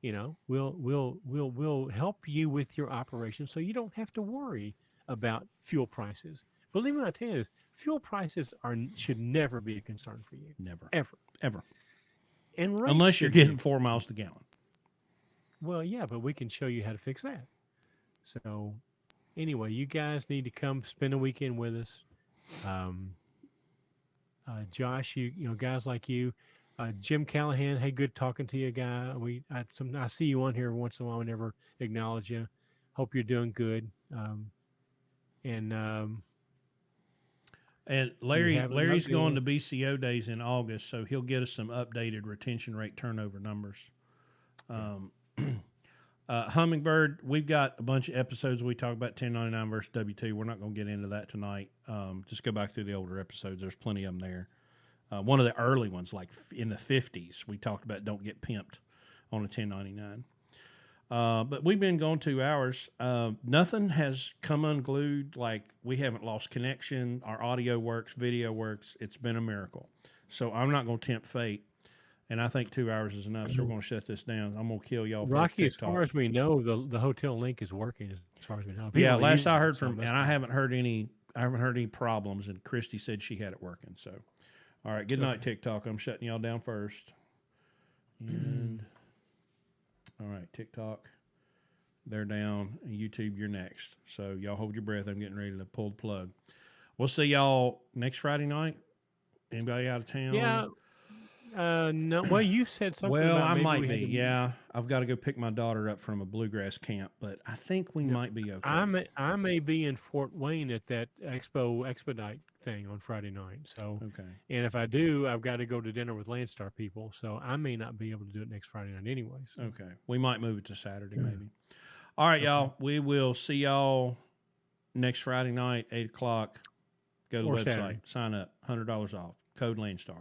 We'll help you with your operation so you don't have to worry about fuel prices. Believe me when I tell you this, fuel prices should never be a concern for you. Never. Ever. Ever. And rates Unless you're should be. getting 4 miles to the gallon. Well, yeah, but we can show you how to fix that. So anyway, you guys need to come spend a weekend with us. Josh, guys like you, Jim Callahan. Hey, good talking to you, guy. I see you on here once in a while. I never acknowledge you. Hope you're doing good. And Larry's going to BCO days in August, so he'll get us some updated retention rate turnover numbers. Hummingbird, we've got a bunch of episodes we talk about 1099 versus W2. We're not going to get into that tonight. Just go back through the older episodes. There's plenty of them there. One of the early ones, like in the 50s, we talked about don't get pimped on a 1099. But we've been going 2 hours. Nothing has come unglued. Like, we haven't lost connection. Our audio works, video works. It's been a miracle. So I'm not going to tempt fate. And I think 2 hours is enough. So we're going to shut this down. I'm going to kill y'all first. Rocky, as TikTok. far as we know, the hotel link is working. As far as we know, Yeah, People are last using I it, heard so it from, must and I be- haven't heard any problems. And Christy said she had it working. So, all right, good night, TikTok. I'm shutting y'all down first. And all right, TikTok, they're down. And YouTube, you're next. So y'all hold your breath. I'm getting ready to pull the plug. We'll see y'all next Friday night. Anybody out of town? Yeah. No. Well, you said something Well, about I maybe might we had be. to- Yeah, I've got to go pick my daughter up from a bluegrass camp, but I think we might be okay. I may be in Fort Wayne at that expedite thing on Friday night. So, Okay. and if I do, I've got to go to dinner with Landstar people. So I may not be able to do it next Friday night anyway. So. Okay. We might move it to Saturday, maybe. All right, y'all. We will see y'all next Friday night, 8 o'clock. Go to the Or website. Saturday. Sign up. $100 off. Code Landstar.